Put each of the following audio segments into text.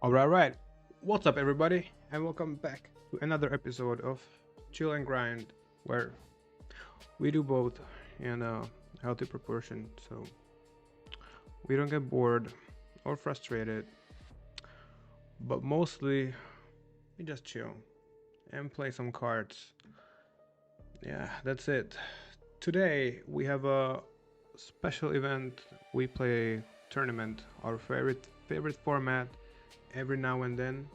Alright. What's up, everybody, and welcome back to another episode of Chill and Grind, where we do both in a healthy proportion so we don't get bored or frustrated, but mostly we just chill and play some cards. Yeah, that's it. Today we have a special event. We play tournament, our favorite format every now and then.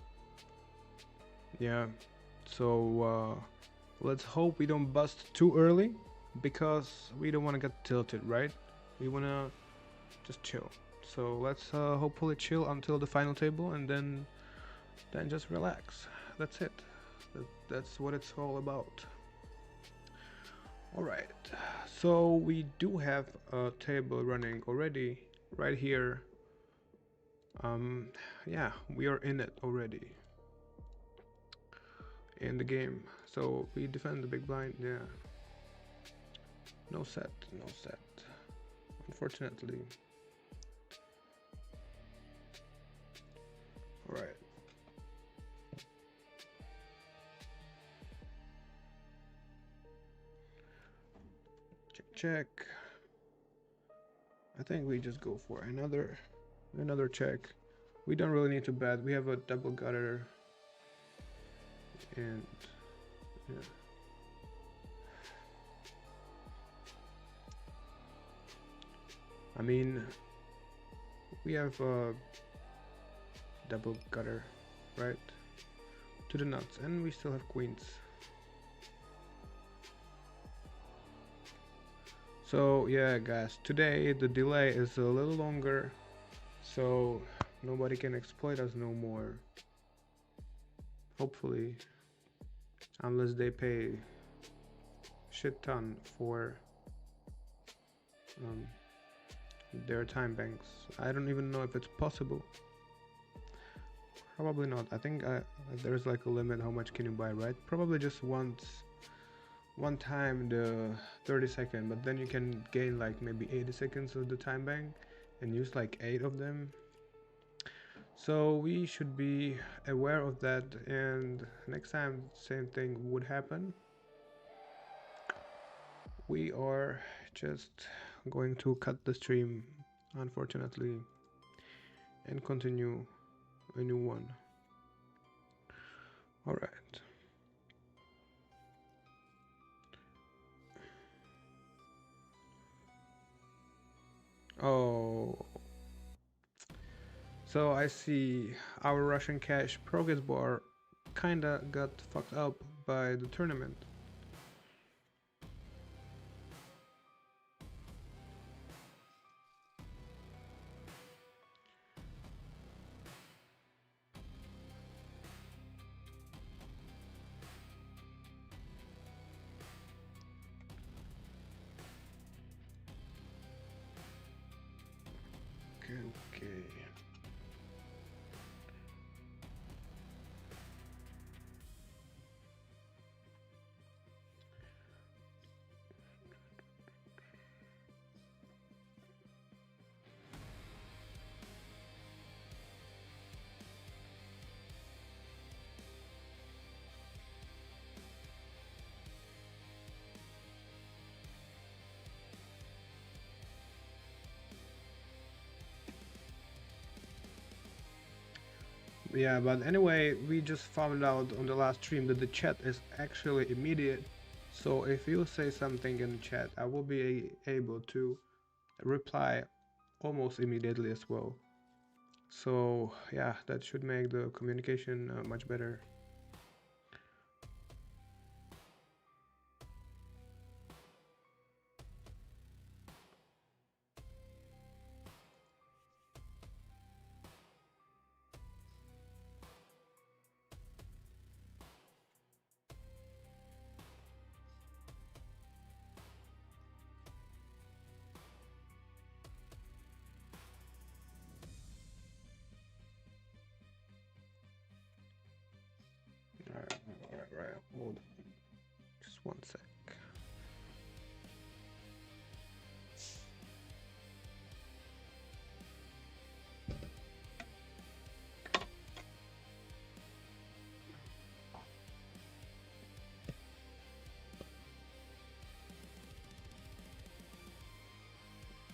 Yeah, so let's hope we don't bust too early because we don't want to get tilted, right? We want to just chill. So let's hopefully chill until the final table and then just relax. That's it. That's what it's all about. All right. So we do have a table running already right here. Yeah, we are in it already in the game. So we defend the big blind. Yeah. No set. No set. Unfortunately. All right. Check. I think we just go for another check. We don't really need to bet. We have a double gutter, and yeah. I mean, we have a double gutter, right? To the nuts, and we still have queens. So yeah, guys, today the delay is a little longer, so nobody can exploit us no more. Hopefully, unless they pay shit ton for um, their time banks. I don't even know if it's possible. Probably not. I think there's like a limit how much can you buy, right? Probably just one time the 30-second, but then you can gain like maybe 80 seconds of the time bank and use like 8 of them. So we should be aware of that, and next time same thing would happen. We are just going to cut the stream, unfortunately, and continue a new one. All right. Oh, so I see our Russian cash progress bar kinda got fucked up by the tournament. Okay. Yeah, but anyway, we just found out on the last stream that the chat is actually immediate. So if you say something in the chat, I will be able to reply almost immediately as well. So yeah, that should make the communication much better. All right. Hold on. Just one sec.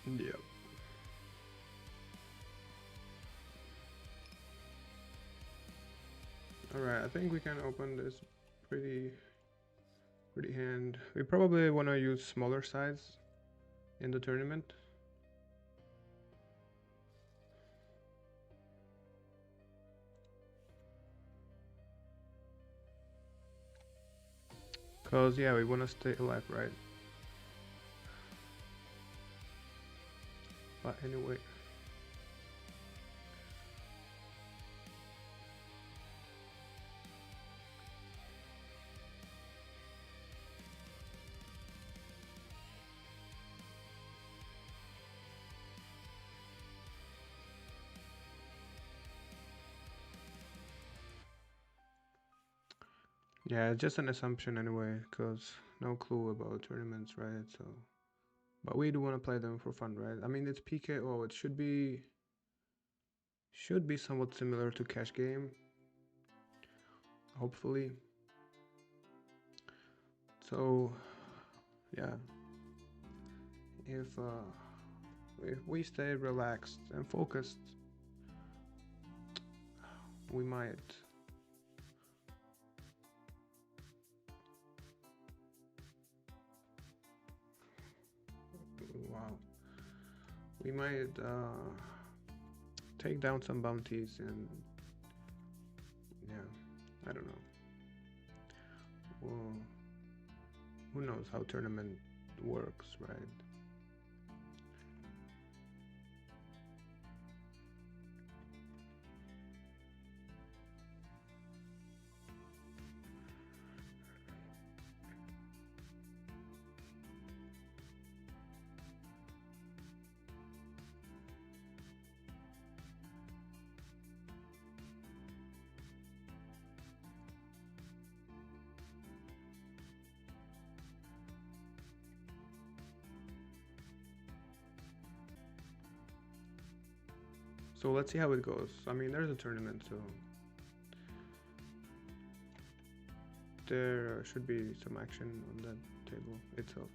Yep. Alright, I think we can open this pretty hand. We probably want to use smaller size in the tournament. Cause yeah, we want to stay alive, right? But anyway. Yeah, it's just an assumption anyway, cause no clue about tournaments, right? So, but we do want to play them for fun, right? I mean, it's PKO. It should be somewhat similar to cash game, hopefully. So, yeah, if we stay relaxed and focused, we might. Wow, we might take down some bounties and yeah, I don't know. Well, who knows how tournament works, right? So let's see how it goes. I mean, there's a tournament, so there should be some action on that table itself.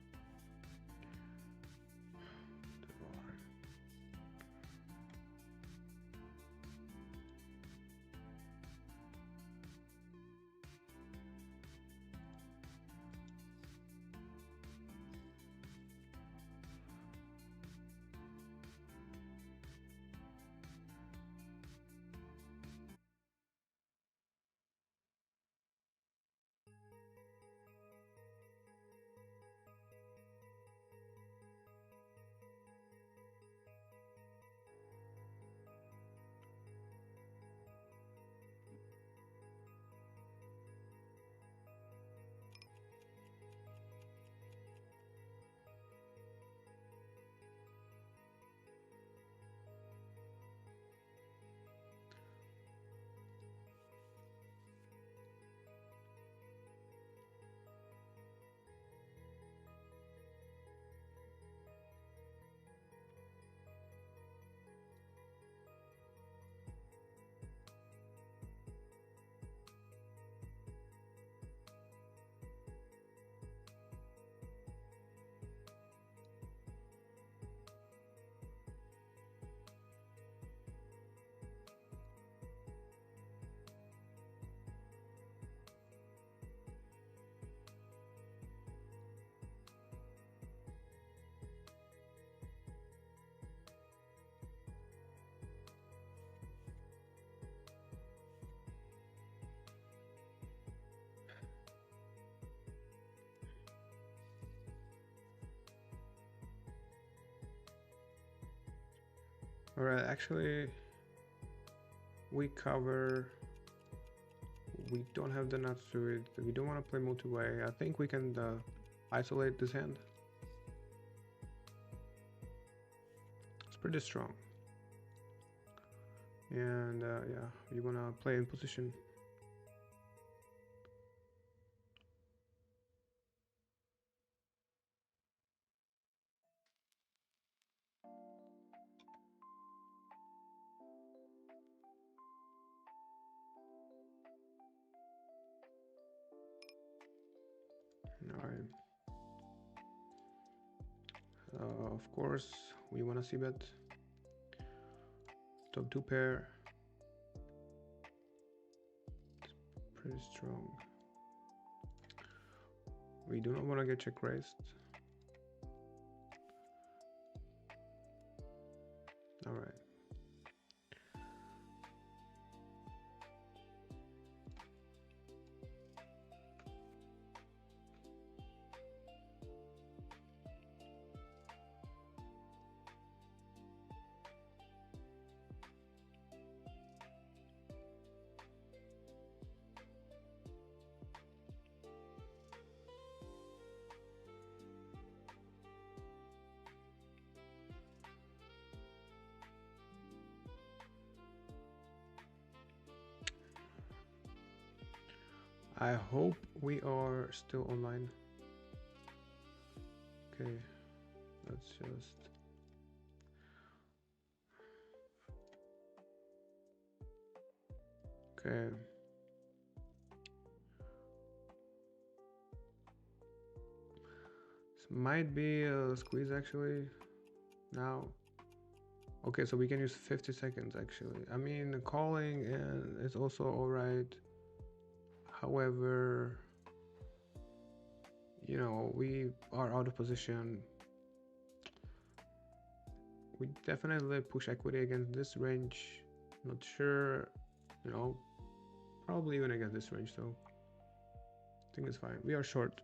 All right, actually, we cover. We don't have the nuts to it. We don't want to play multi-way. I think we can isolate this hand. It's pretty strong. And yeah, you want to play in position. All right. Of course, we want to see bet. Top 2 pair. It's pretty strong. We do not want to get check raised. All right. I hope we are still online. Okay, let's just. Okay. This might be a squeeze actually. Now. Okay, so we can use 50 seconds actually. I mean, calling and it's also alright. However, you know, we are out of position. We definitely push equity against this range. Not sure, you know, probably even against this range, so I think it's fine. We are short.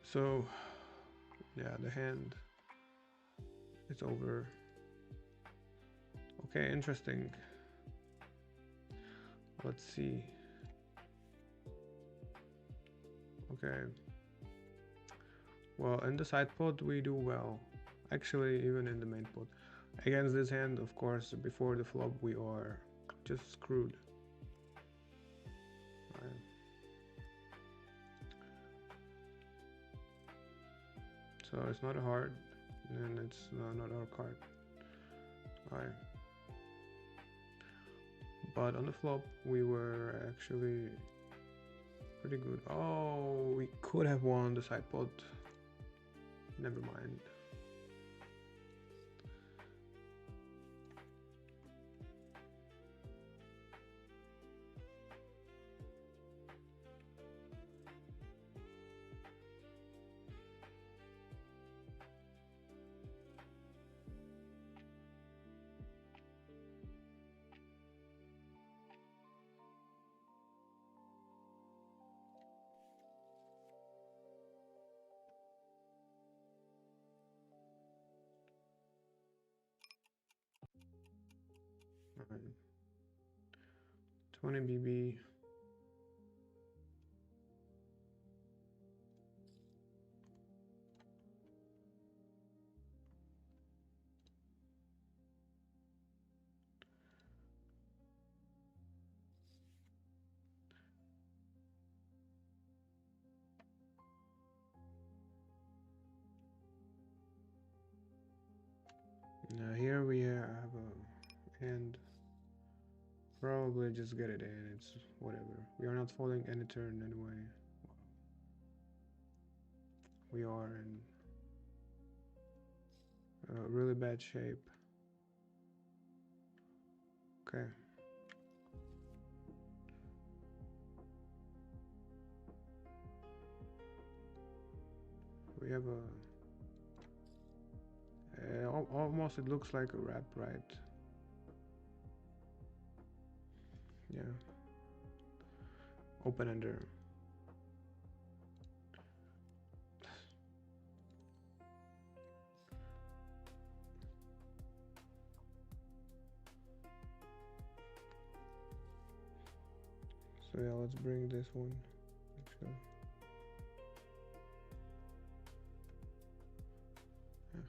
So, yeah, the hand, it's over. Okay, interesting. Let's see. Okay. Well, in the side pot we do well. Actually, even in the main pot. Against this hand, of course, before the flop we are just screwed. Right. So it's not a hard, and it's not our card. Alright. But on the flop we were actually pretty good. Oh, we could have won the side pot. Never mind. Alright. 20 BB. Now here we have a hand. Probably just get it in. It's whatever. We are not folding any turn anyway. We are in really bad shape. Okay. We have almost it looks like a wrap, right? Yeah. Open ender. So yeah, let's bring this one. Actually. Yeah.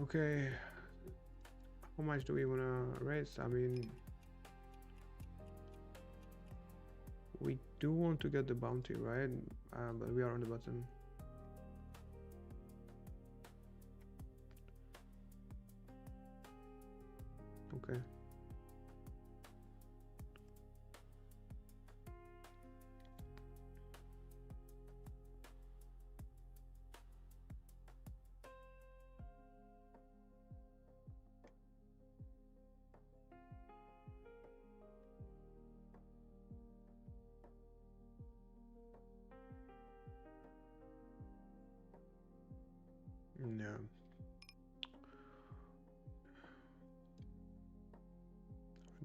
Okay. How much do we wanna raise? I mean, we do want to get the bounty, right? But we are on the button. Okay. Yeah.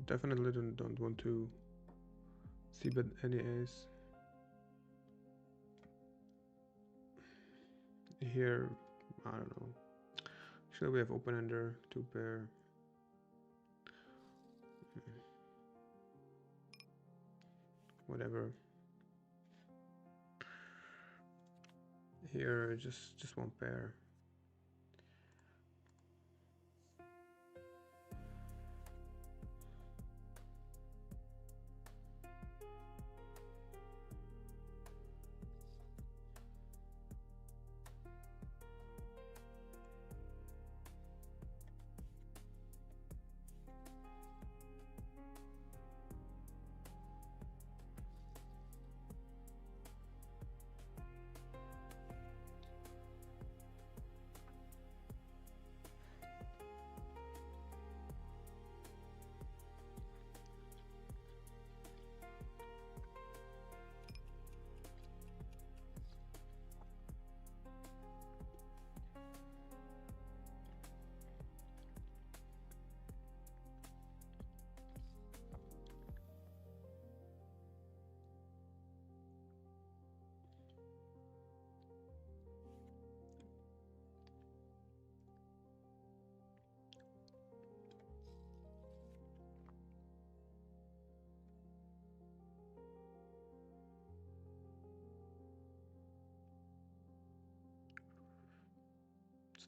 Definitely don't want to see bet any ace. Here, I don't know. Actually, we have open ender, two pair. Whatever. Here, just one pair.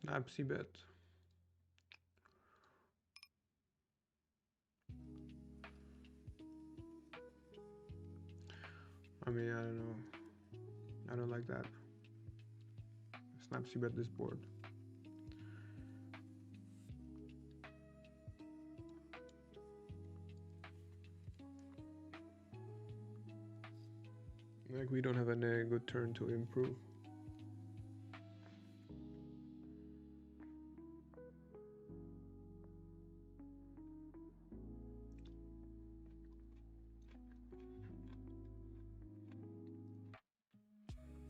Snap C bet. I mean, I don't know. I don't like that. Snap C bet this board. Like we don't have any good turn to improve.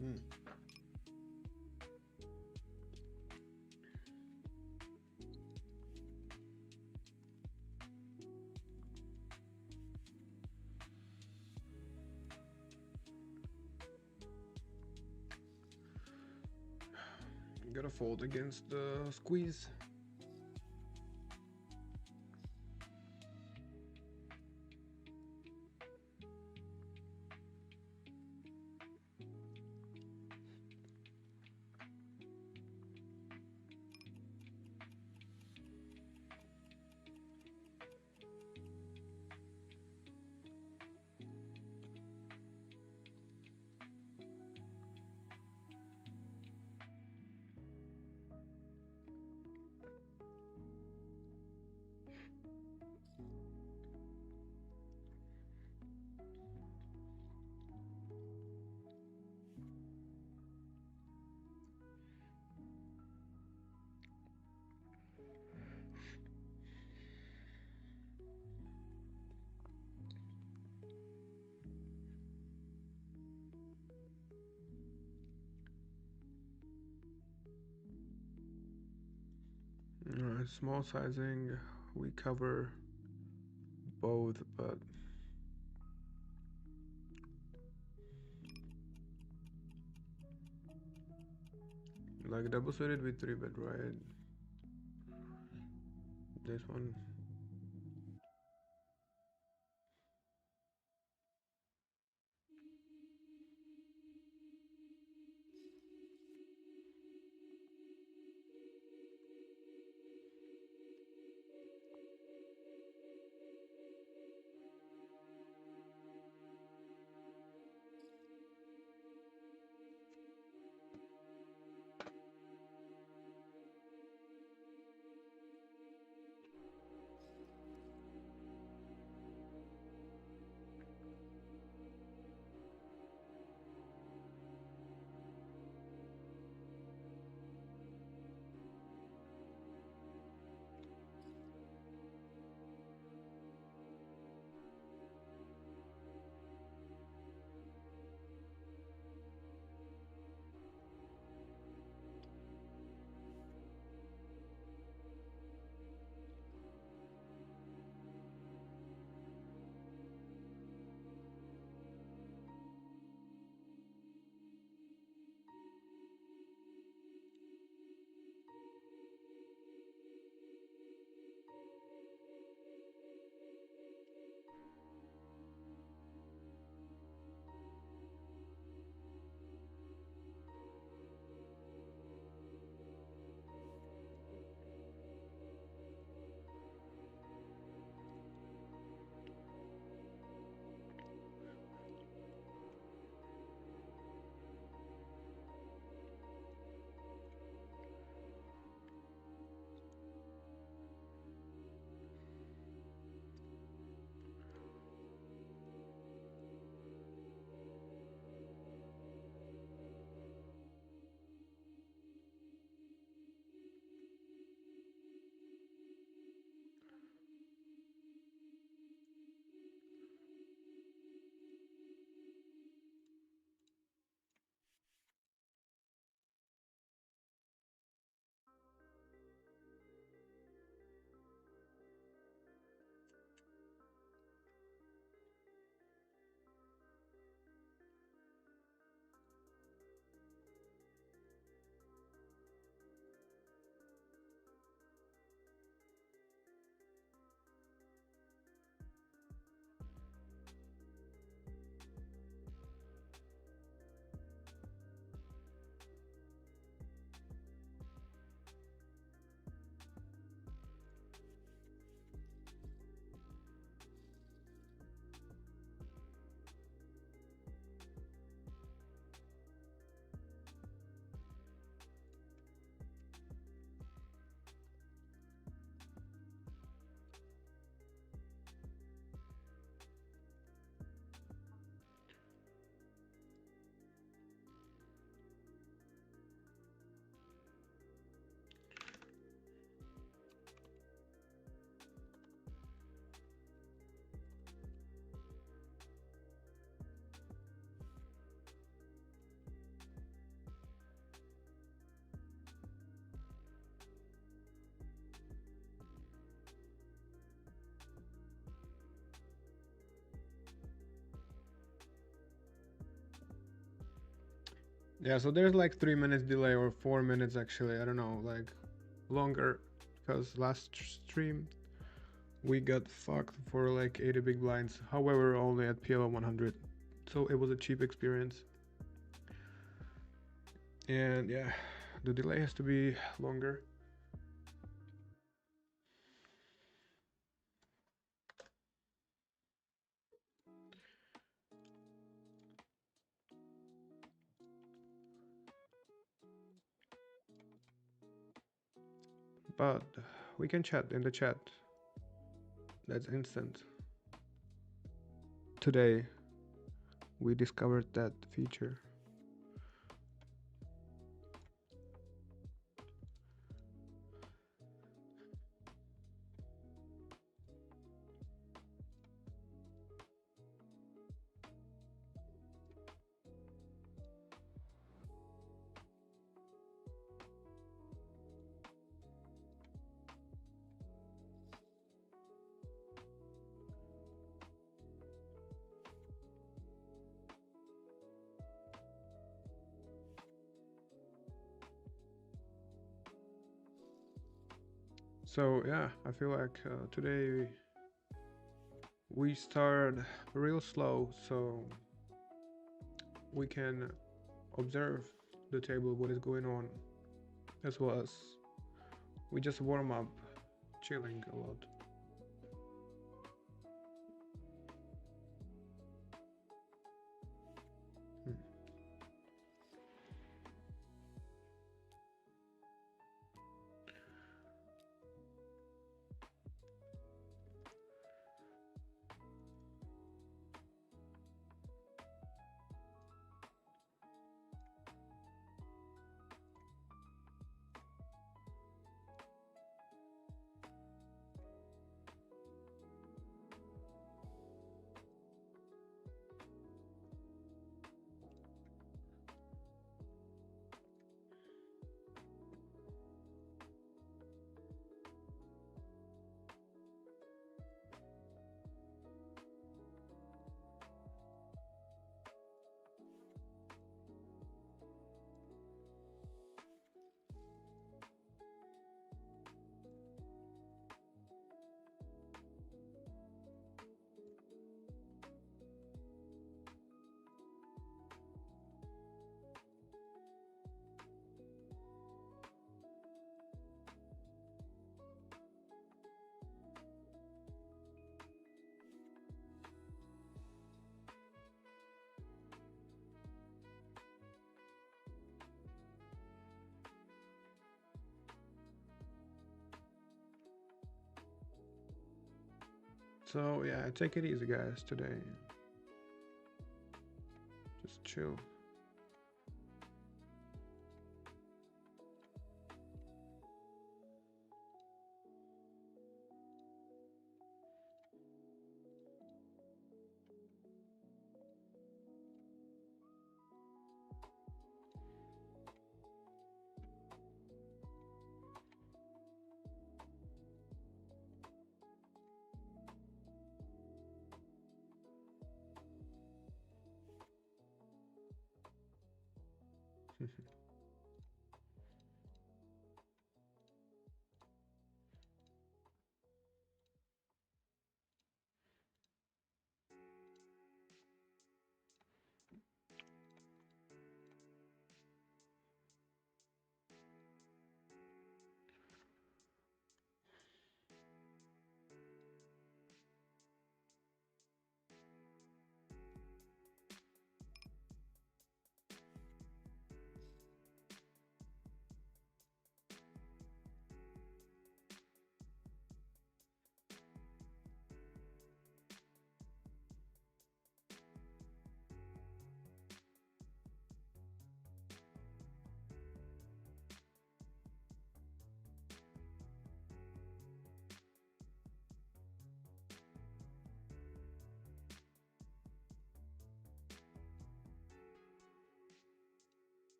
Hmm. Gotta fold against the squeeze. Small sizing, we cover both, but like double suited with 3 bet, right? This one. Yeah, so there's like 3 minutes delay or 4 minutes actually. I don't know, like longer, because last stream we got fucked for like 80 big blinds. However, only at PLO 100, so it was a cheap experience. And yeah, the delay has to be longer. But we can chat in the chat. That's instant. Today we discovered that feature. So yeah, I feel like today we start real slow, so we can observe the table, what is going on, as well as we just warm up, chilling a lot. Hmm. So yeah, take it easy, guys. Today, just chill.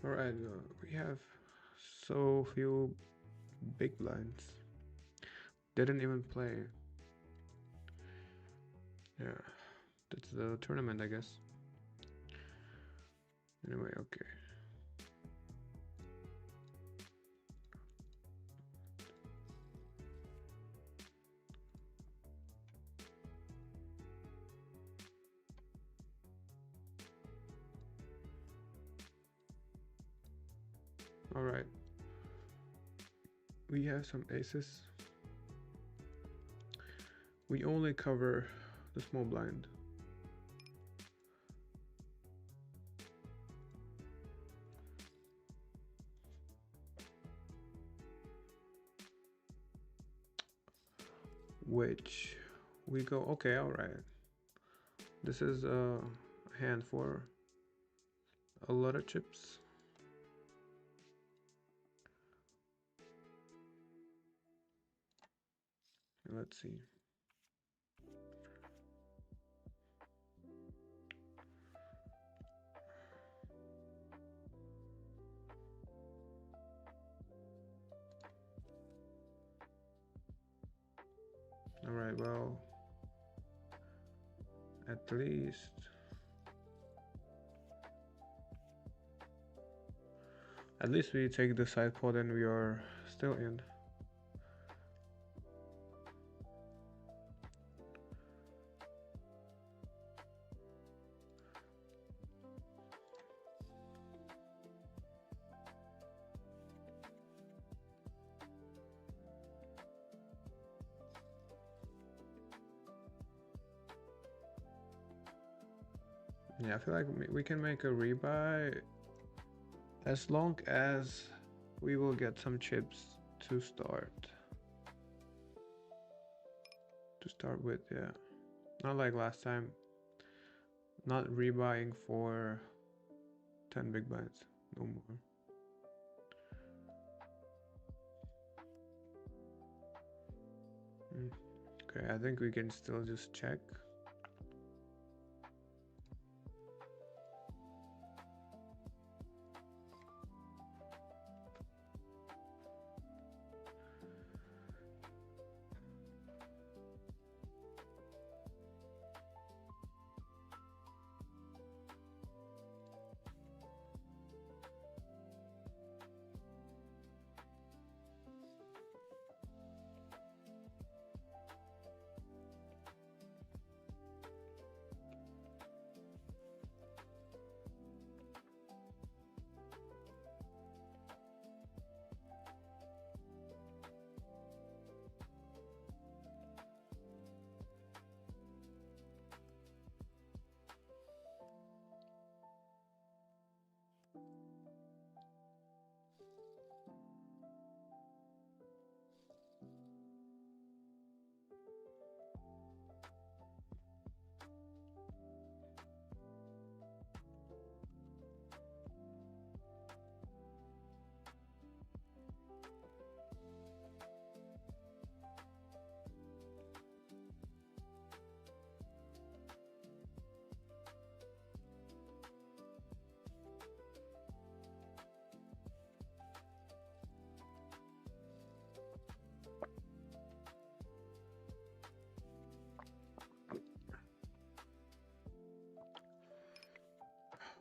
Alright, we have so few big blinds. Didn't even play. Yeah, that's the tournament, I guess. Anyway, okay. Alright. We have some aces. We only cover the small blind. Which we go, okay, alright. This is a hand for a lot of chips. Let's see. Alright, well, at least we take the side pot and we are still in. Yeah, I feel like we can make a rebuy as long as we will get some chips to start. To start with, yeah. Not like last time. Not rebuying for 10 big blinds. No more. Okay, I think we can still just check.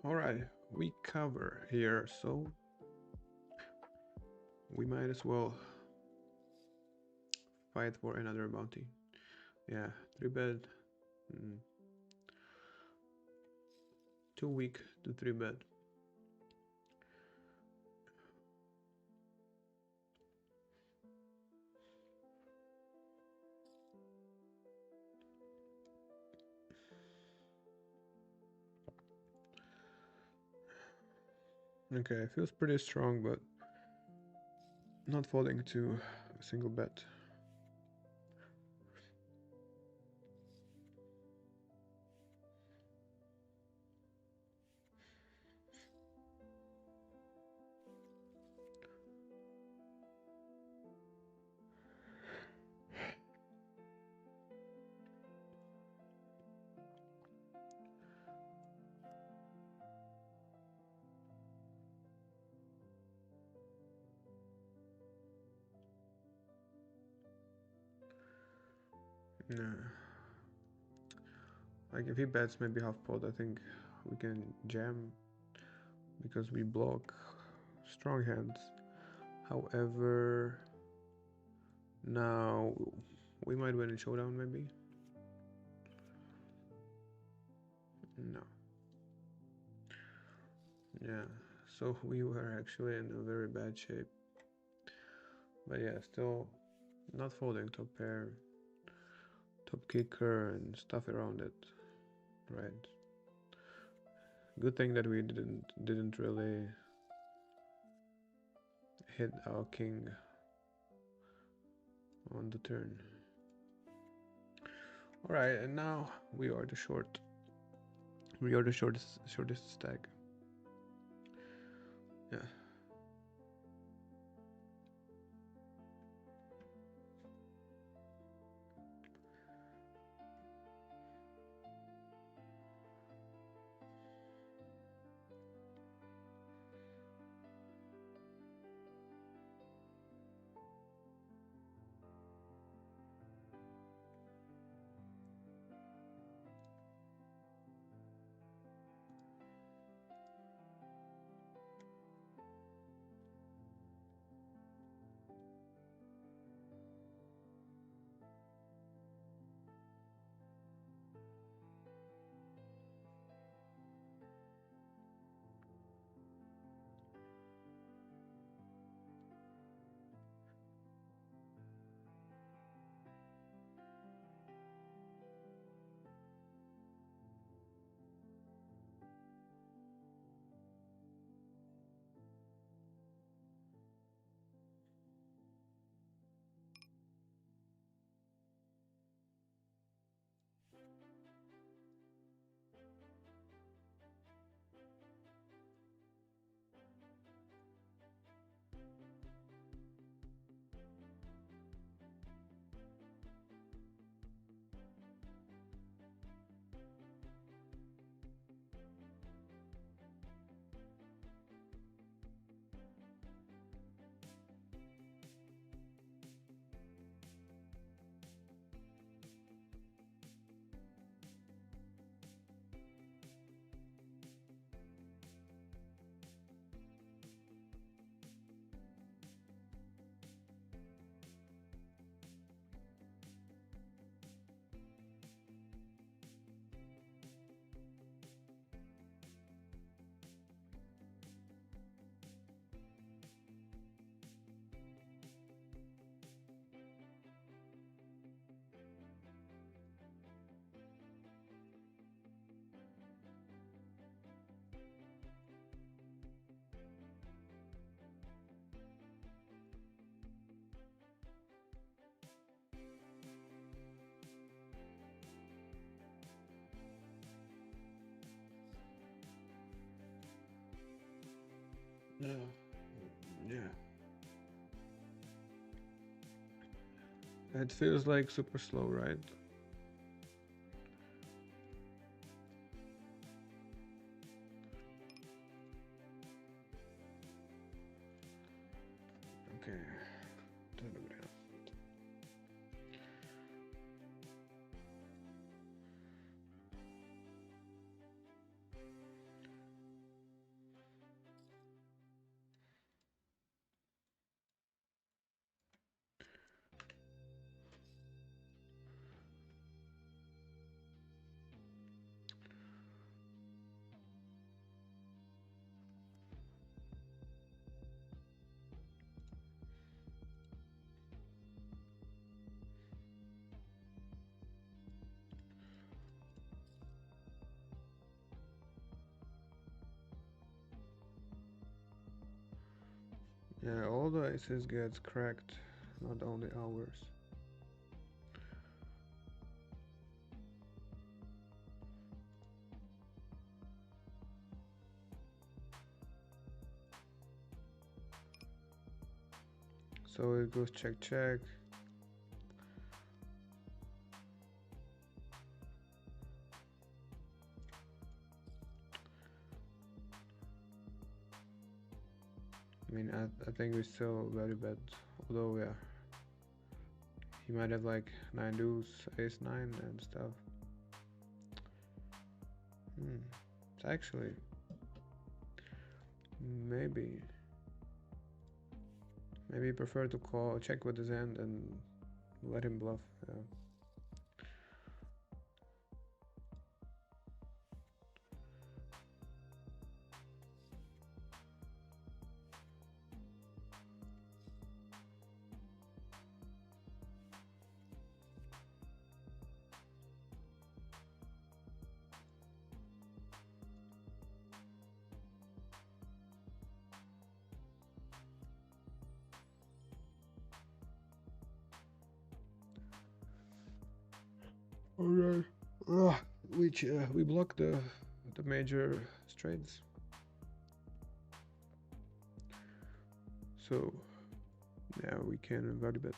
Alright, we cover here, so we might as well fight for another bounty. Yeah, 3-bet. Too weak to 3-bet. Okay, it feels pretty strong, but not falling to a single bet. Yeah. Like if he bets maybe half pot, I think we can jam because we block strong hands. However, now we might win a showdown maybe. No. Yeah. So we were actually in a very bad shape. But yeah, still not folding top pair, top kicker and stuff around it. Right. Good thing that we didn't really hit our king on the turn. Alright, and now we are the short. We are the shortest stack. Yeah. Yeah. Yeah. It feels like super slow, right? Okay. Yeah, all the aces gets cracked, not only ours. So it goes check check. I mean, I think we're still very bad. Although, yeah, He might have like 9 deuce, ace 9 and stuff. It's actually maybe he prefer to call, check with his hand and let him bluff. Yeah. Alright. Which we block the major straights. So now we can value bet.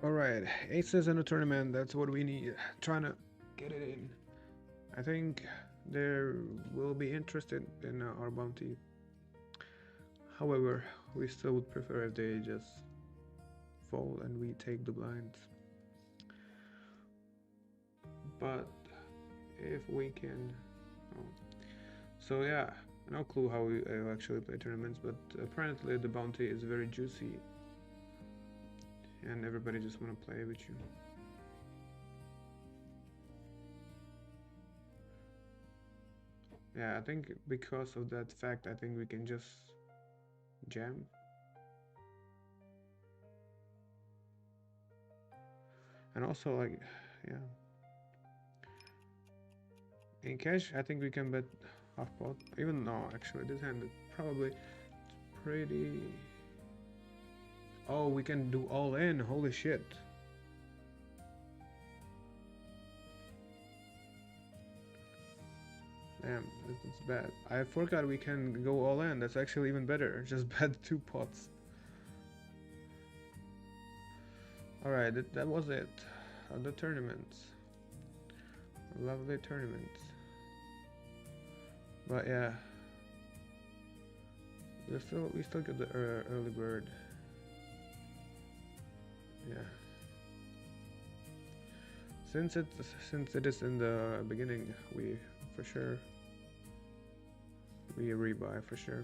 Alright, aces in a tournament, that's what we need. Trying to get it in. I think they will be interested in our bounty. However, we still would prefer if they just fold and we take the blinds. But if we can... So yeah, no clue how we actually play tournaments, but apparently the bounty is very juicy. And everybody just want to play with you. Yeah, I think because of that fact, I think we can just jam. And also, like, yeah. In cash, I think we can bet half pot. Even no, actually, this hand is probably pretty... Oh, we can do all in. Holy shit. Damn, that's bad. I forgot we can go all in. That's actually even better. Just bet 2 pots. Alright, that was it. The tournaments. Lovely tournaments. But yeah. We still get the early bird. Yeah. Since it is in the beginning, we for sure we rebuy for sure.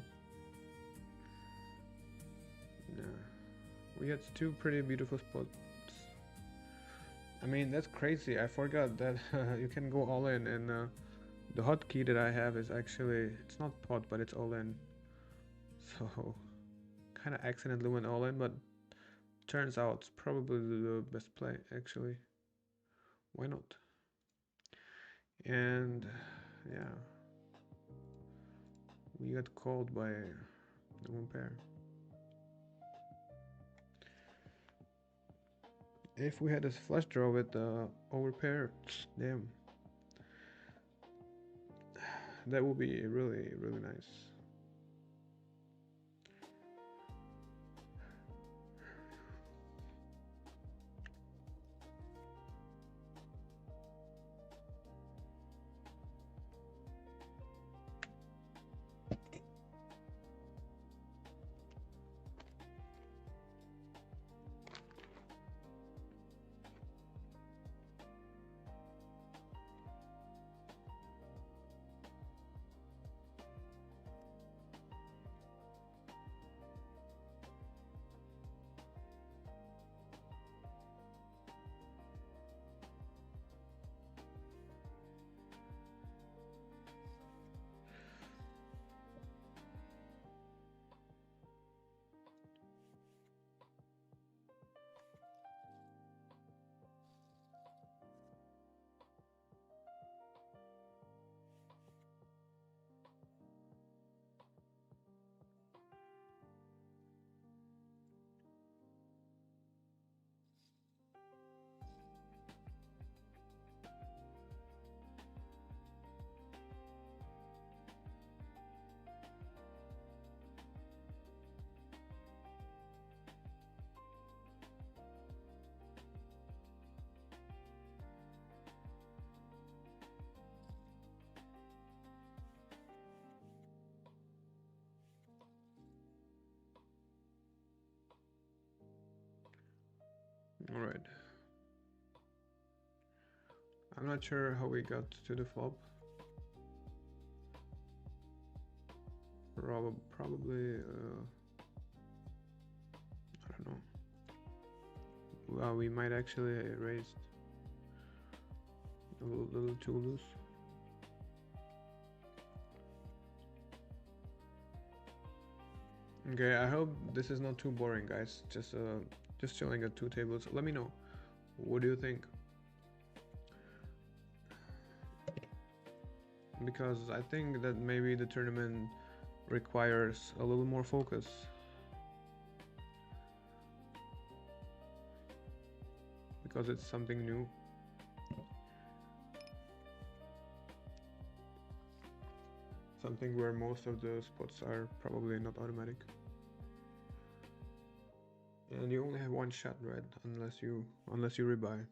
Yeah. We had 2 pretty beautiful spots. I mean, that's crazy. I forgot that you can go all in, and the hotkey that I have is actually, it's not pot, but it's all in. So, kind of accidentally went all in, but turns out it's probably the best play, actually. Why not? And yeah, we got called by the one pair. If we had a flush draw with the overpair, damn, that would be really, really nice. All right. I'm not sure how we got to the flop. Probably, I don't know. Well, we might actually raise a little too loose. Okay, I hope this is not too boring, guys. Just chilling at two tables. Let me know. What do you think? Because I think that maybe the tournament requires a little more focus. Because it's something new. Something where most of the spots are probably not automatic. And you only have one shot, right? Unless you rebuy.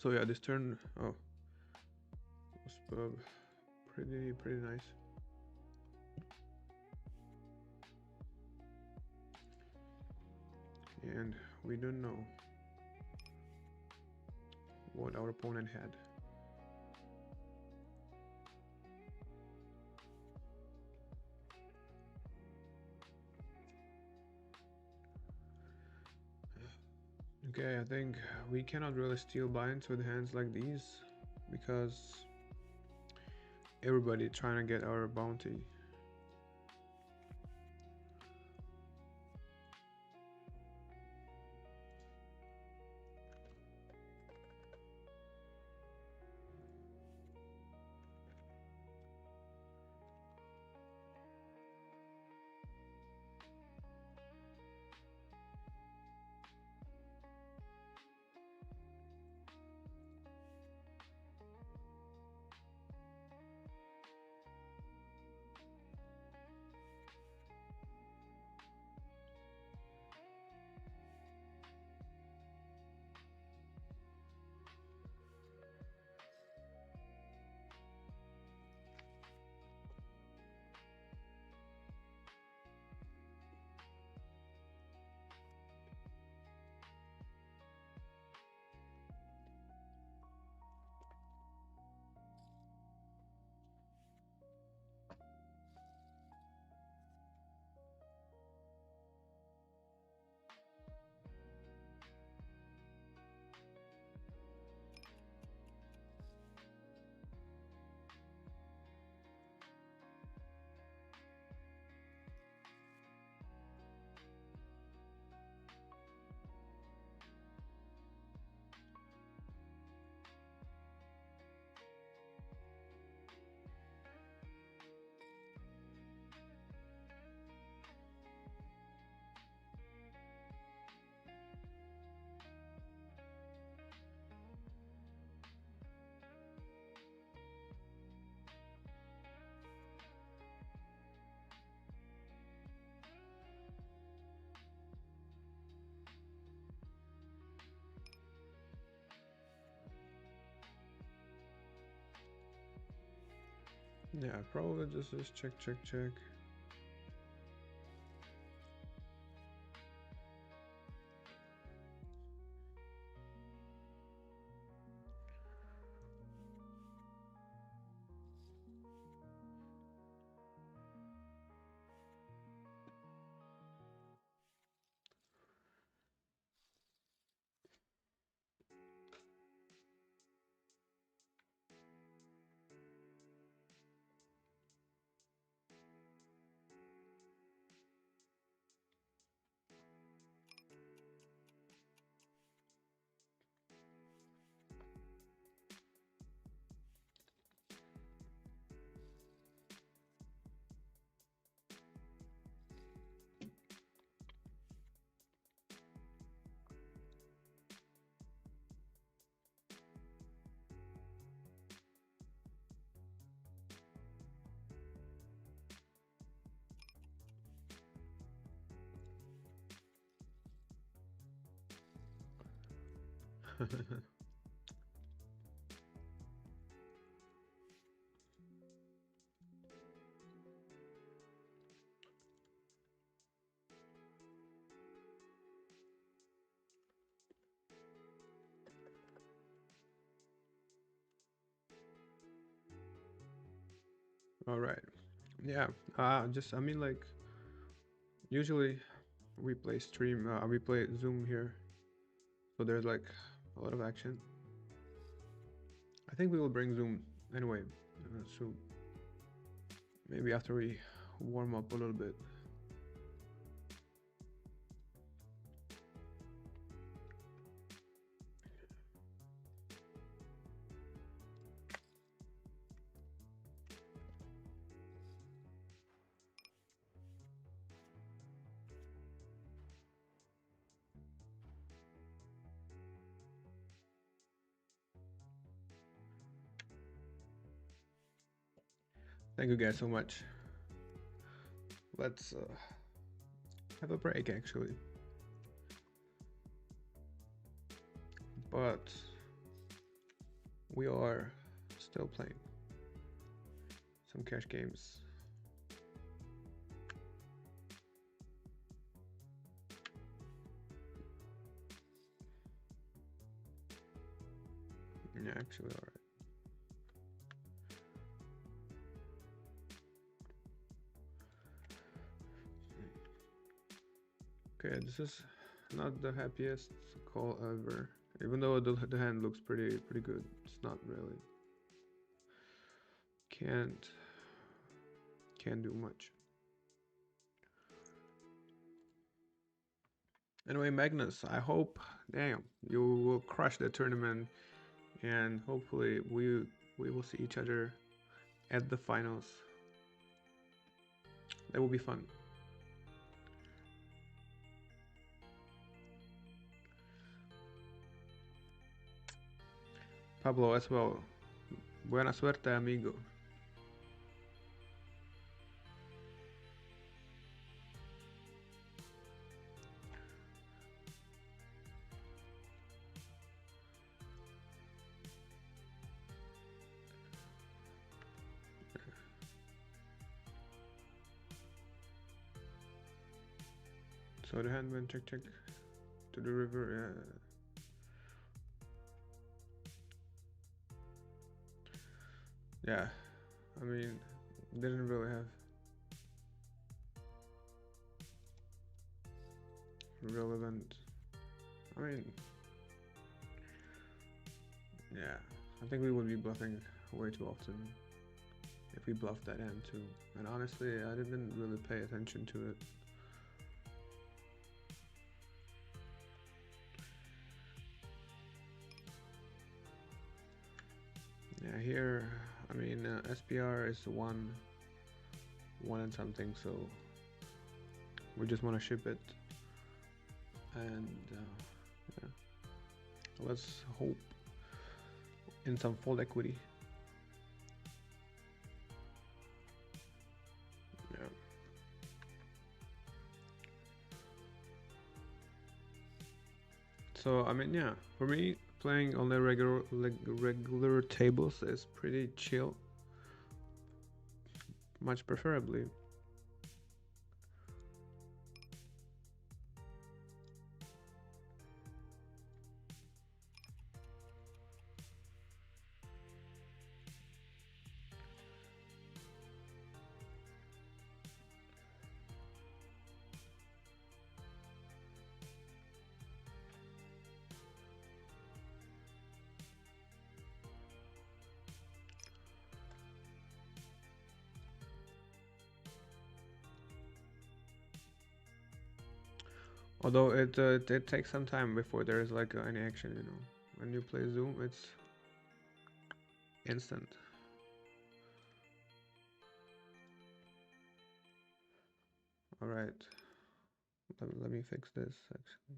So yeah, this turn, oh, was pretty nice. And we don't know what our opponent had. Okay, I think we cannot really steal blinds with hands like these because everybody trying to get our bounty. Yeah, probably just check. All right. Yeah. Just I mean like usually we play stream. We play Zoom here, so there's like a lot of action. I think we will bring Zoom anyway. So maybe after we warm up a little bit. Thank you guys so much. Let's have a break actually. But we are still playing some cash games. Yeah, actually, all right. Okay, this is not the happiest call ever. Even though the hand looks pretty good, it's not really. Can't do much. Anyway, Magnus, I hope, damn, you will crush the tournament, and hopefully we will see each other at the finals. That will be fun. Pablo as well. Buena suerte, amigo. So the hand went check to the river. Yeah, I mean, didn't really have relevant. I mean, yeah, I think we would be bluffing way too often if we bluffed that hand too. And honestly, I didn't really pay attention to it. Yeah, here, I mean, SPR is one and something, so we just want to ship it, and yeah, let's hope in some fold equity. Yeah. So I mean, yeah, for me, playing on the regular tables is pretty chill. much preferably. Although it takes some time before there is like any action, you know. When you play Zoom, it's instant. All right, let me fix this actually.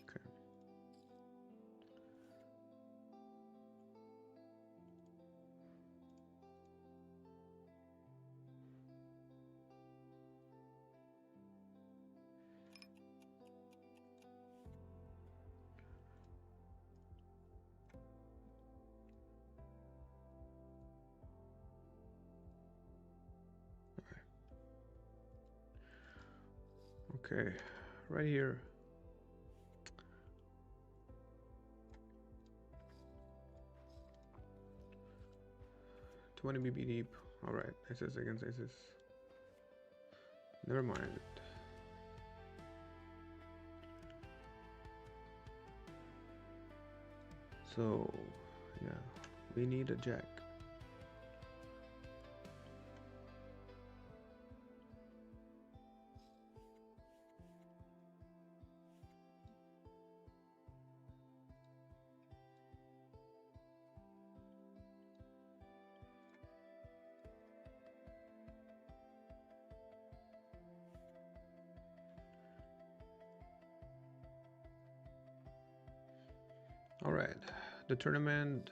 Okay. Okay, right here. 20 BB deep. Alright, SS against SS. Never mind. So, yeah, we need a jack. Alright, the tournament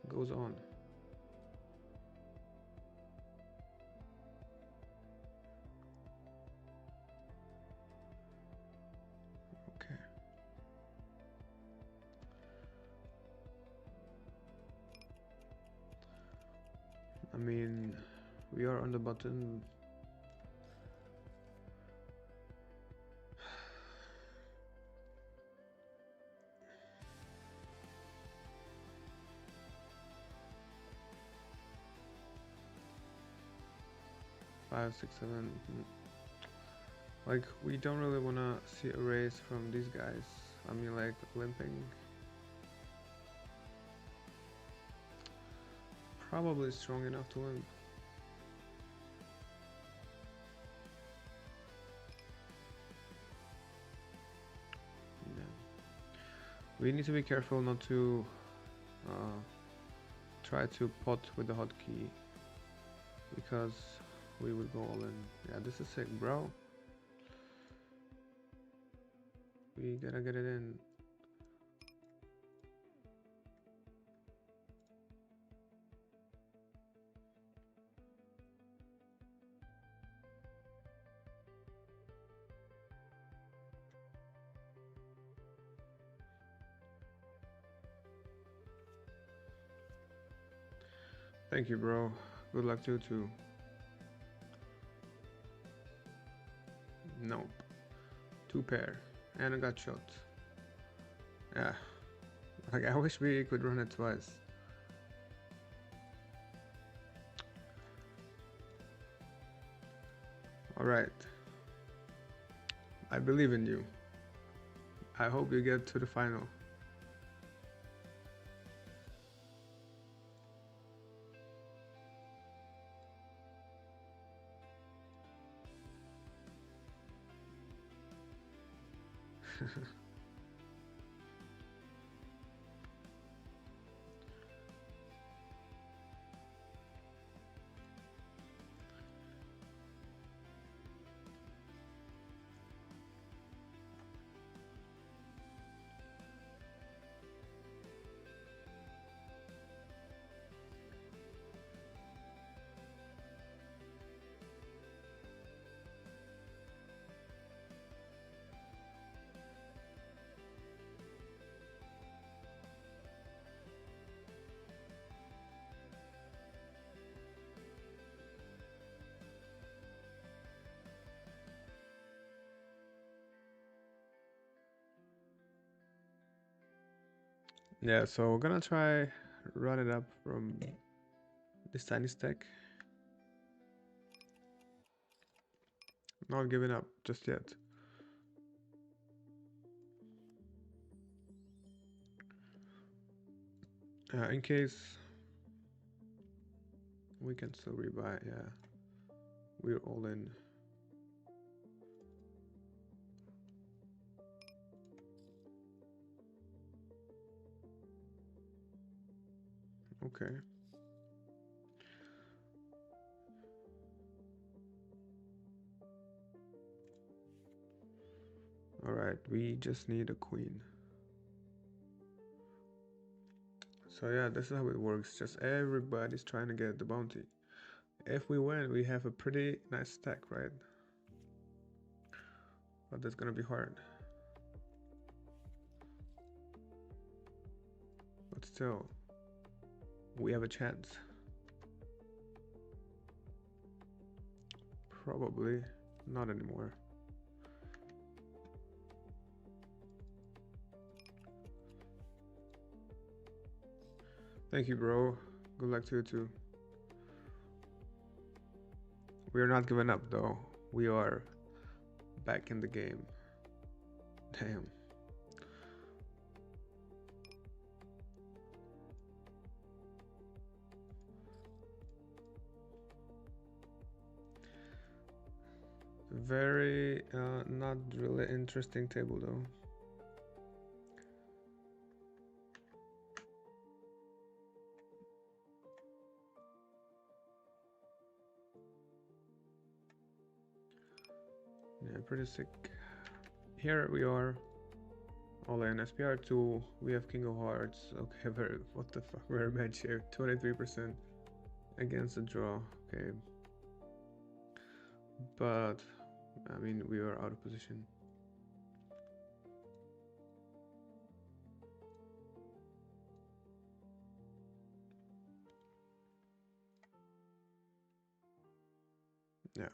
goes on. Okay. I mean, we are on the button. Five, six, seven. Like, we don't really want to see a race from these guys. I mean, like, limping. Probably strong enough to limp. Yeah. We need to be careful not to try to pot with the hotkey, because we would go all in. Yeah, this is sick, bro. We gotta get it in. Thank you, bro. Good luck to you too. Nope. 2 pair. And I got shot. Yeah. Like, I wish we could run it twice. Alright. I believe in you. I hope you get to the final. Yeah, so we're gonna try run it up from this tiny stack. Not giving up just yet. In case we can still rebuy, yeah. We're all in. Okay. Alright, we just need a queen. So yeah, this is how it works. Just everybody's trying to get the bounty. If we win, we have a pretty nice stack, right? But that's gonna be hard. But still, we have a chance. Probably not anymore. Thank you, bro. Good luck to you too. We are not giving up though. We are back in the game. Damn. Very not really interesting table though. Yeah, pretty sick. Here we are. All in SPR2. We have King of Hearts. Okay, very what the fuck? Very bad here. 23% against the draw. Okay. But I mean we are out of position. Yeah.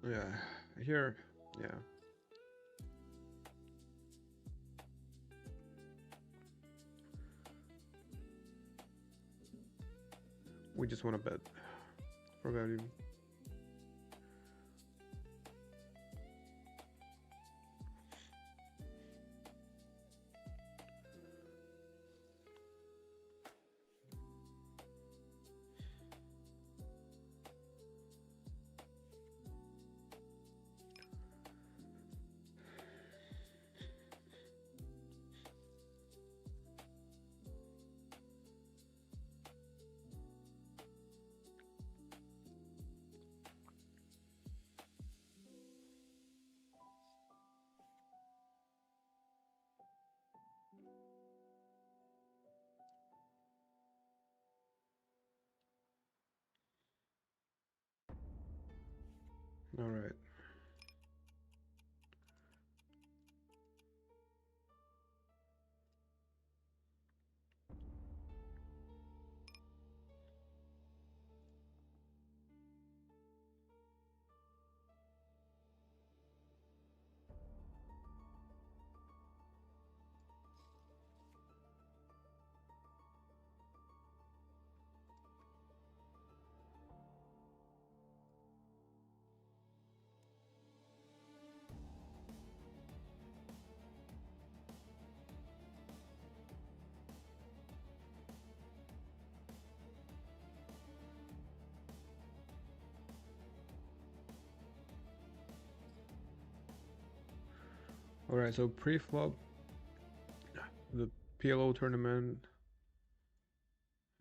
Yeah. Here. Yeah. We just want to bet for value. All right. All right. So pre-flop, the PLO tournament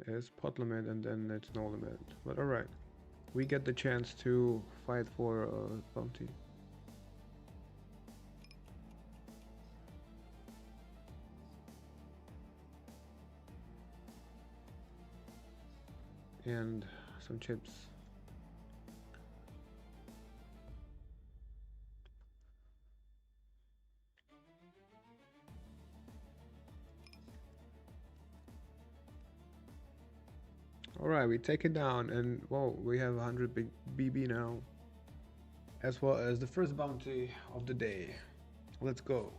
is pot limit, and then it's no limit. But all right, we get the chance to fight for a bounty. And some chips. All right, we take it down, and whoa, we have 100 big BB now, as well as the first bounty of the day. Let's go.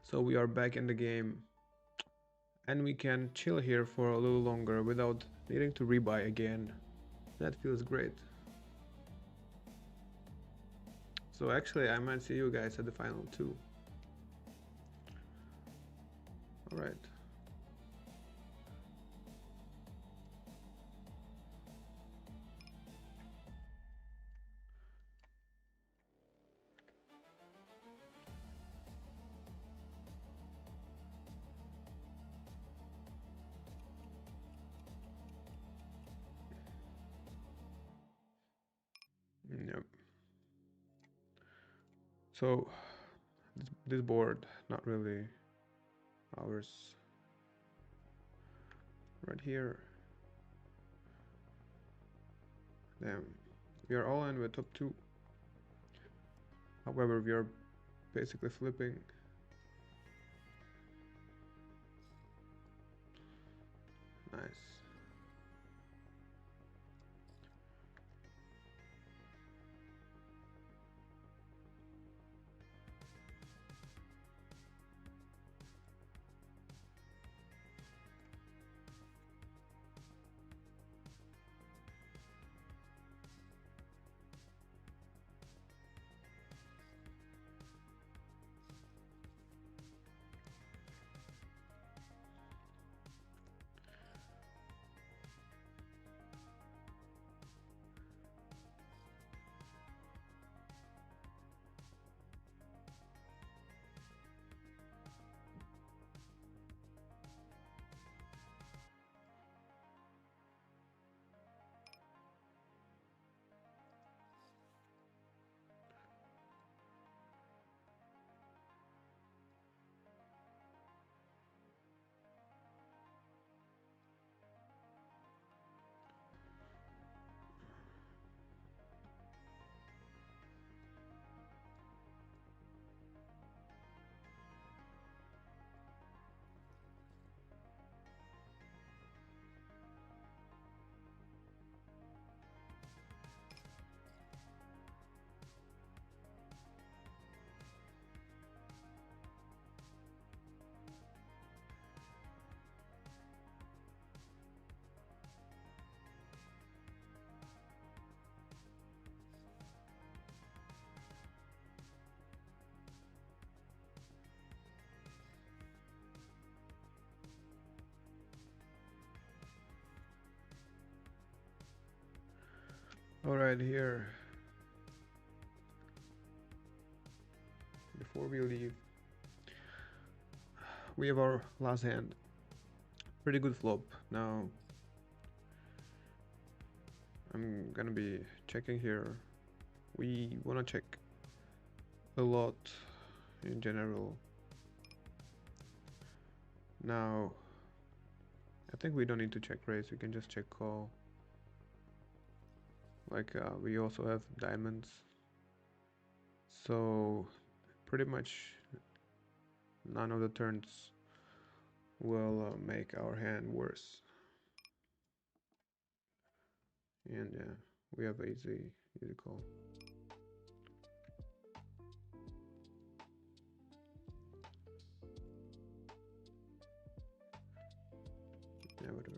So we are back in the game, and we can chill here for a little longer without needing to rebuy again. That feels great. So actually, I might see you guys at the final too. All right. Yep. So this board, not really ours. Right here. Damn. We are all in with top 2. However, we are basically flipping. Nice. Alright, here, before we leave, we have our last hand. Pretty good flop. Now I'm gonna be checking here. We wanna check a lot in general. Now I think we don't need to check raise, we can just check call. Like we also have diamonds, so pretty much none of the turns will make our hand worse. And yeah, we have easy call. Yeah, whatever.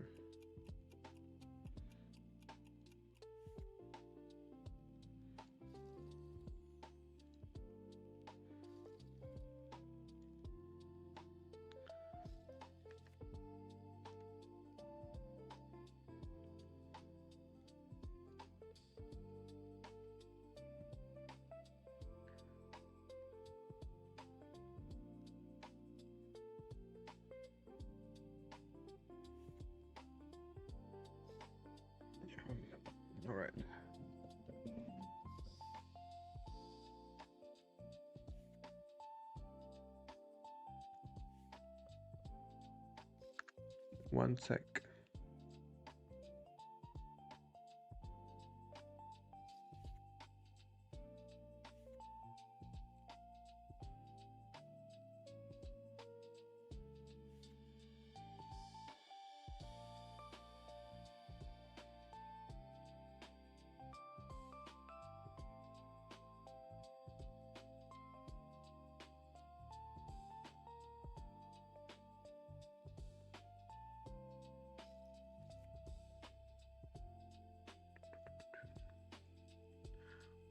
All right. One sec.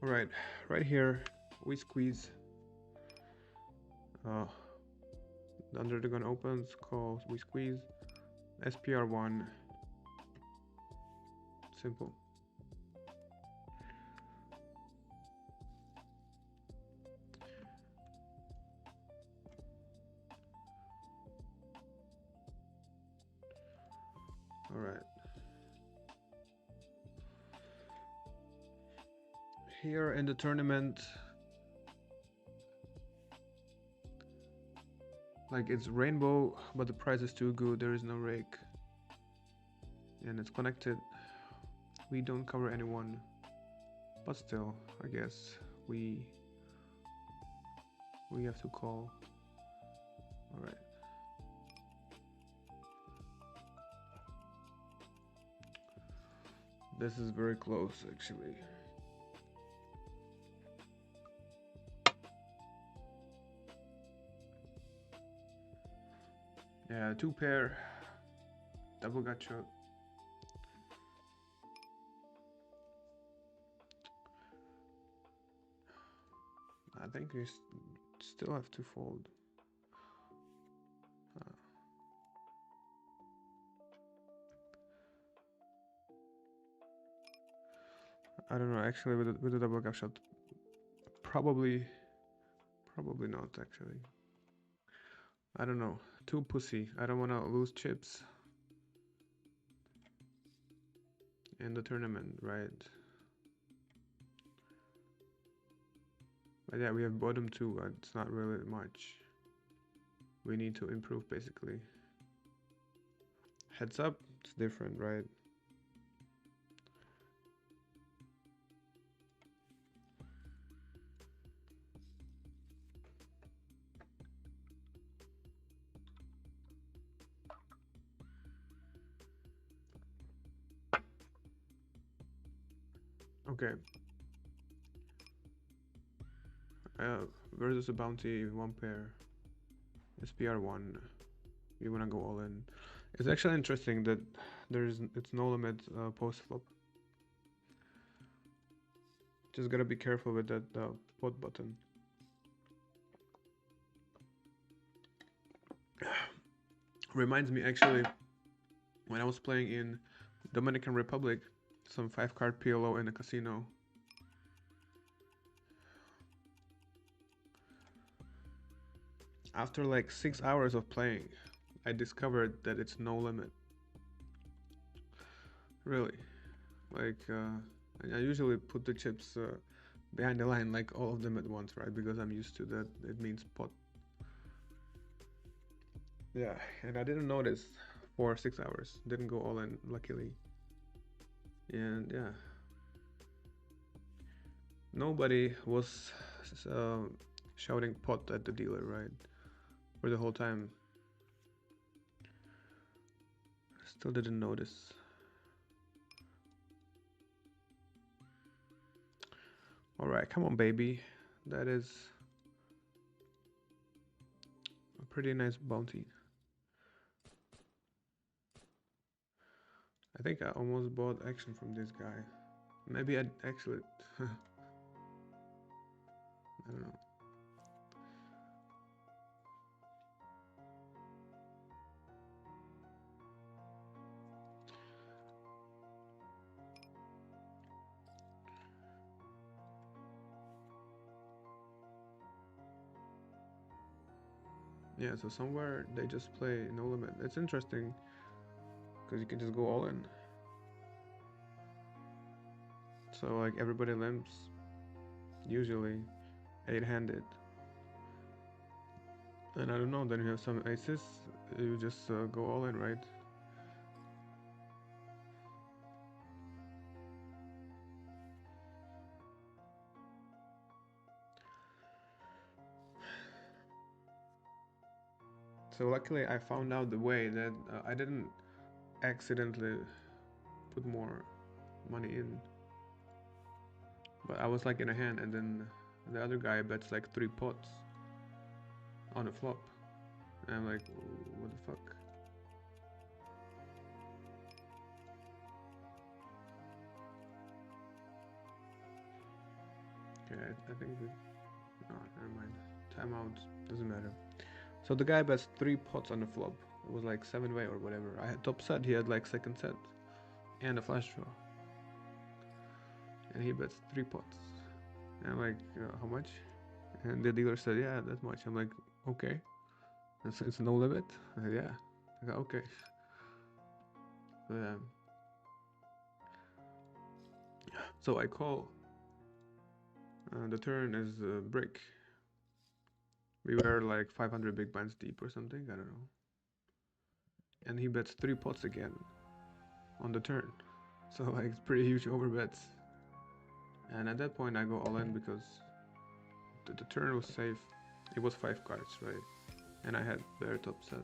All right here we squeeze. Under the gun opens, calls, we squeeze. SPR1. Simple. All right. Here in the tournament, like it's rainbow, but the price is too good. There is no rake, and it's connected. We don't cover anyone, but still, I guess we have to call. All right. This is very close, actually. Yeah, two pair, double gut shot. I think we still have to fold. I don't know, actually, with the double gut shot, probably not, actually. I don't know, too pussy. I don't want to lose chips in the tournament, right? But yeah, we have bottom two, but it's not really much. We need to improve, basically. Heads up, it's different, right? Okay. Versus a bounty, one pair. SPR1. You wanna go all in. It's actually interesting that it's no limit post flop. Just gotta be careful with that pot button. Reminds me, actually, when I was playing in Dominican Republic, some 5-card PLO in a casino. After like 6 hours of playing, I discovered that it's no limit. Really. Like, I usually put the chips behind the line, like all of them at once, right? Because I'm used to that. It means pot. Yeah, and I didn't notice for 6 hours. Didn't go all in, luckily. And yeah. Nobody was shouting pot at the dealer, right? For the whole time. Still didn't notice. Alright, come on, baby. That is a pretty nice bounty. I think I almost bought action from this guy. Maybe I'd actually... I don't know. Yeah, so somewhere they just play no limit. It's interesting because you can just go all in. So like everybody limps, usually 8-handed. And I don't know, then you have some aces, you just go all in, right? So luckily I found out the way that I didn't accidentally put more money in. But I was like in a hand, and then the other guy bets like 3 pots on a flop. And I'm like, what the fuck? Okay, I think we... Oh, never mind. Timeout, doesn't matter. So the guy bets 3 pots on the flop. It was like 7-way or whatever. I had top set, he had like second set. And a flash draw. And he bets 3 pots. And I'm like, how much? And the dealer said, yeah, that much. I'm like, okay. And so it's no limit? I said, yeah. I go, okay. So, yeah. So I call. The turn is brick. We were like 500 big blinds deep or something, I don't know. And he bets 3 pots again on the turn. So like it's pretty huge overbets. And at that point I go all in because the turn was safe. It was 5 cards, right? And I had bare top set.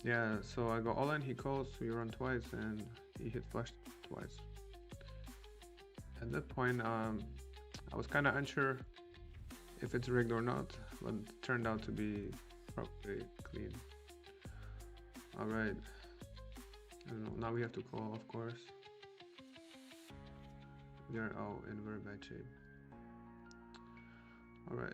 Yeah, so I go all in, he calls, we run twice, and he hit flush twice. At that point, I was kind of unsure if it's rigged or not, but it turned out to be probably clean. Alright. I don't know, now we have to call, of course. We are in very bad shape. Alright.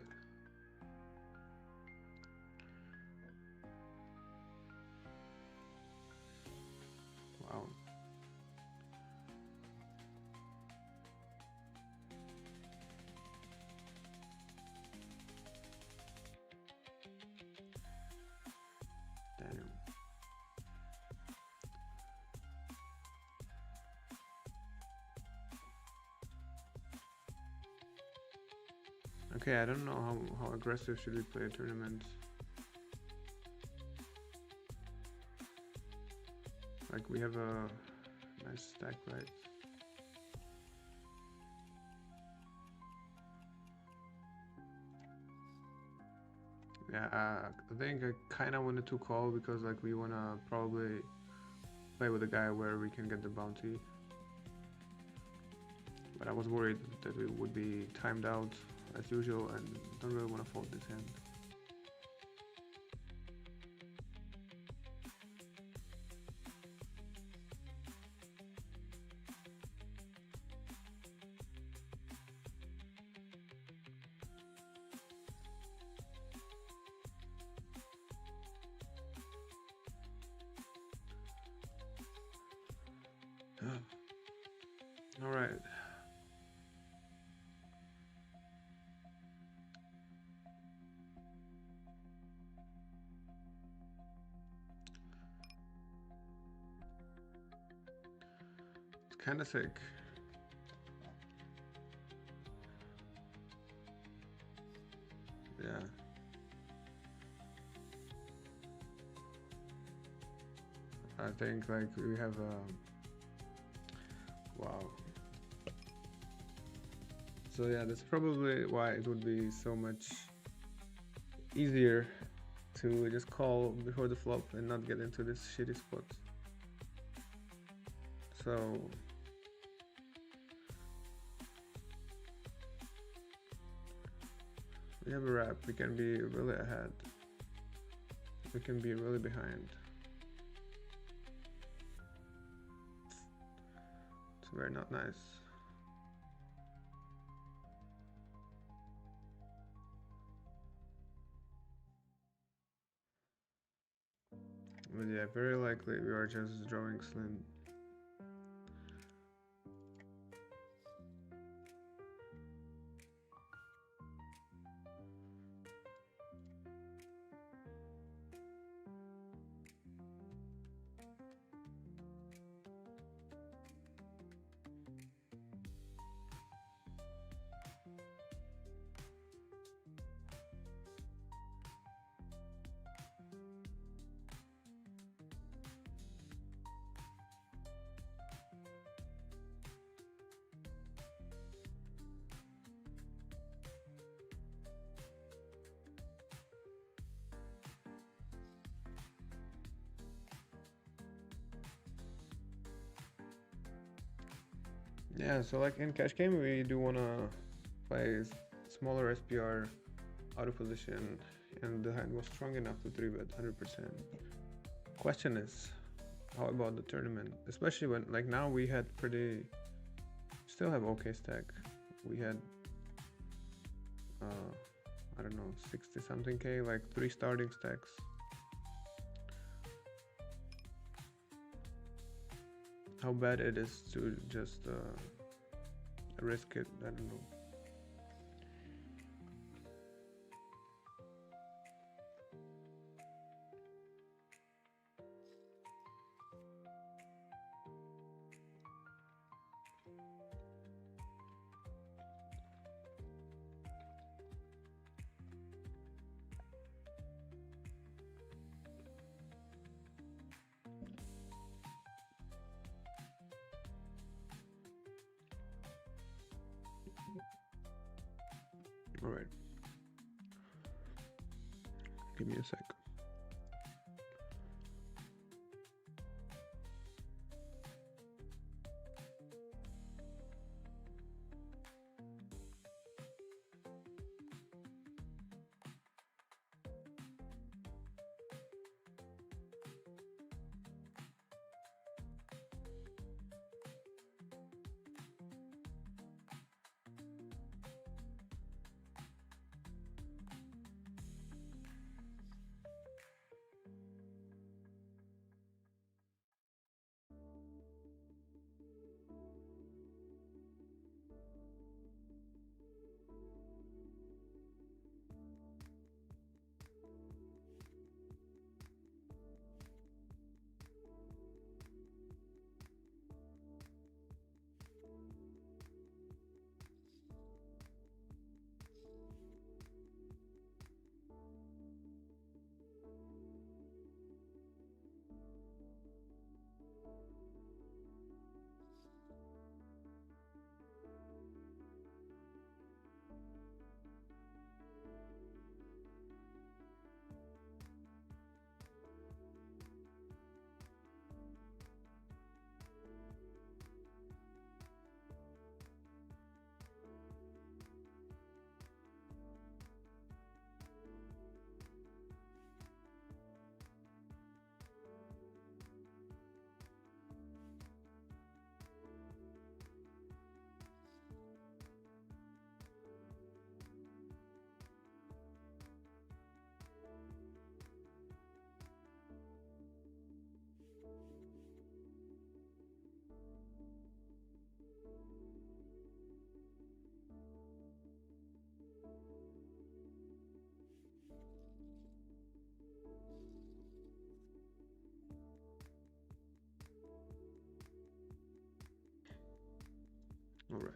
Wow. Damn. Okay, I don't know how aggressive should we play a tournament. Like we have a nice stack, right? Yeah, I think I kind of wanted to call because like we want to probably play with a guy where we can get the bounty. But I was worried that we would be timed out as usual and don't really want to fold this hand. All right. It's kind of sick. Yeah. I think like we have wow. So yeah, that's probably why it would be so much easier to just call before the flop and not get into this shitty spot. So we have a wrap, we can be really ahead. We can be really behind. It's very not nice. But yeah, very likely we are just drawing slim. Yeah, so like in cash game, we do wanna play smaller SPR out of position, and the hand was strong enough to 3-bet 100%. Question is, how about the tournament? Especially when like now we had still have okay stack. We had I don't know 60 something K, like 3 starting stacks. How bad it is to just risk it, I don't know. All right, give me a sec. All right.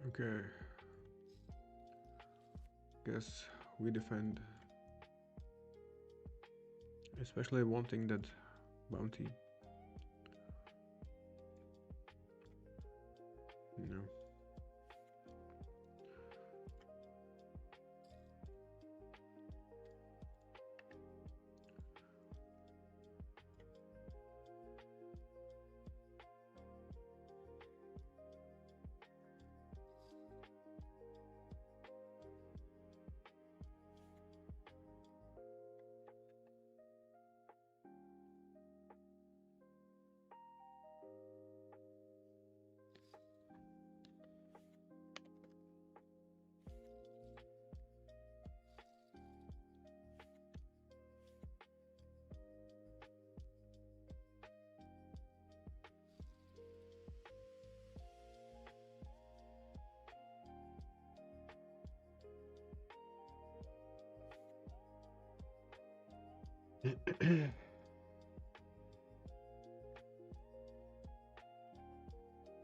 Okay. Guess we defend, especially wanting that bounty. No.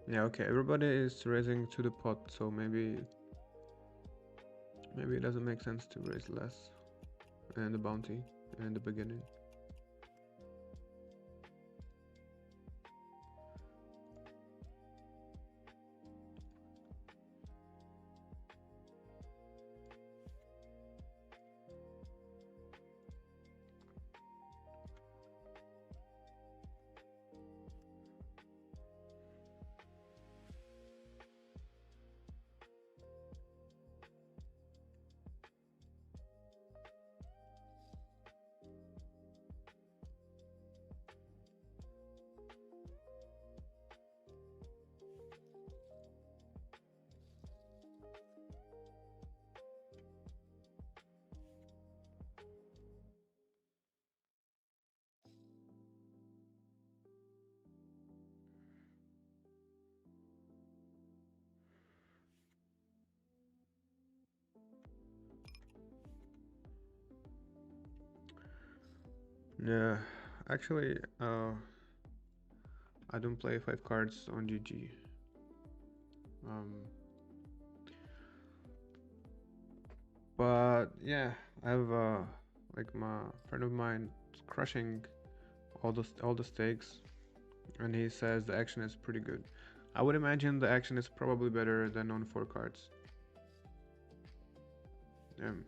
Yeah, okay, everybody is raising to the pot, so maybe it doesn't make sense to raise less and the bounty in the beginning. Yeah, actually, I don't play 5 cards on GG. But yeah, I have like my friend of mine crushing all the stakes, and he says the action is pretty good. I would imagine the action is probably better than on 4 cards. Um,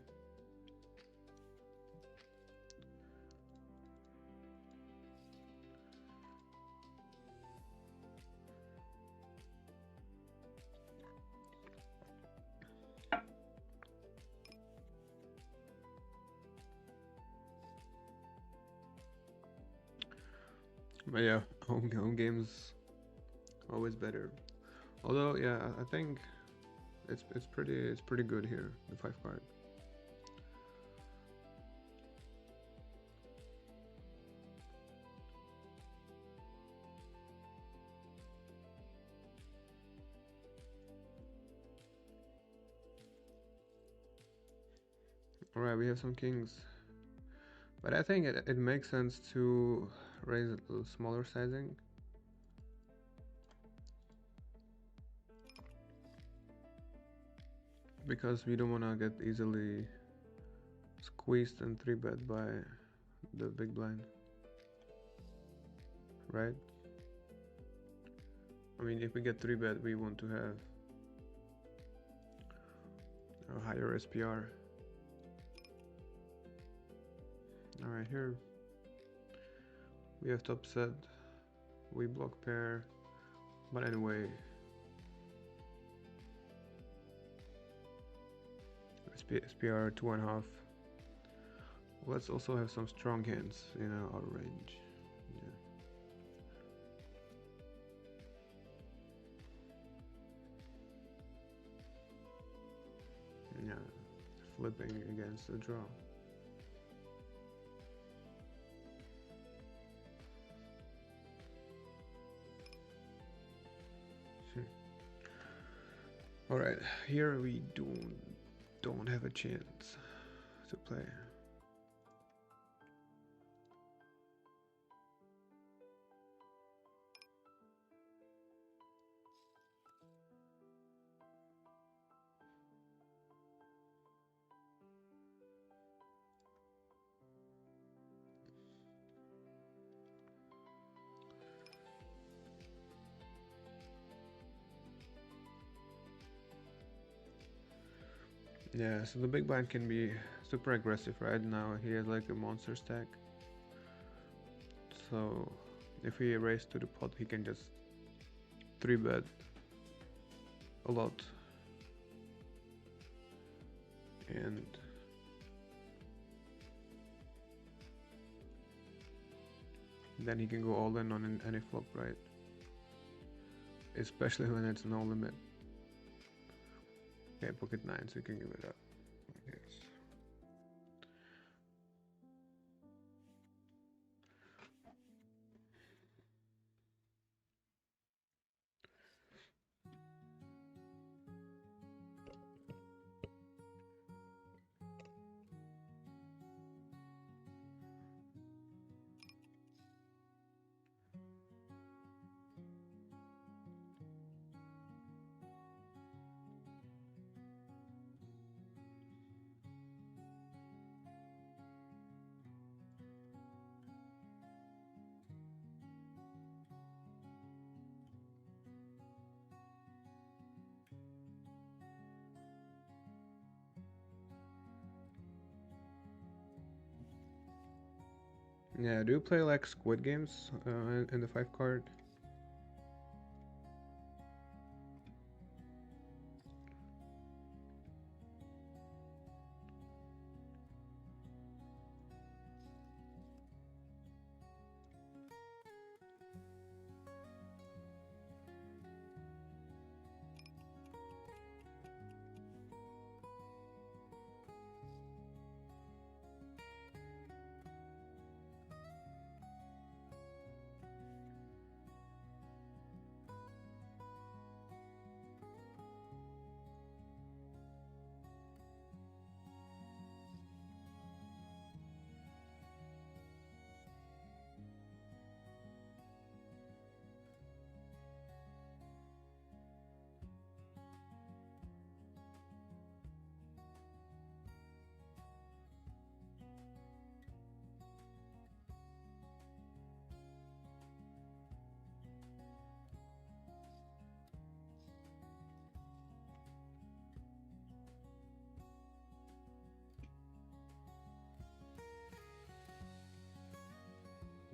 But yeah, home games always better. Although yeah, I think it's pretty good here, the 5 card. All right, we have some kings, but I think it makes sense to raise a little smaller sizing. Because we don't want to get easily squeezed and 3-bet by the big blind, right? I mean, if we get 3-bet, we want to have a higher SPR. Alright, here we have top set, we block pair, but anyway, SPR 2.5. Let's also have some strong hands in our range. Yeah, flipping against the draw. All right, here we don't have a chance to play. Yeah, so the big blind can be super aggressive right now. He has like a monster stack. So if we raise to the pot, he can just 3-bet a lot. And then he can go all in on any flop, right? Especially when it's no limit. Okay, pocket 9, so you can give it up. Yes. Yeah, do you play like Squid Games in the 5 card?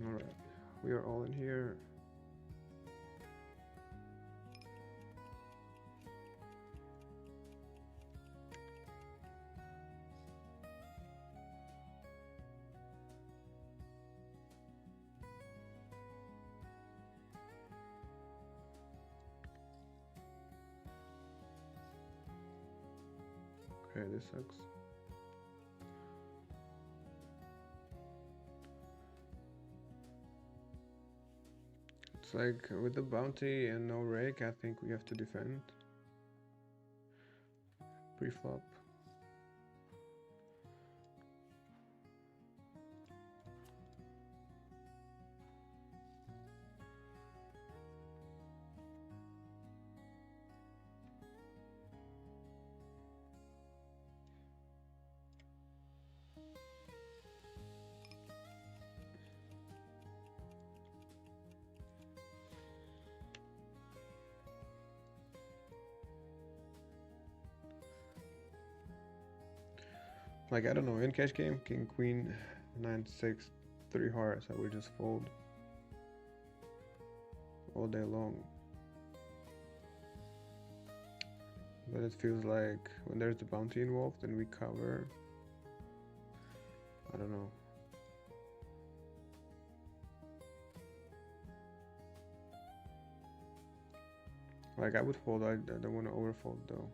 Alright, we are all in here. Okay, this sucks. It's like with the bounty and no rake, I think we have to defend. Pre-flop. Like, I don't know, in cash game, king, queen, 9-6, 3 hearts, I would just fold all day long. But it feels like when there's the bounty involved and we cover, I don't know. Like, I would fold, I don't want to overfold though.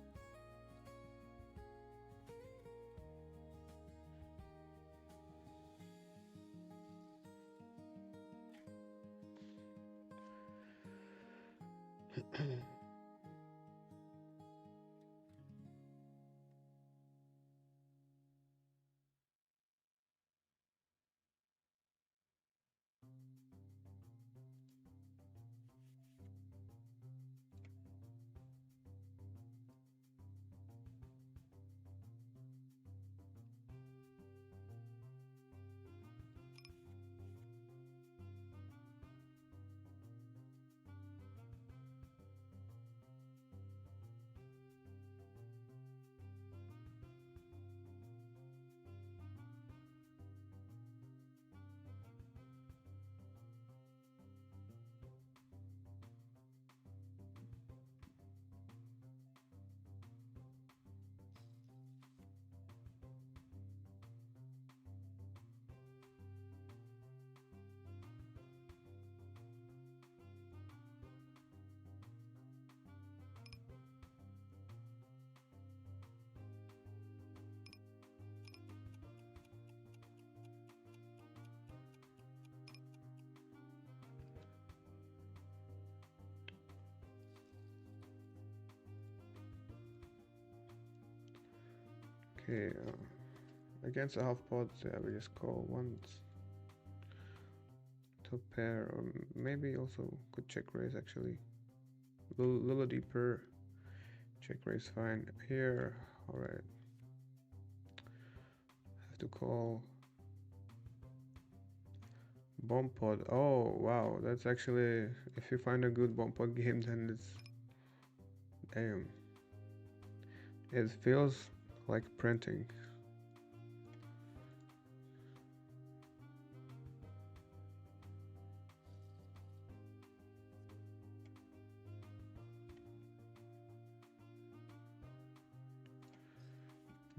Okay, against a half pot, yeah, we just call once. Top pair, or maybe also could check raise actually. Little deeper. Check raise fine. Here, alright. Have to call. Bomb pod. Oh wow, that's actually, if you find a good bomb pod game, then it's, damn. It feels like printing.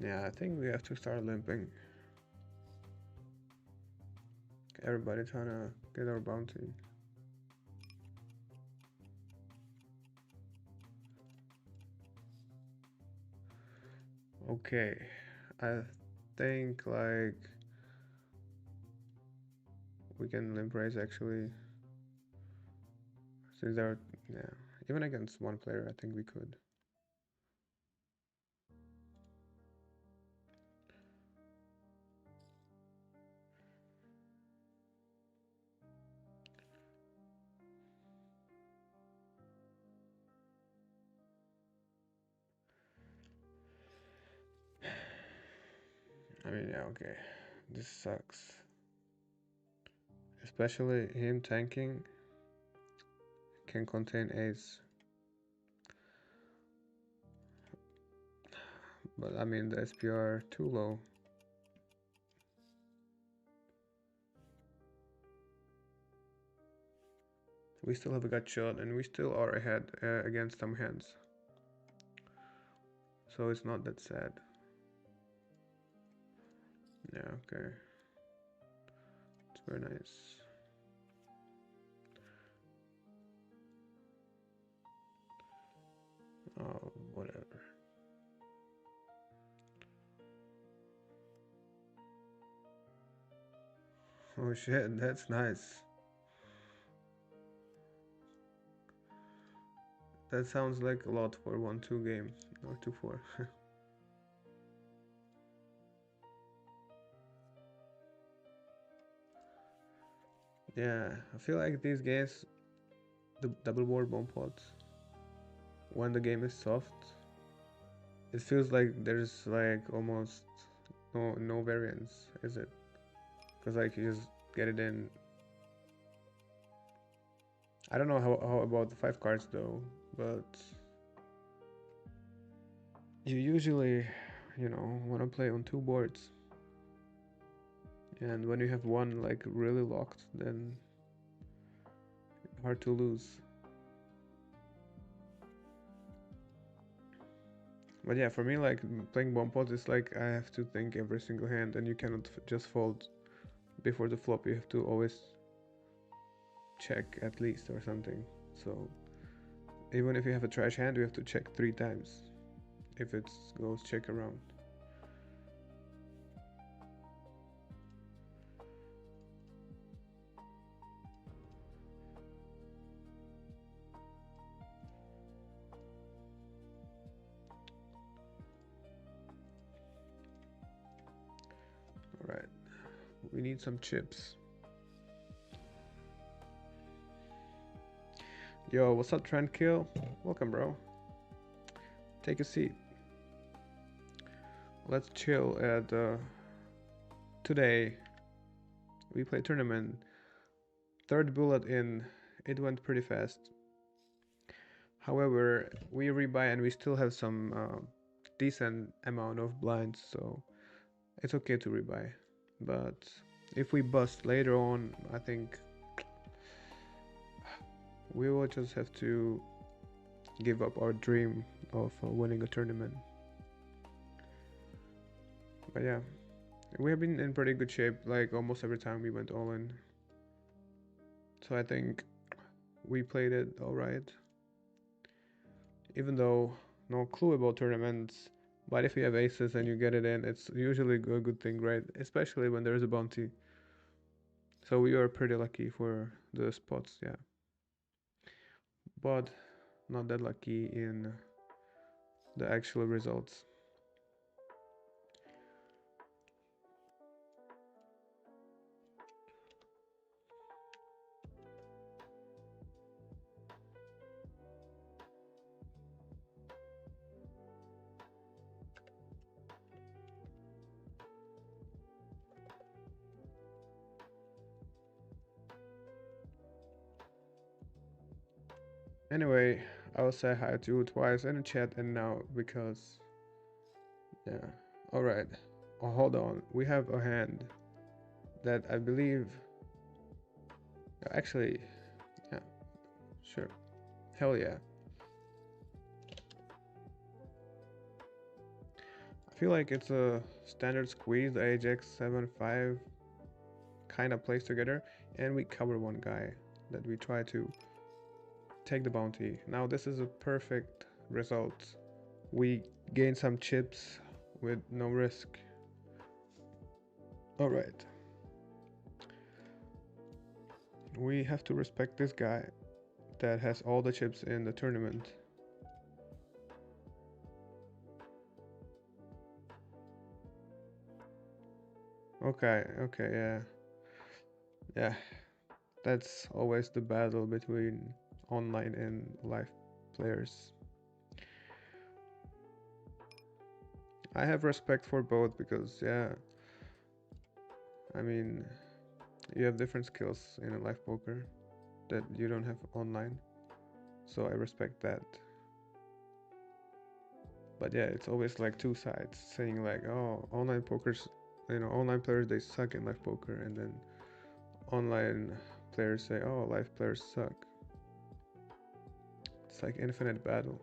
Yeah, I think we have to start limping. Everybody trying to get our bounty. Okay, I think like we can limp raise actually. Since there are, yeah, even against one player, I think we could. I mean, yeah, okay. This sucks. Especially him tanking can contain ace. But I mean, the SPR too low. We still have a gut shot and we still are ahead against some hands. So it's not that sad. Yeah, okay. It's very nice. Oh, whatever. Oh shit, that's nice. That sounds like a lot for 1-2 game or 2-4. Yeah, I feel like these games, the double wall bomb pods, when the game is soft, it feels like there's like almost no variance, is it? Because like you just get it in. I don't know how about the 5 cards though, but you usually, want to play on 2 boards, and when you have one like really locked, then hard to lose. But yeah, for me, like playing bomb pods is like I have to think every single hand, and you cannot just fold before the flop. You have to always check at least or something. So even if you have a trash hand, you have to check 3 times if it goes check around. All right, we need some chips. Yo, what's up, Trendkill? Welcome, bro. Take a seat. Let's chill at today. We play tournament. Third bullet in. It went pretty fast. However, we rebuy and we still have some decent amount of blinds, so it's okay to rebuy. But if we bust later on, I think we will just have to give up our dream of winning a tournament. But yeah, we have been in pretty good shape, like almost every time we went all in. So I think we played it alright. Even though no clue about tournaments, but if you have aces and you get it in, it's usually a good thing, right? Especially when there's a bounty. So we are pretty lucky for the spots, yeah. But not that lucky in the actual results. Anyway, I'll say hi to you twice in the chat and now because, yeah. Alright, hold on. We have a hand that I believe. Actually, yeah, sure. Hell yeah. I feel like it's a standard squeeze, the Ajax 7-5 kind of plays together, and we cover one guy that we try to take the bounty. Now this is a perfect result. We gain some chips with no risk. Alright. We have to respect this guy that has all the chips in the tournament. Okay, yeah. Yeah, that's always the battle between online and live players. I have respect for both because, yeah, I mean, you have different skills in a live poker that you don't have online. So I respect that. But yeah, it's always like two sides saying like, oh, online pokers, online players they suck in live poker, and then online players say, oh, live players suck. It's like infinite battle.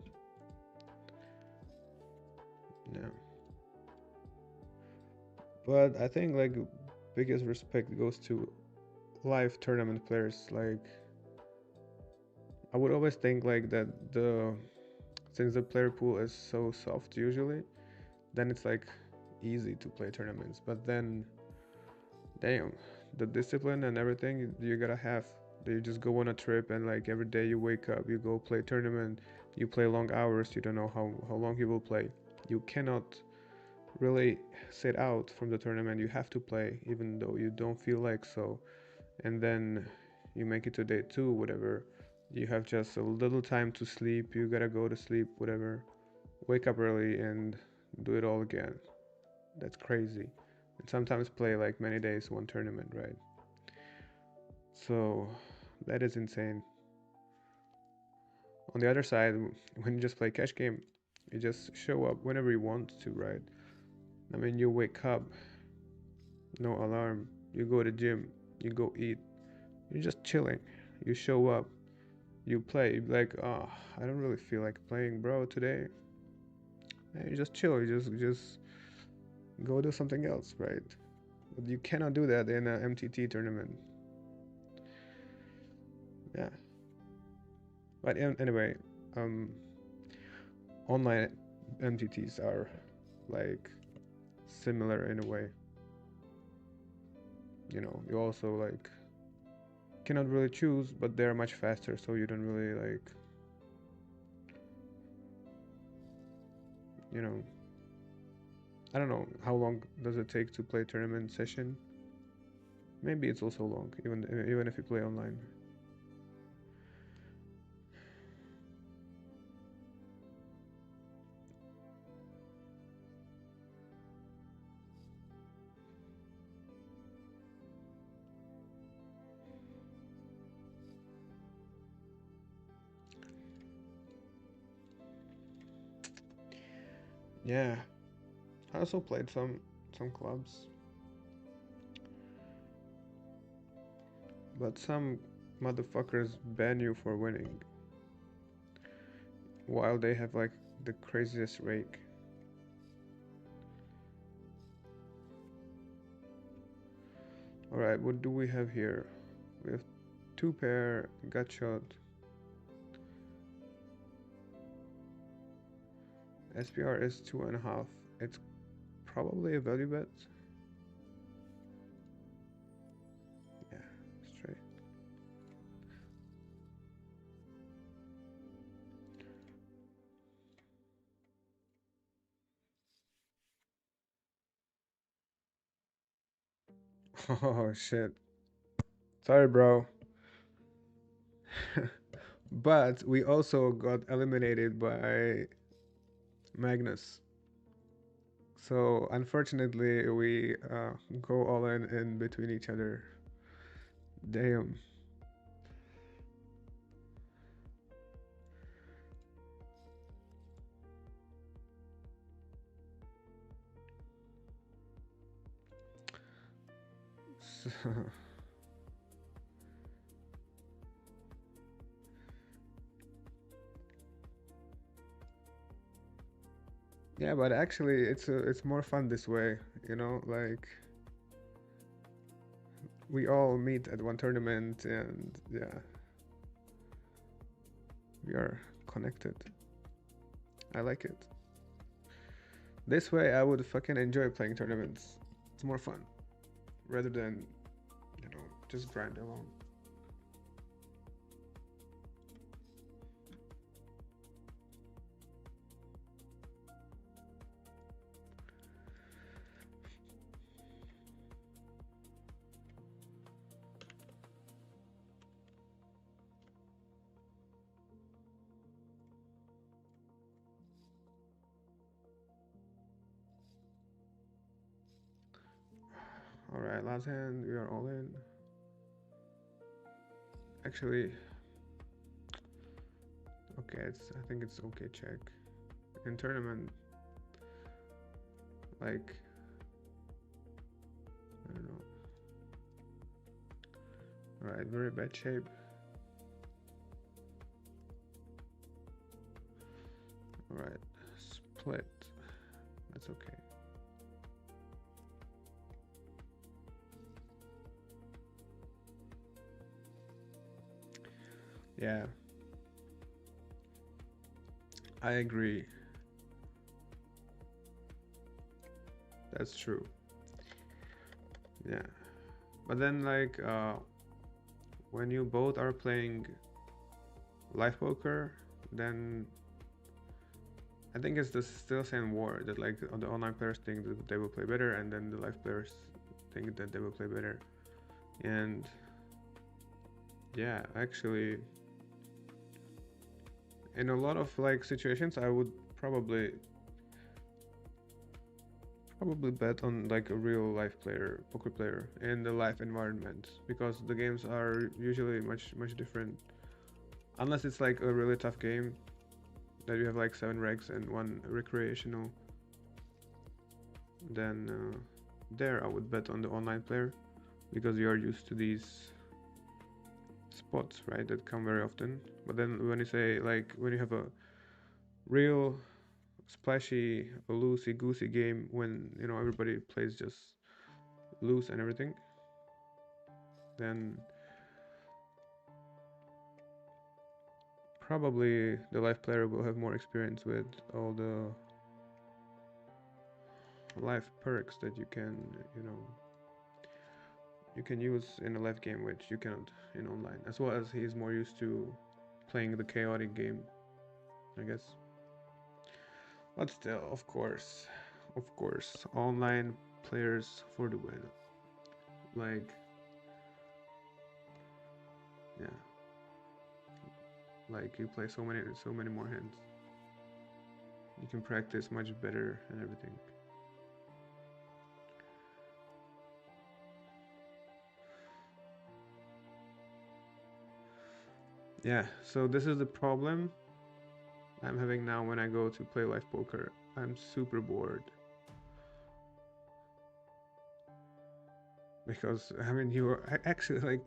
Yeah. But I think like biggest respect goes to live tournament players. Like I would always think like that since the player pool is so soft usually, then it's like easy to play tournaments. But then, damn, the discipline and everything you gotta have. You just go on a trip and like every day you wake up, you go play tournament, you play long hours, you don't know how long you will play. You cannot really sit out from the tournament. You have to play even though you don't feel like so. And then you make it to day two, whatever. You have just a little time to sleep, you gotta go to sleep, whatever. Wake up early and do it all again. That's crazy. And sometimes play like many days one tournament, right? So that is insane. On the other side, when you just play cash game, you just show up whenever you want to, right? I mean, you wake up, no alarm, you go to gym, you go eat, you're just chilling. You show up, you play, you be like, oh, I don't really feel like playing, bro, today. And you just chill, you just go do something else, right? But you cannot do that in an MTT tournament. Yeah. But anyway, um, online MTTs are like similar in a way. You also like cannot really choose, but they're much faster, so you don't really like, you know, I don't know how long does it take to play tournament session. Maybe it's also long, even if you play online. Yeah, I also played some clubs, but some motherfuckers ban you for winning, while they have like the craziest rake. All right, what do we have here? We have two pair, gut shot, SPR is 2.5. It's probably a value bet. Yeah, straight. Oh shit. Sorry, bro. But we also got eliminated by Magnus. So unfortunately, we go all in between each other. Damn. So, yeah, but actually, it's more fun this way. Like we all meet at one tournament, and yeah, we are connected. I like it. This way, I would fucking enjoy playing tournaments. It's more fun rather than, just grind alone. All right, last hand, we are all in. Actually, okay, I think it's okay check. In tournament, like, I don't know. All right, very bad shape. All right, split. That's okay. Yeah, I agree. That's true. Yeah. But then like when you both are playing live poker, then I think it's the still same war that like the online players think that they will play better, and then the live players think that they will play better. And yeah, actually, in a lot of like situations, I would probably bet on like a real life player, poker player in the live environment, because the games are usually much different. Unless it's like a really tough game that you have like 7 regs and 1 recreational, then there I would bet on the online player, because you are used to these spots, right, that come very often. But then when you say like when you have a real splashy, loosey goosey game, when you know everybody plays just loose and everything, then probably the live player will have more experience with all the live perks that you can, you know, you can use in a live game, which you cannot in online, as well as he's more used to playing the chaotic game, I guess. But still, of course, online players for the win. Like, yeah, like you play so many more hands. You can practice much better and everything. Yeah, so this is the problem I'm having now when I go to play live poker. I'm super bored. Because, I mean, you are actually like,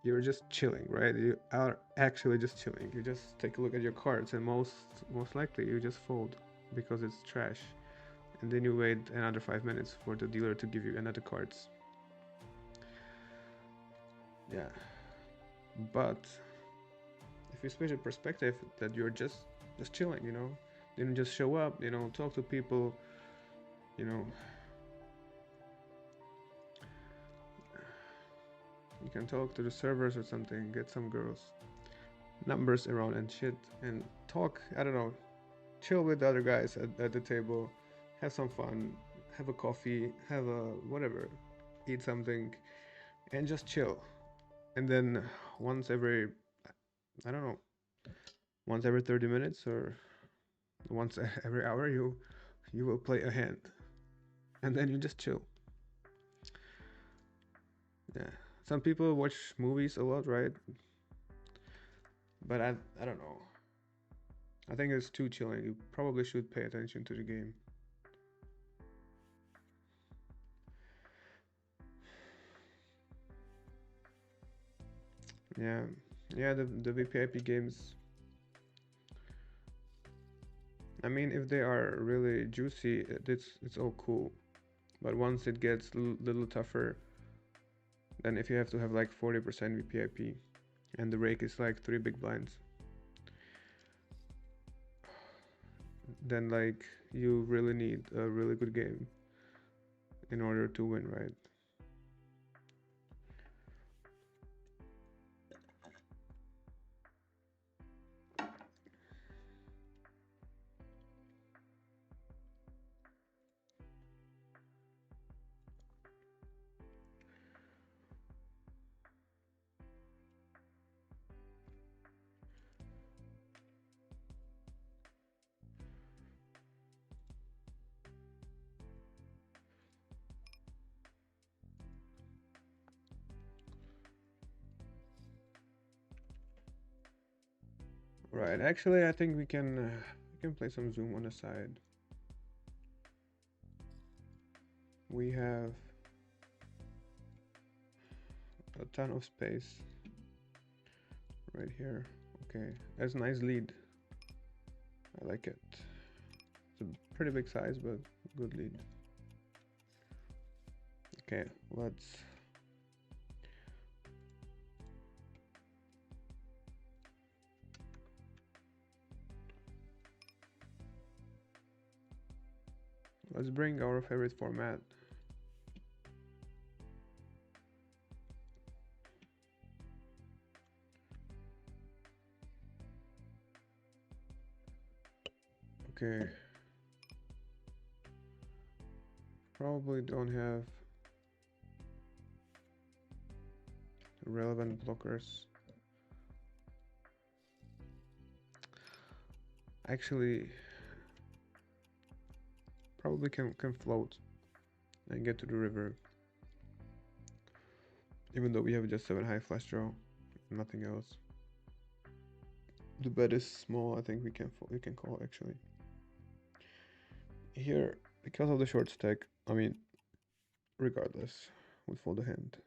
you're just chilling, right? You are actually just chilling. You just take a look at your cards, and most likely you just fold because it's trash. And then you wait another 5 minutes for the dealer to give you another cards. Yeah. But if you switch the perspective that you're just chilling, you know, then just show up, you know, talk to people, you know, you can talk to the servers or something, get some girls, numbers around and shit, and talk. I don't know, chill with the other guys at the table, have some fun, have a coffee, have a whatever, eat something, and just chill. And then once every, I don't know, once every 30 minutes or once every hour, you will play a hand, and then you just chill. Yeah. Some people watch movies a lot, right? But I don't know. I think it's too chilling. You probably should pay attention to the game. Yeah. Yeah, the VPIP games. I mean, if they are really juicy, it's all cool. But once it gets a little tougher, then if you have to have like 40% VPIP and the rake is like 3 big blinds, then like you really need a really good game in order to win, right? Right. Actually, I think we can play some Zoom on the side. We have a ton of space right here. Okay, that's a nice lead. I like it. It's a pretty big size, but good lead. Okay, let's bring our favorite format. Okay. Probably don't have relevant blockers. Actually, probably can float and get to the river. Even though we have just 7 high flush draw, nothing else. The bet is small. I think we can call actually. Here, because of the short stack, I mean, regardless, we fold the hand.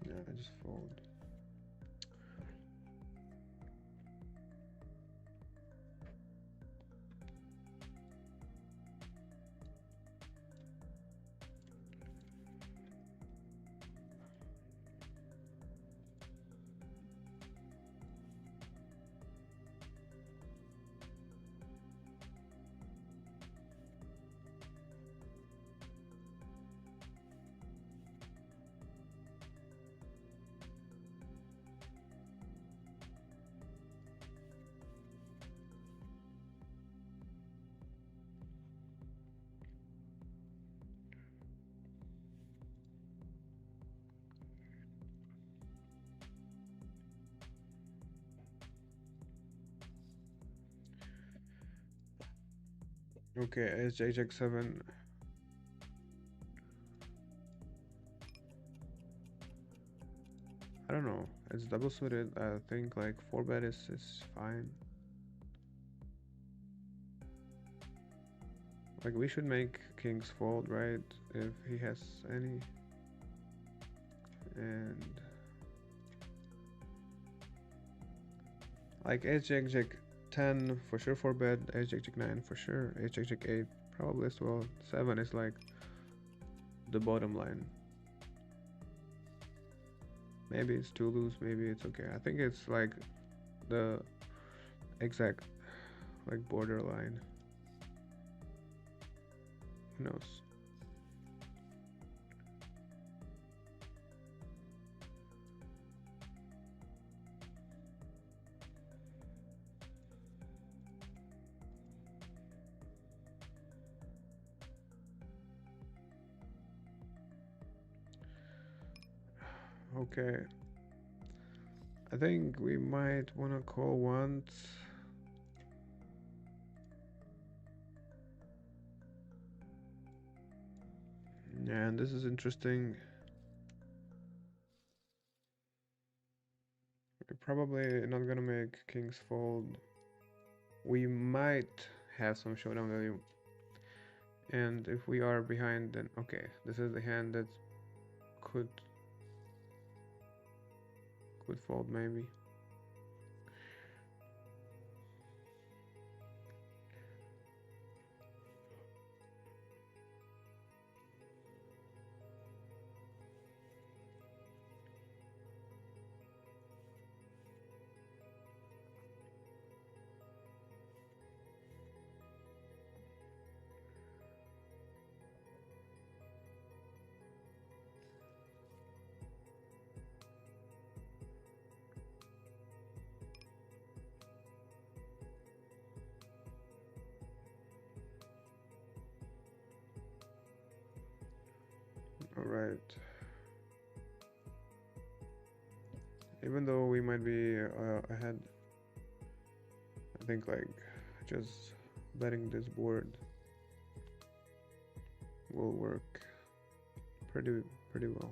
Yeah, I just fold. Okay, ace jack 7. I don't know. It's double suited. I think like 4 bet is fine. Like we should make kings fold, right? If he has any. And like ace jack 10 for sure 4 bet, ace jack 9 for sure, ace jack 8 probably as well. 7 is like the bottom line. Maybe it's too loose, maybe it's okay. I think it's like the exact like borderline. Who knows? Okay. I think we might want to call once. Yeah, and this is interesting. We're probably not gonna make kings fold. We might have some showdown value. And if we are behind, then okay, this is the hand that could fold maybe. All right. Even though we might be ahead, I think like just betting this board will work pretty well.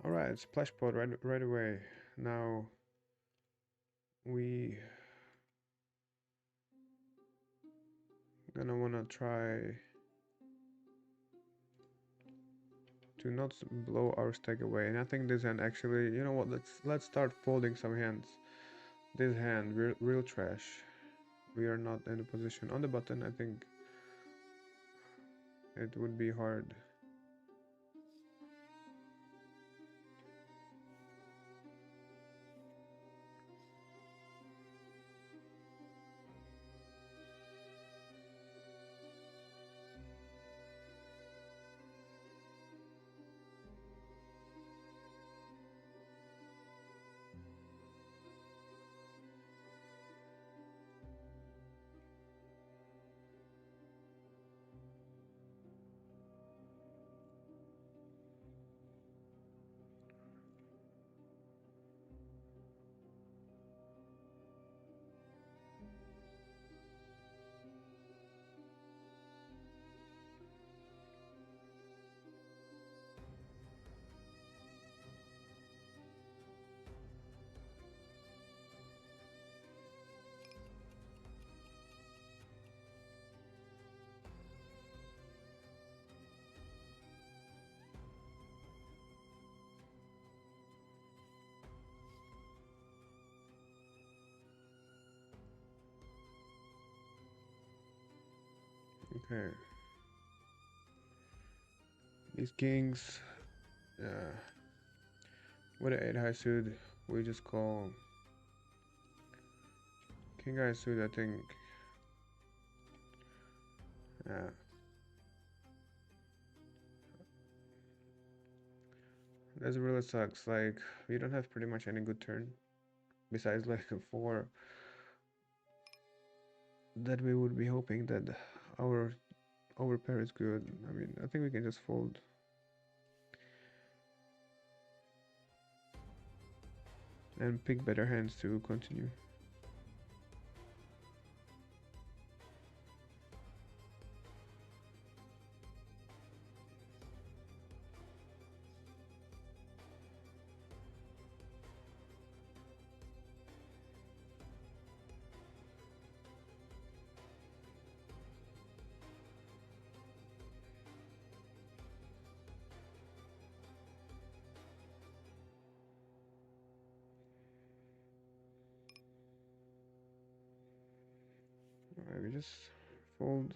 Alright, splash pod right away. Now we gonna wanna try to not blow our stack away. And I think this hand actually, you know what? Let's start folding some hands. This hand, real trash. We are not in a position on the button. I think it would be hard. Okay. These kings, with an 8 high suit, we just call king high suit, I think. Yeah. That really sucks. Like, we don't have pretty much any good turn. Besides, like, a 4 that we would be hoping that our pair is good. I mean, I think we can just fold. And pick better hands to continue. Alright, we just fold.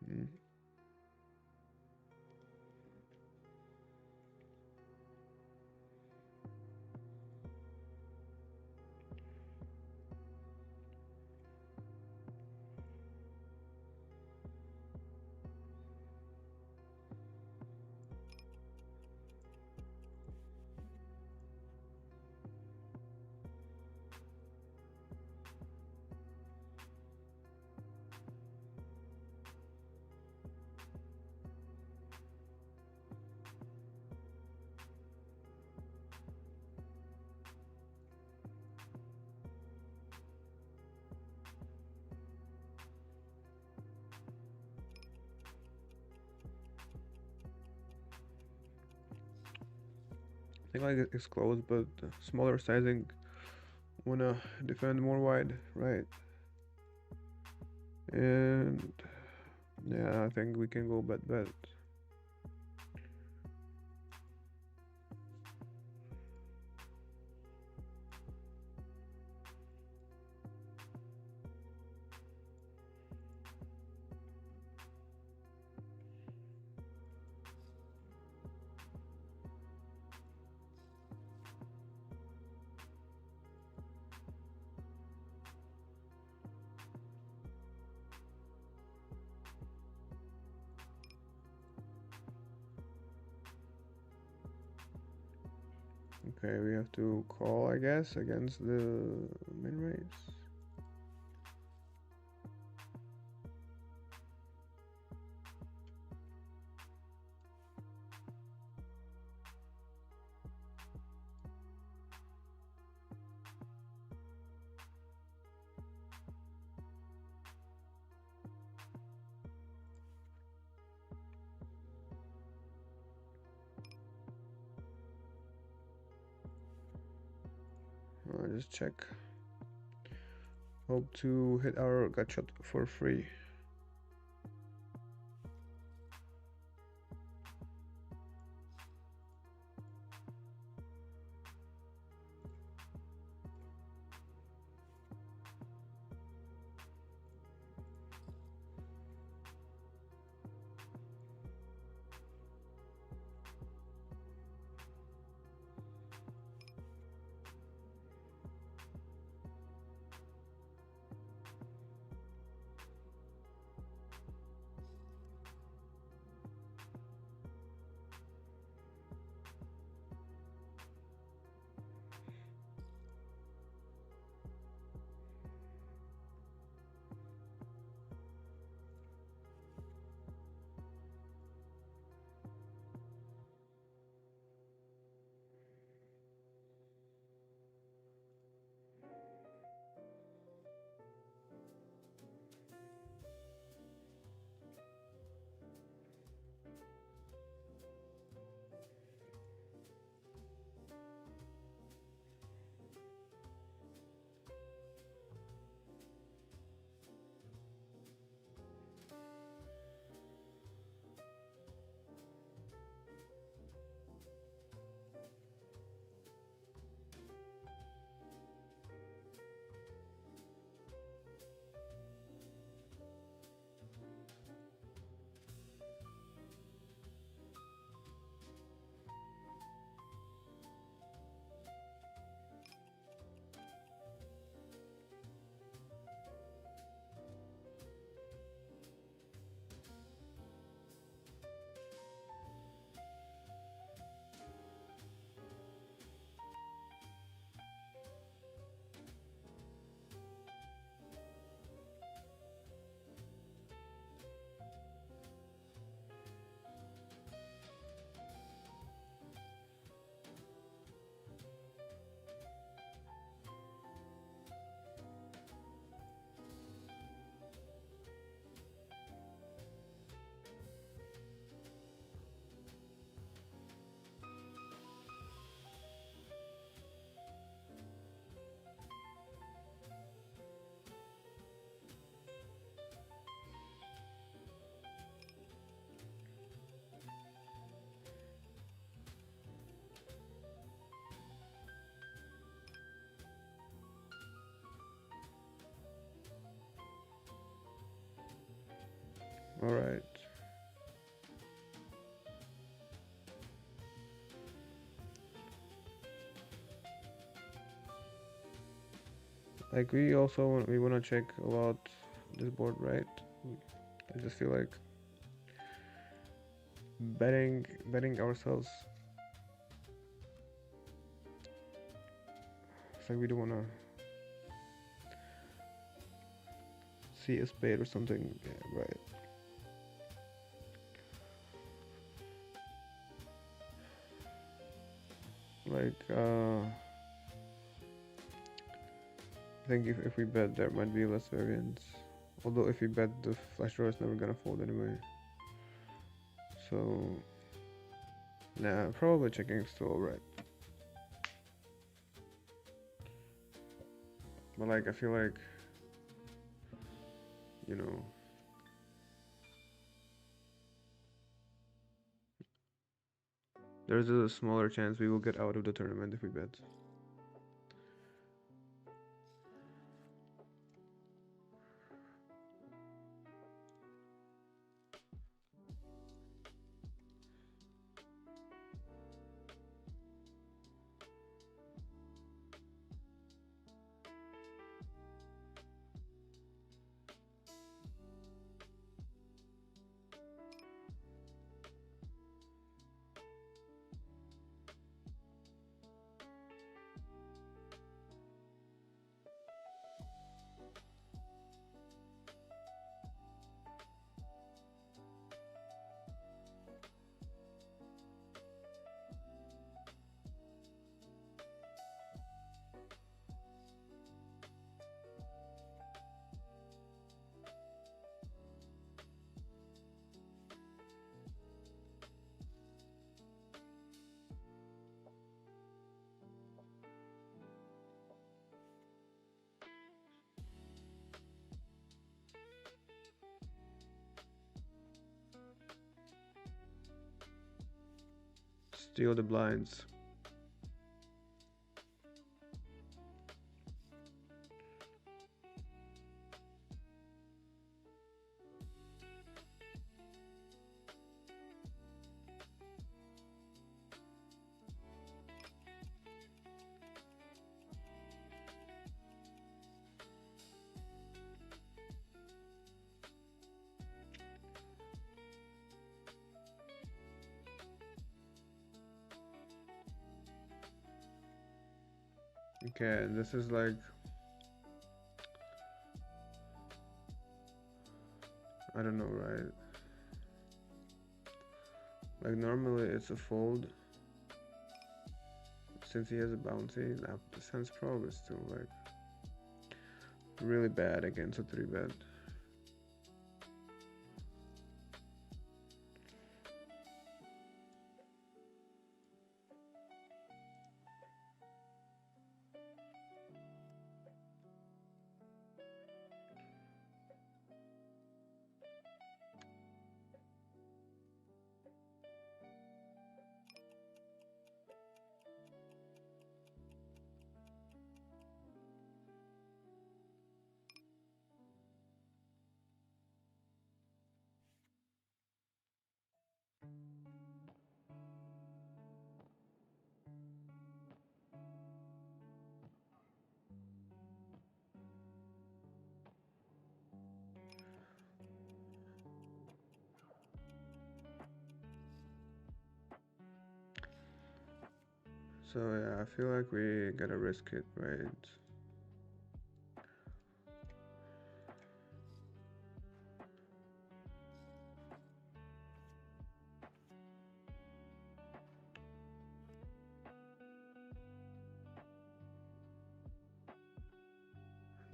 Mm. I think like it's close, but smaller sizing. Wanna defend more wide, right? And yeah, I think we can go bet. Okay, we have to call, I guess, against the min raise. Just check. Hope to hit our gut shot for free. All right. Like we also want to check about this board, right? I just feel like betting ourselves. It's like we don't want to see a spade or something. Yeah, right. Like I think if we bet, there might be less variance. Although if we bet, the flash draw is never gonna fold anyway. So nah, probably checking still alright. But like I feel like, you know, there's a smaller chance we will get out of the tournament if we bet. steal the blinds. Okay, this is like, I don't know, right? Like normally it's a fold. Since he has a bounty, now the sense probe is still like really bad against a 3-bet. So yeah, I feel like we gotta risk it, right?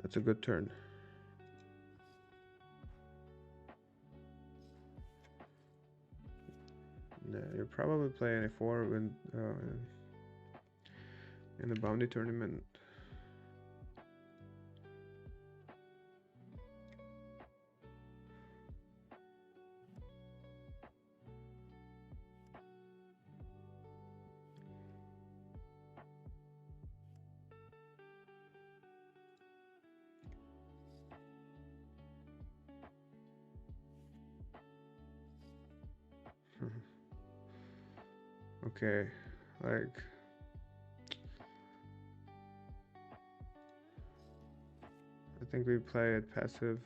That's a good turn. Yeah, you're probably playing a 4 when in the bounty tournament. Okay, like I think we play it passive.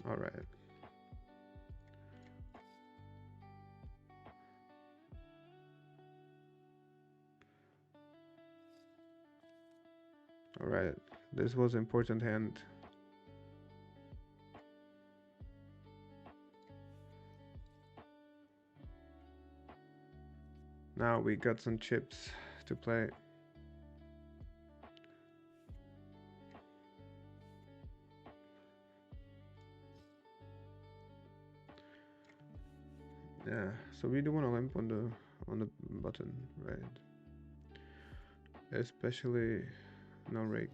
All right. All right. This was important hand. Now we got some chips to play. Yeah, so we do want to limp on the button, right? Especially no rake.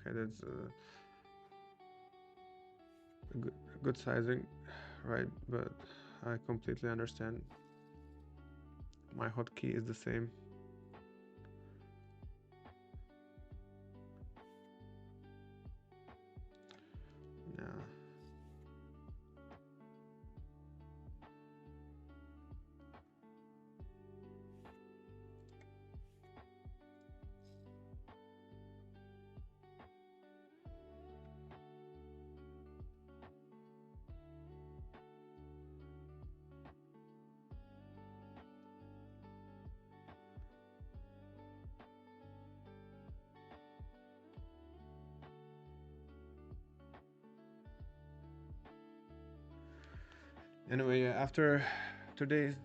Okay, that's a good sizing, right? But I completely understand. My hotkey is the same. Yeah. Anyway, after today's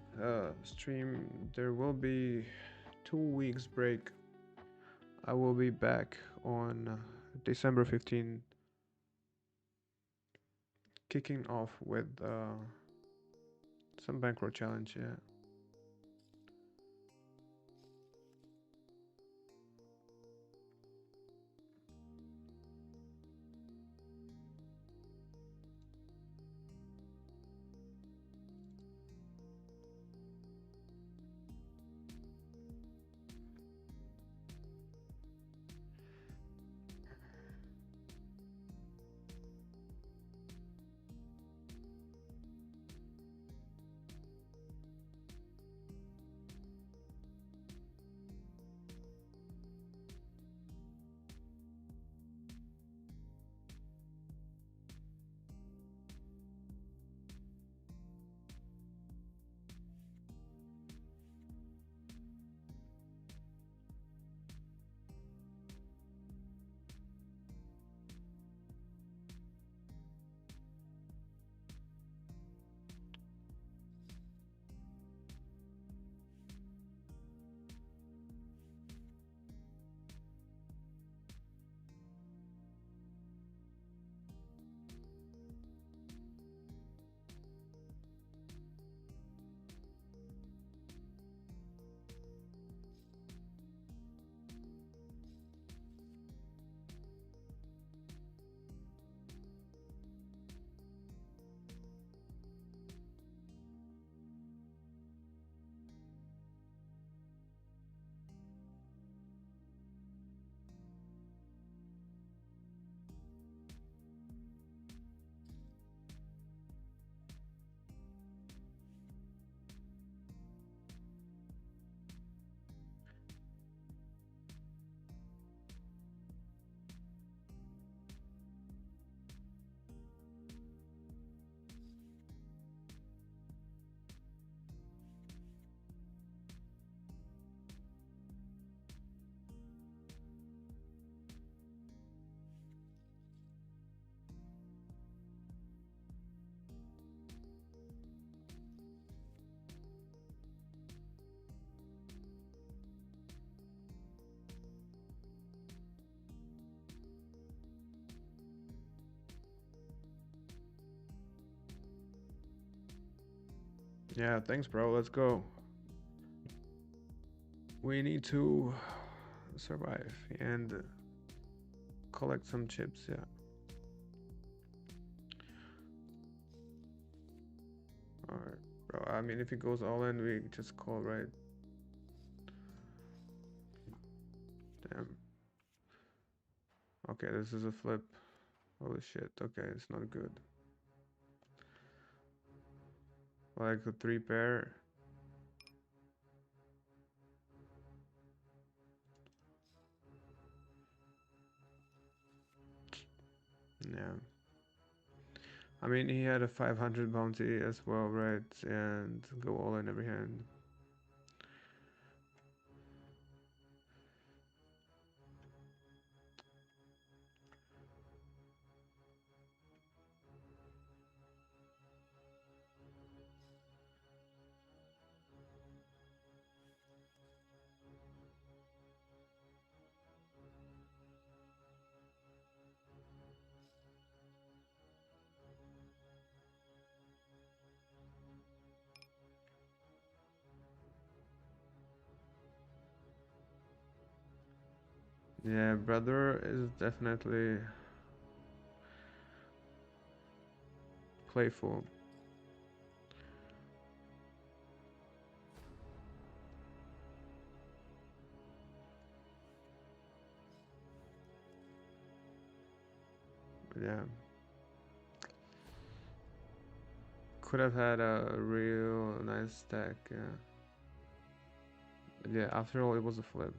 stream, there will be 2 weeks break. I will be back on December 15th, kicking off with some bankroll challenge. Yeah. Yeah, thanks, bro. Let's go. We need to survive and collect some chips. Yeah. All right, bro. I mean, if it goes all in, we just call, right? Damn. Okay, this is a flip. Holy shit. Okay, it's not good. Like a three pair. Yeah. I mean, he had a 500 bounty as well, right? And go all in every hand. Yeah, brother is definitely playful. Yeah. Could have had a real nice stack, yeah. But yeah, after all, it was a flip.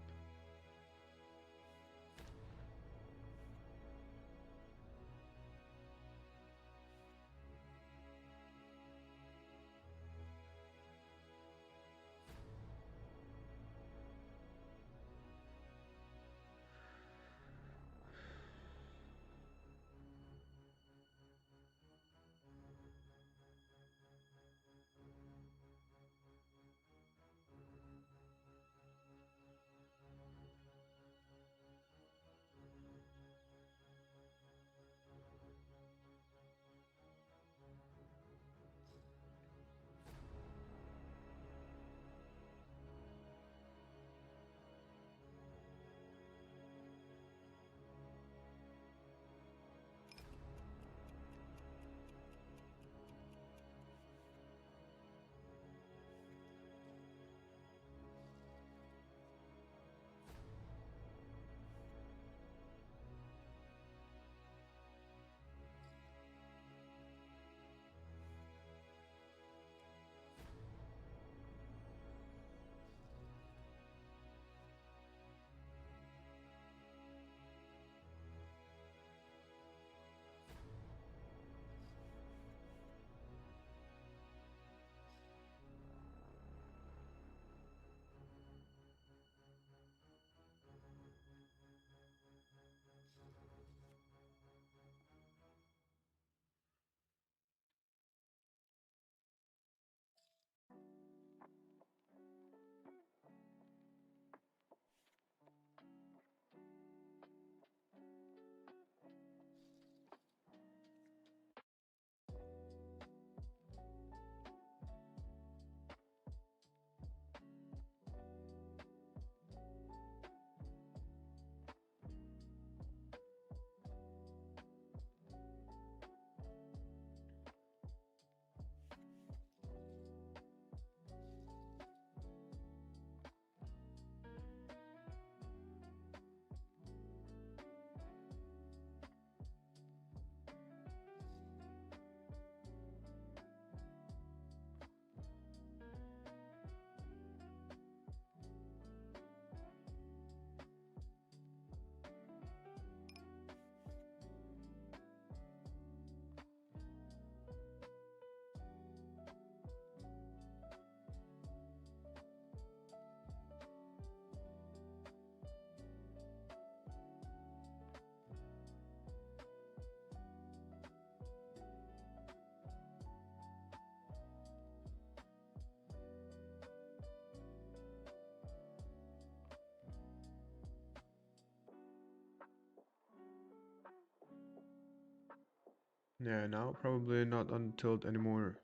Yeah, now probably not on tilt anymore.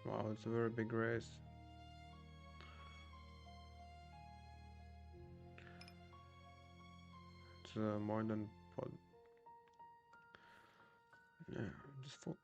Wow, it's a very big race. It's more than yeah, just foot.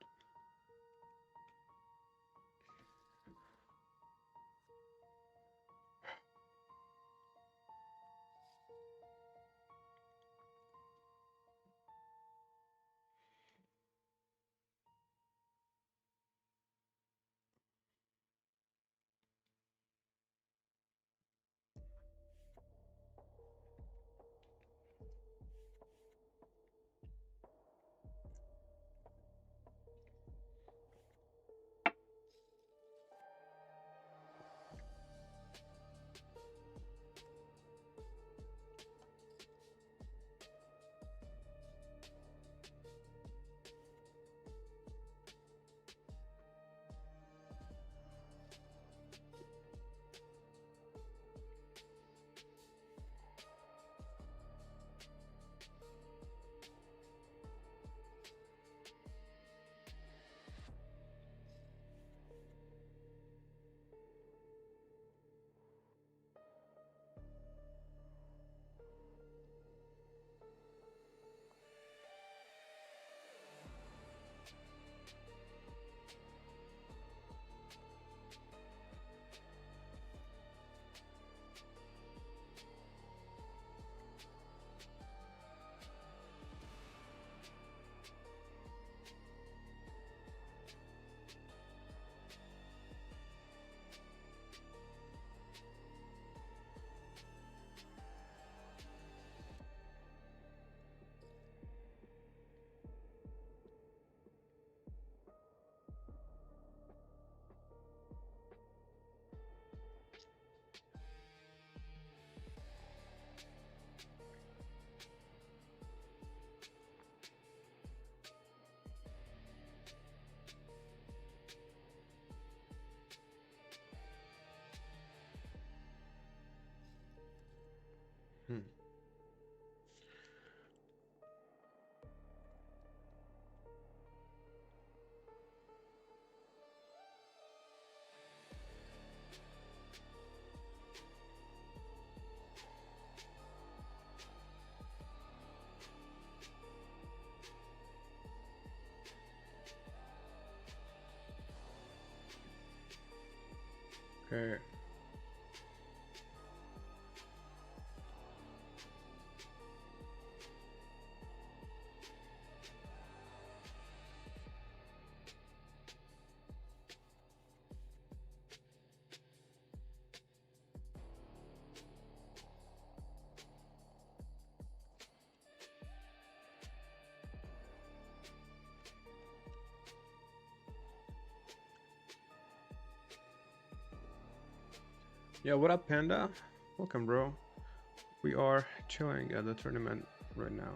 Hmm. Okay. Yeah, what up, Panda? Welcome, bro. We are chilling at the tournament right now.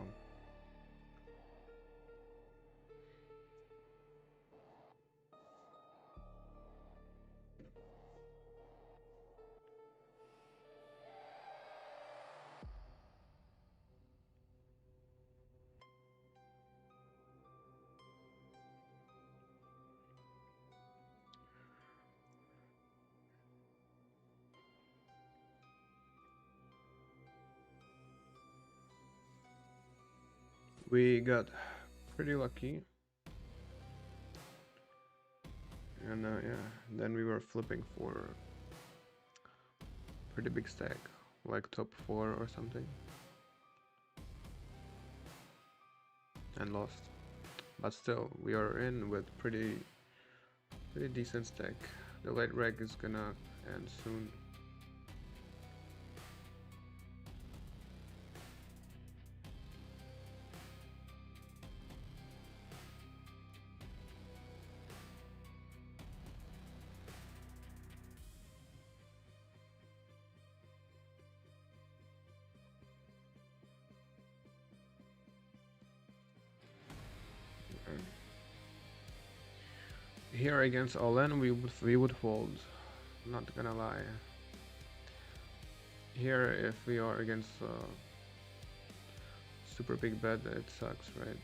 We got pretty lucky. And yeah, then we were flipping for pretty big stack, like top 4 or something. And lost. But still, we are in with pretty decent stack. The late reg is gonna end soon. Here against Olen, we would fold. Not gonna lie. Here, if we are against super big bet, it sucks, right?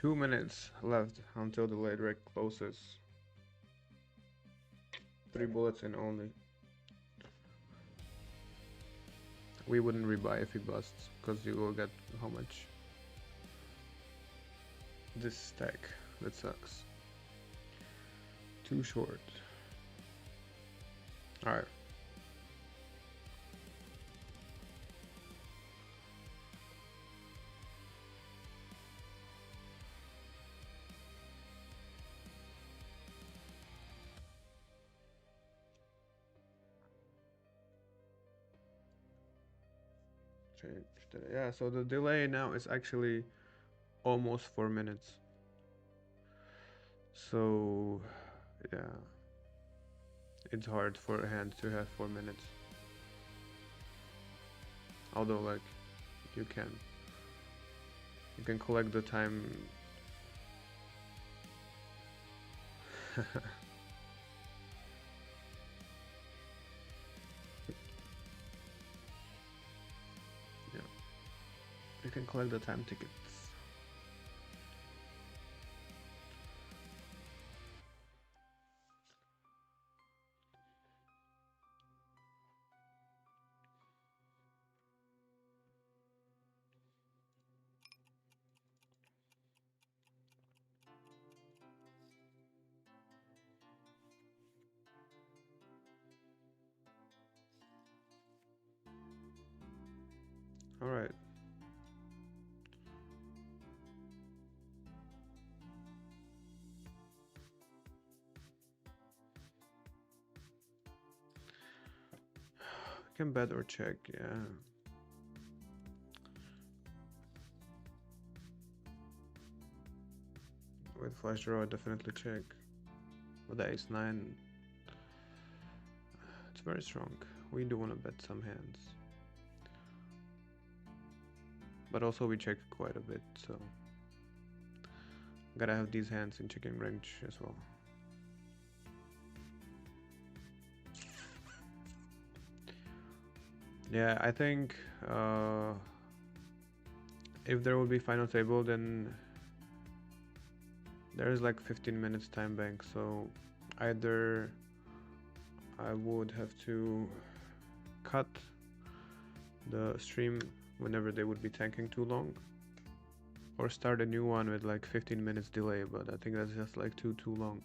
Two minutes left until the late reg closes. 3 bullets in only. We wouldn't rebuy if he busts, because you will get how much? This stack. That sucks. Too short. Alright. Yeah, so the delay now is actually almost 4 minutes. So yeah, it's hard for a hand to have 4 minutes. Although like you can collect the time. You can collect the time tickets. All right. Can bet or check, yeah. With flash draw, definitely check. With the ace 9, very strong. We do want to bet some hands. But also we check quite a bit, so gotta have these hands in checking range as well. Yeah, I think if there will be final table, then there is like 15 minutes time bank, so either I would have to cut the stream whenever they would be tanking too long, or start a new one with like 15 minutes delay, but I think that's just like too long.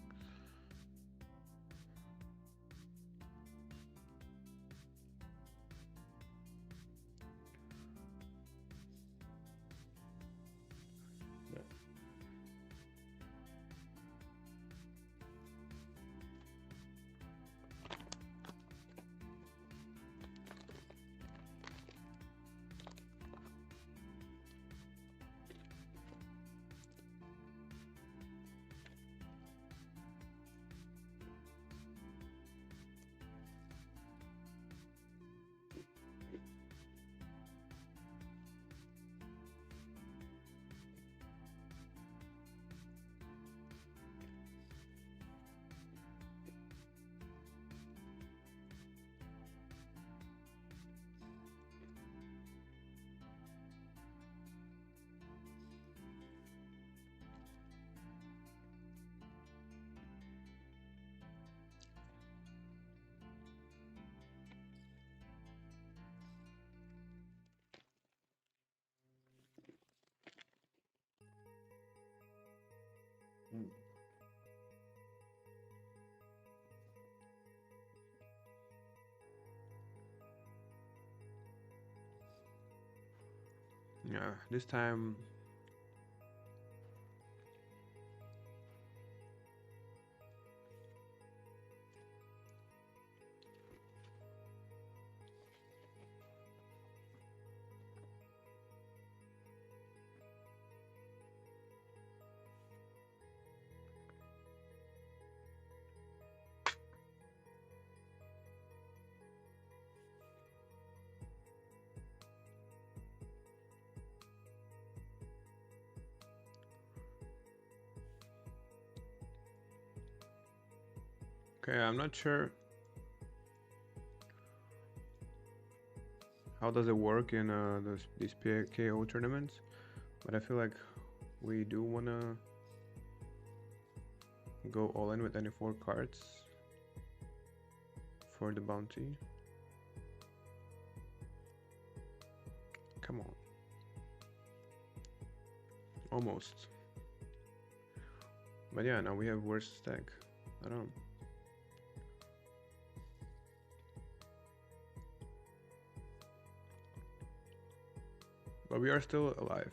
Yeah, this time okay, I'm not sure how does it work in these PKO tournaments, but I feel like we do wanna go all in with any 4 cards for the bounty. Come on. Almost. But yeah, now we have worse stack. I don't know. But we are still alive.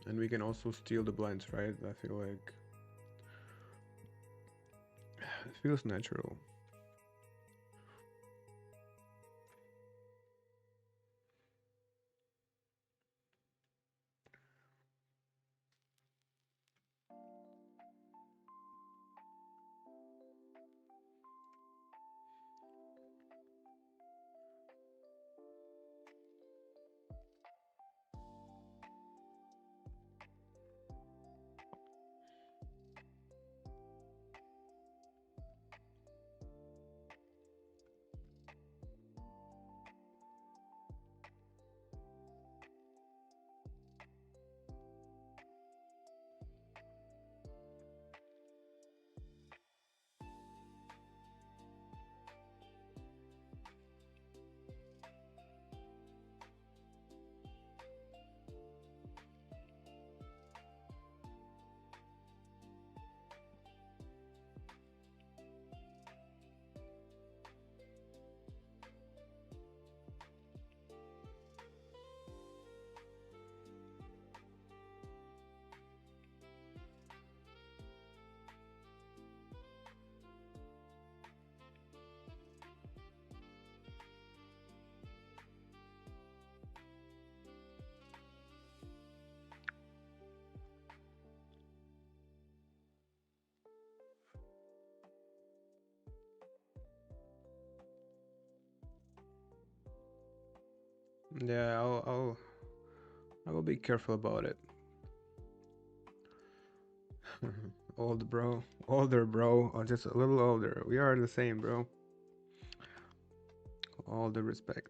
And we can also steal the blinds, right? I feel like it feels natural. Yeah, I will be careful about it. Old bro, older bro, or just a little older. We are the same, bro. All the respect.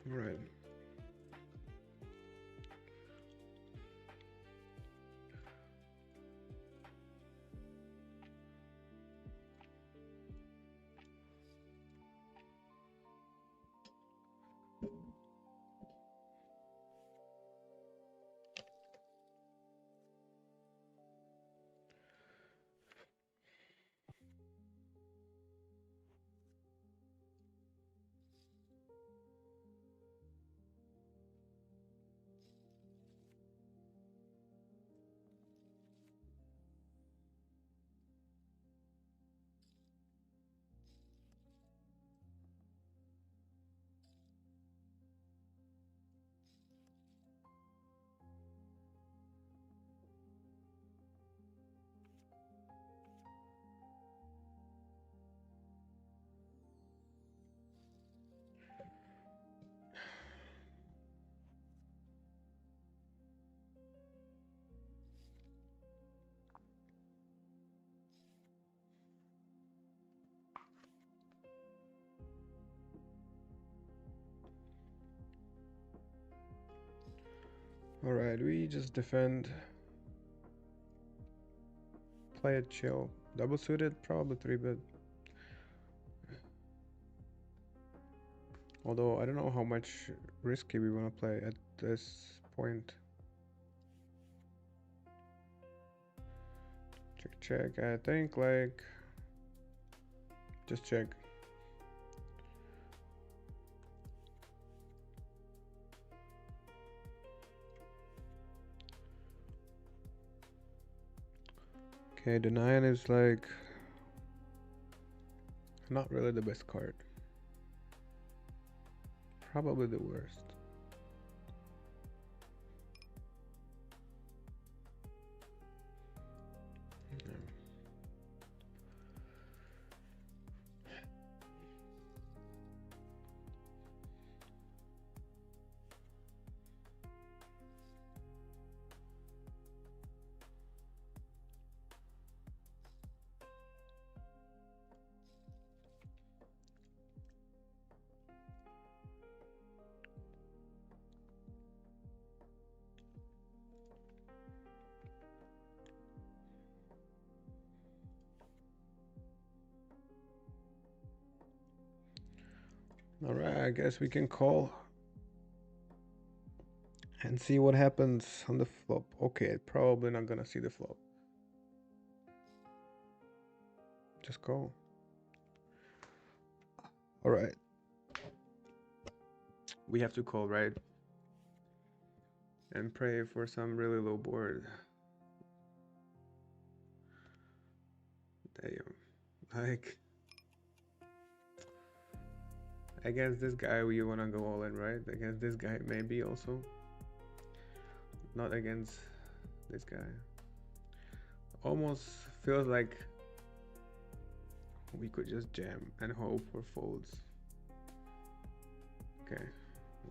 Right. All right. We just defend, play it chill. Double suited, probably 3-bit. Although I don't know how much risky we want to play at this point. Check, check. I think like just check. Okay, the 9 is like not really the best card. Probably the worst. Alright, I guess we can call and see what happens on the flop. Okay, probably not gonna see the flop. Just call. Alright. We have to call, right? And pray for some really low board. Damn. Like, against this guy, we wanna go all in, right? Against this guy, maybe also. Not against this guy. Almost feels like we could just jam and hope for folds. Okay,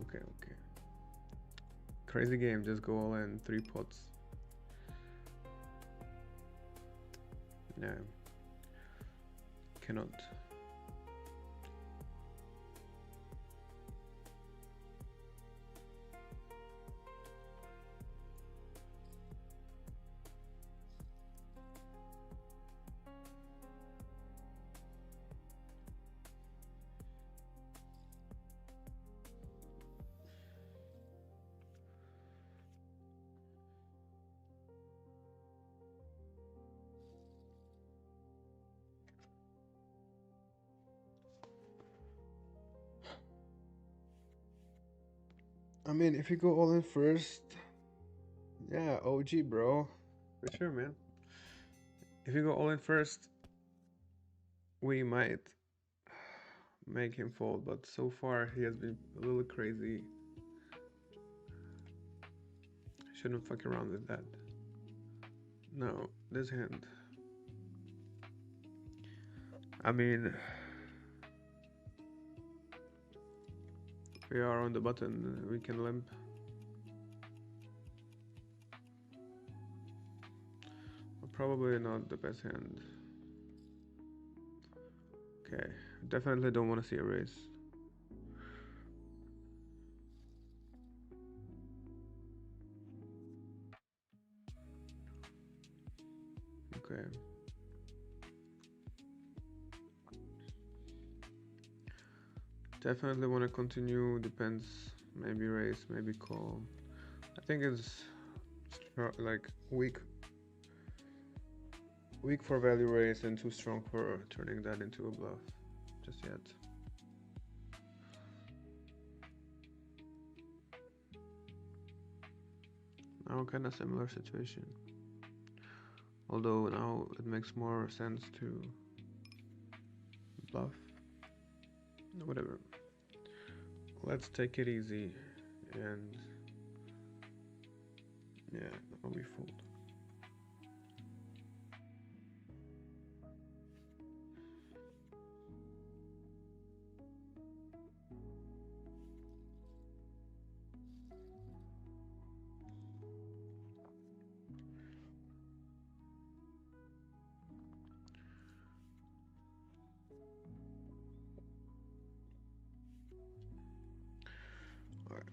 Okay, okay. Crazy game, just go all in, 3 pots. Yeah. Cannot. I mean, if you go all in first, yeah, OG, bro. For sure, man. If you go all in first, we might make him fold, but so far he has been a little crazy. Shouldn't fuck around with that. No, this hand. I mean, we are on the button, we can limp. Probably not the best hand. Okay, definitely don't want to see a raise. Okay. Definitely want to continue, depends. Maybe raise, maybe call. I think it's like weak for value raise and too strong for turning that into a bluff just yet. Now kind of similar situation, although now it makes more sense to bluff. Whatever, let's take it easy and yeah, now we fold. All right.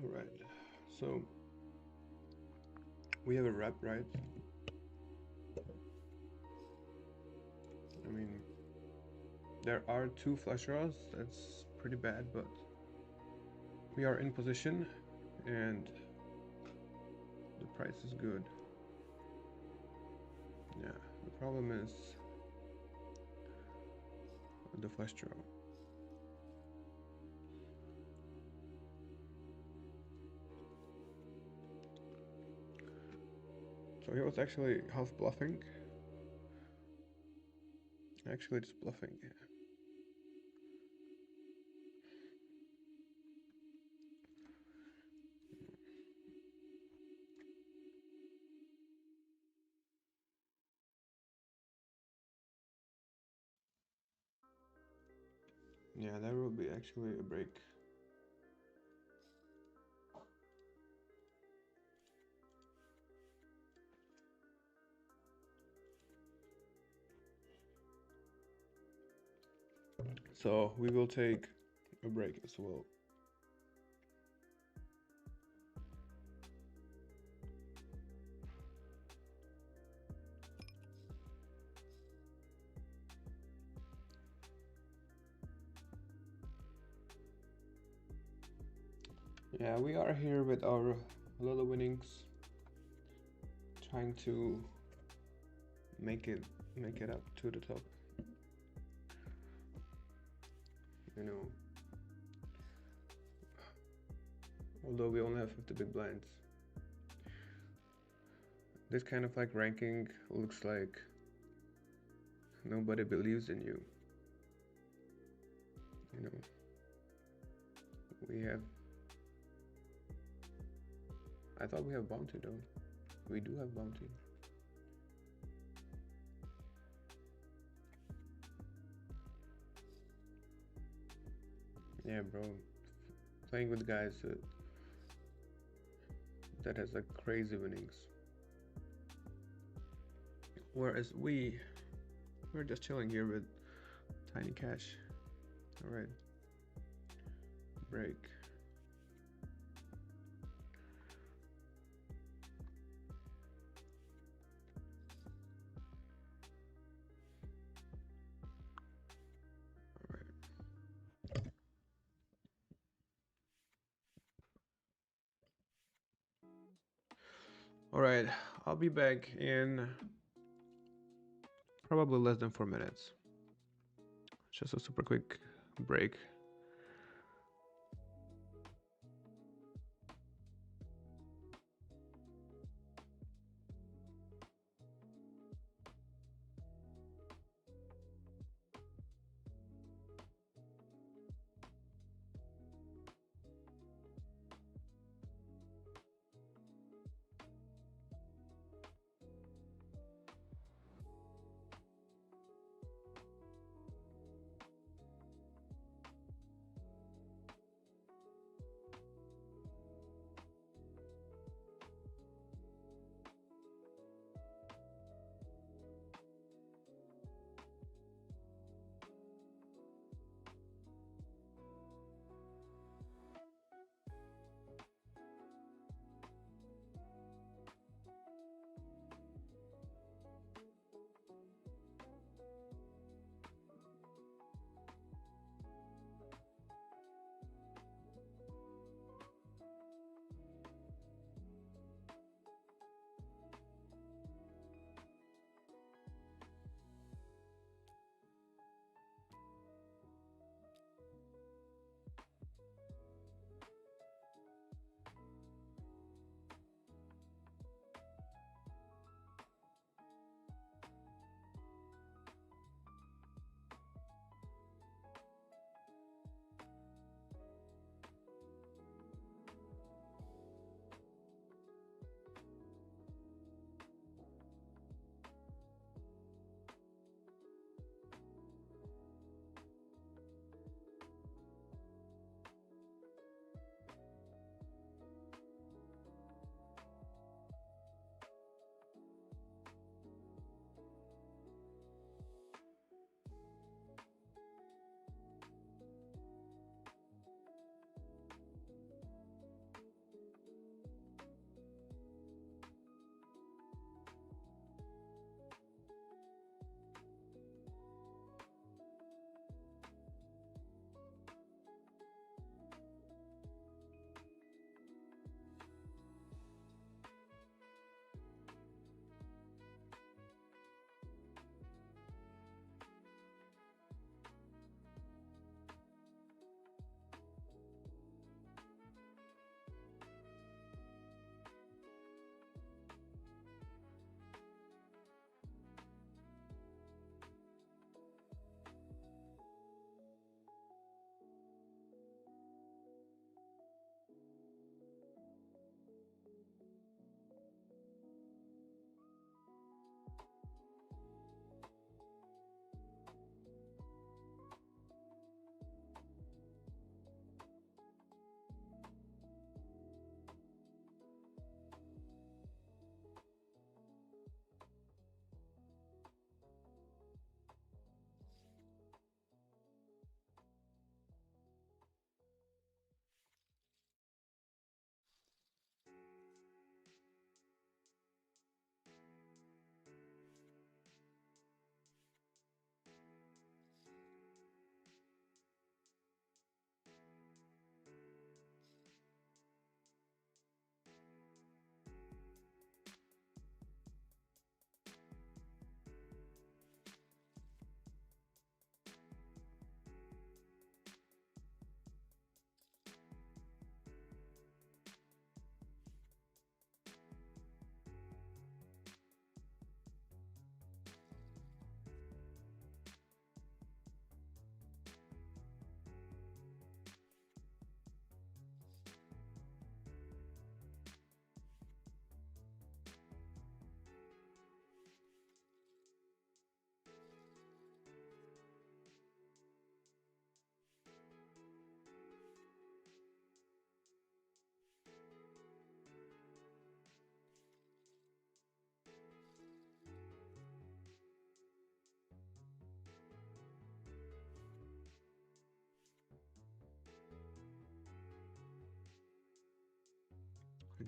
All right, so we have a wrap, right? I mean, there are 2 flush draws, that's pretty bad, but we are in position and the price is good. Yeah, the problem is the flush draw. Okay, So he was actually half bluffing. Actually, just bluffing. Yeah. Yeah, there will be actually a break. So we will take a break as well. Yeah, we are here with our little winnings, trying to make it up to the top. You know, although we only have 50 big blinds, this kind of like ranking looks like nobody believes in you. You know, we have. I thought we have bounty though. We do have bounty. Yeah, bro. Playing with guys that has like crazy winnings. Whereas we're just chilling here with tiny cash. All right. Break. All right, I'll be back in probably less than 4 minutes. Just a super quick break.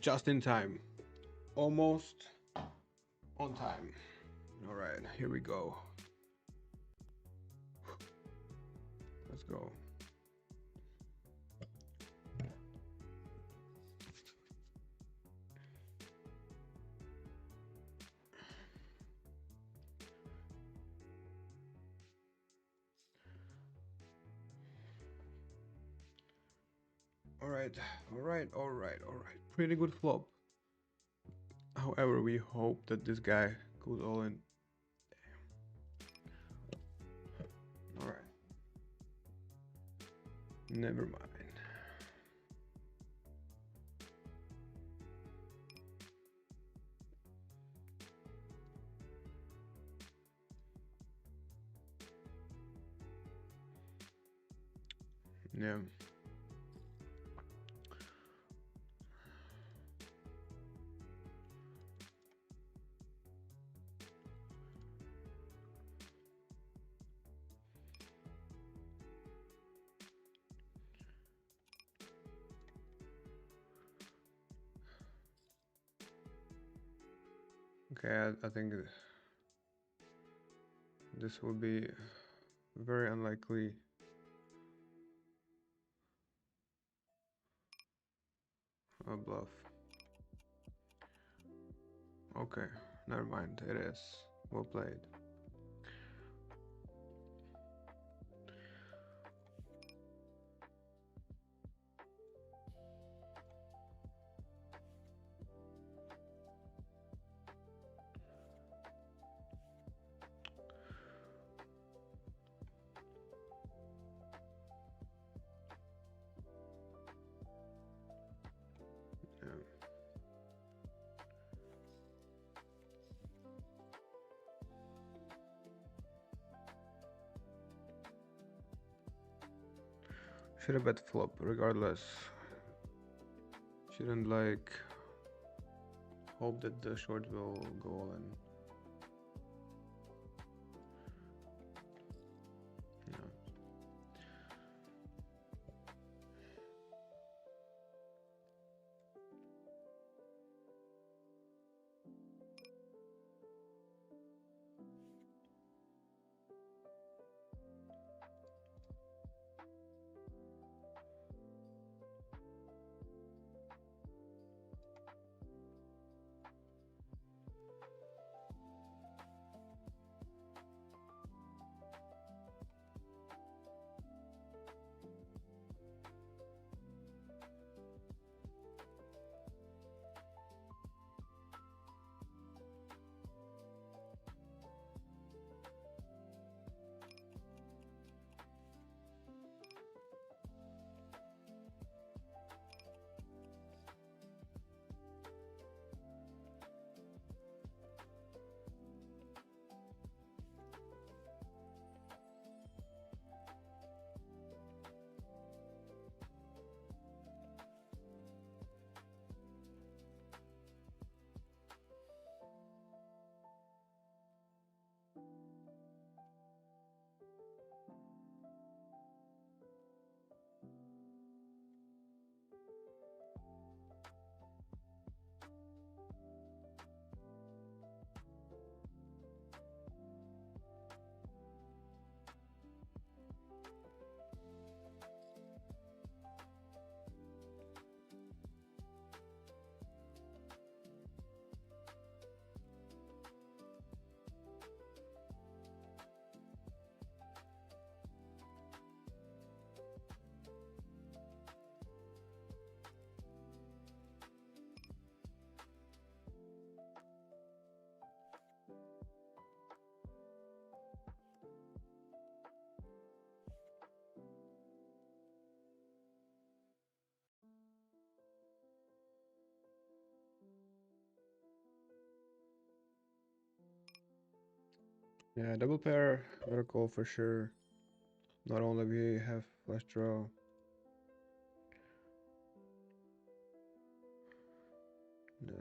just in time. Almost on time. All right, here we go. Let's go. All right, all right, all right, all right. Pretty good flop. However, we hope that this guy goes all in. All right. Never mind. Yeah. Okay, I think this will be very unlikely. A bluff. Okay, never mind. It is. Well played. Yeah. Should have bet flop regardless. Shouldn't like hope that the short will go all in. Yeah. Yeah, double pair, better call for sure. Not only we have flush draw. Yeah.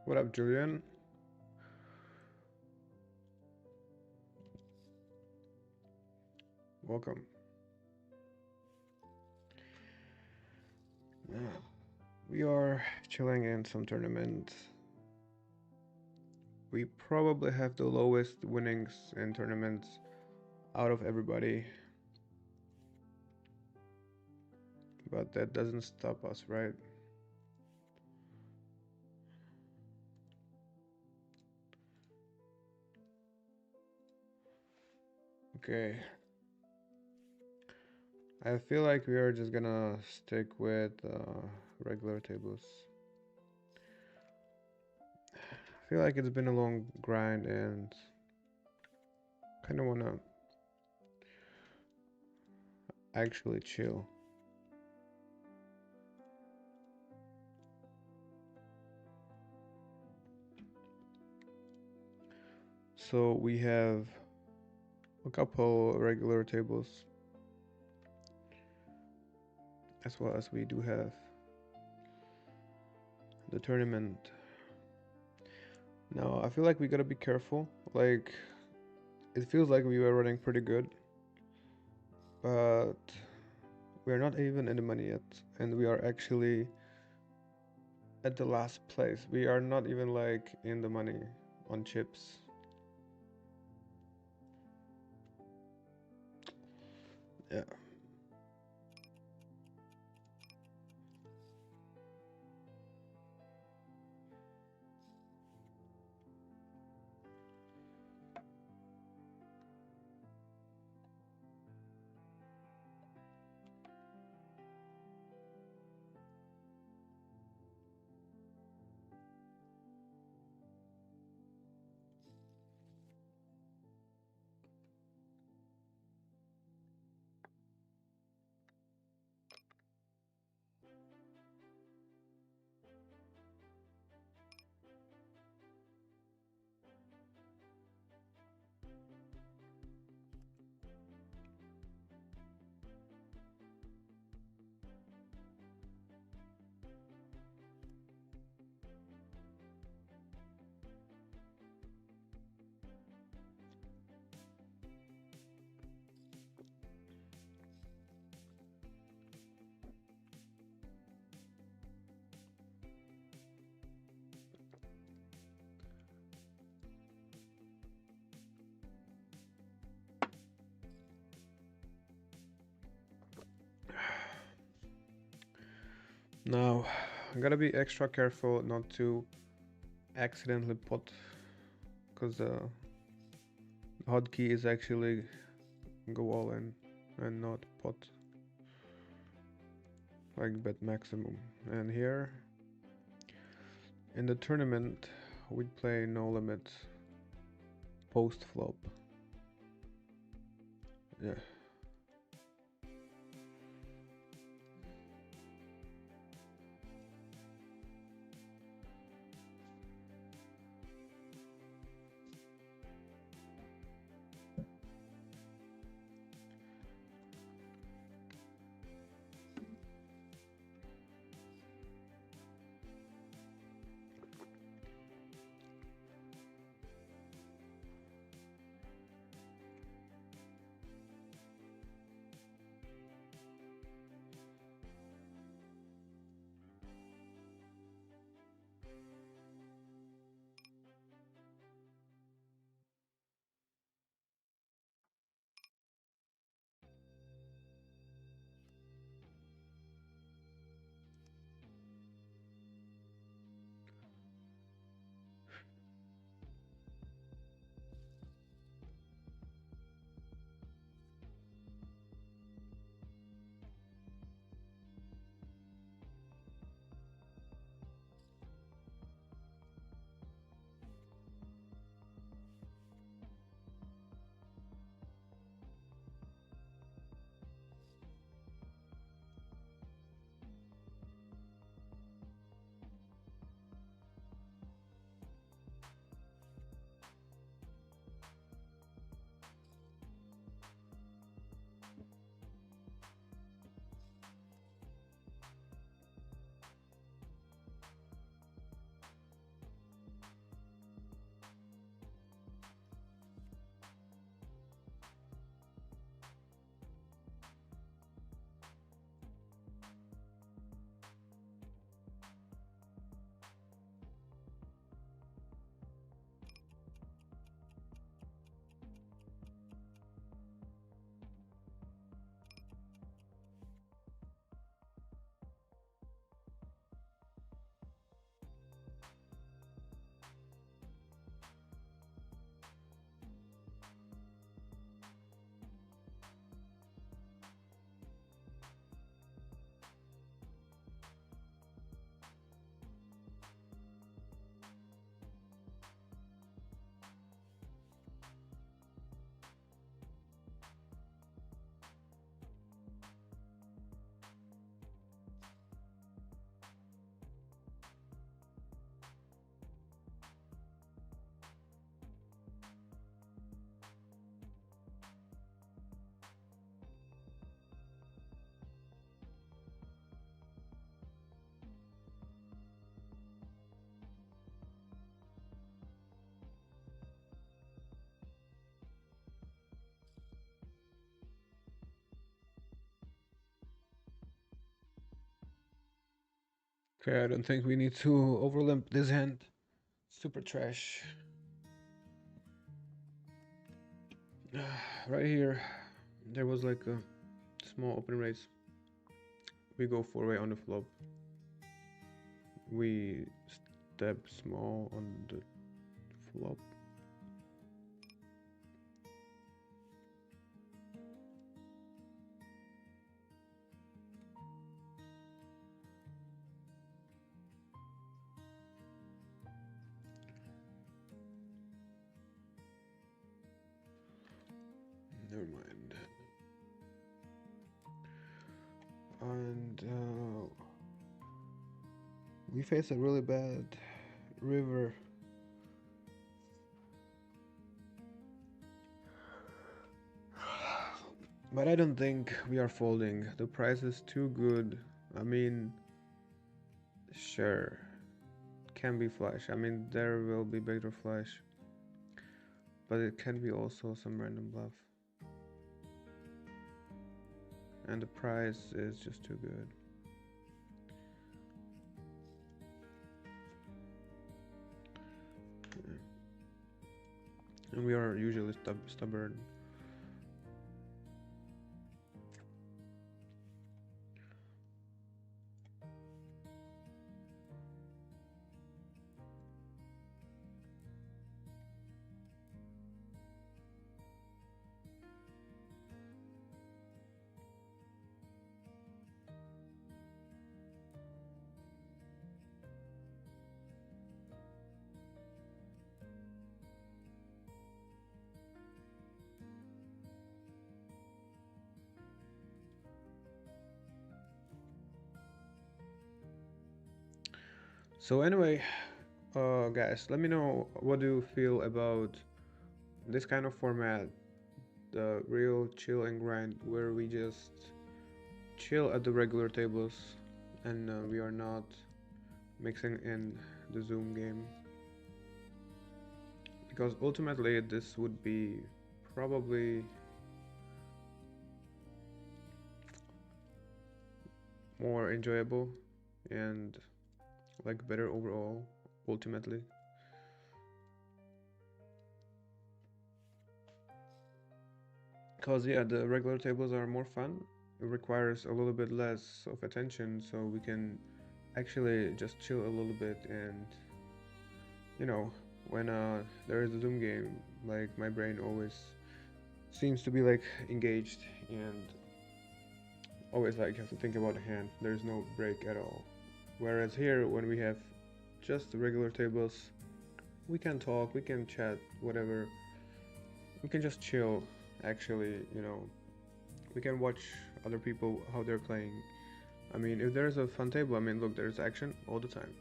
What up, Julian? Welcome. Yeah. We are chilling in some tournaments. We probably have the lowest winnings in tournaments out of everybody. But that doesn't stop us, right? Okay. I feel like we are just gonna stick with regular tables. I feel like it's been a long grind and kind of wanna actually chill. So we have a couple regular tables, as well as we do have the tournament. Now I feel like we gotta be careful. Like it feels like we were running pretty good, but we're not even in the money yet, and we are actually at the last place. We are not even like in the money on chips. Yeah. Now, I gotta be extra careful not to accidentally pot, because the hotkey is actually go all in and not pot, like bet maximum. And here in the tournament, we'd play no limit post flop. Yeah. Okay, I don't think we need to overlimp this hand. Super trash. Right here, there was like a small open raise. We go 4-way on the flop. We step small on the flop. Never mind. And we face a really bad river. But I don't think we are folding. The price is too good. I mean, sure, can be flush. I mean, there will be backdoor flush, but it can be also some random bluff. And the price is just too good. And we are usually stubborn. So anyway, guys, let me know what do you feel about this kind of format, the real chill and grind, where we just chill at the regular tables and we are not mixing in the Zoom game. Because ultimately this would be probably more enjoyable and like better overall ultimately. Because yeah, the regular tables are more fun. It requires a little bit less of attention, so we can actually just chill a little bit. And you know, when there is a Zoom game, like my brain always seems to be like engaged and always like have to think about the hand. There's no break at all. Whereas here, when we have just the regular tables, we can talk, we can chat, whatever. We can just chill. Actually, you know, we can watch other people how they're playing. I mean, if there's a fun table, I mean, look, there's action all the time.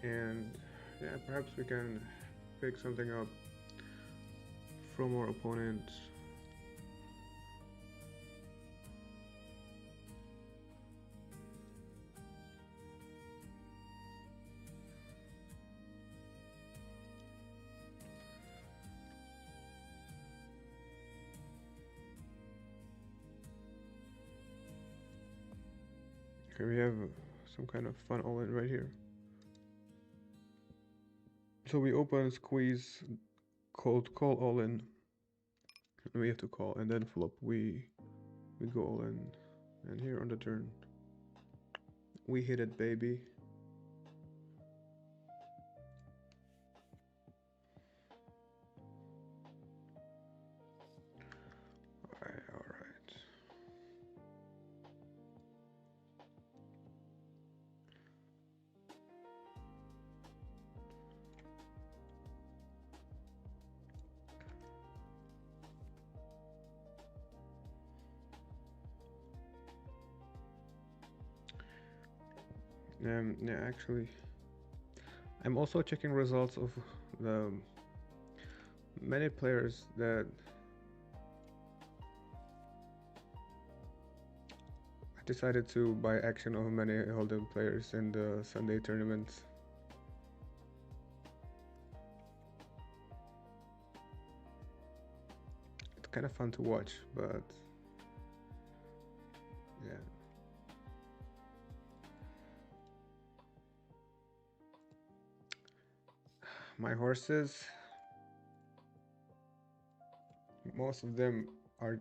And yeah, perhaps we can pick something up from our opponents. Okay, we have some kind of fun all in right here. So we open, squeeze, call all in. And we have to call, and then flop. We go all in, and here on the turn, we hit it, baby. Alright, alright. Yeah, actually, I'm also checking results of the many players that decided to buy action of many Hold'em players in the Sunday tournaments. It's kind of fun to watch, but yeah. My horses, most of them are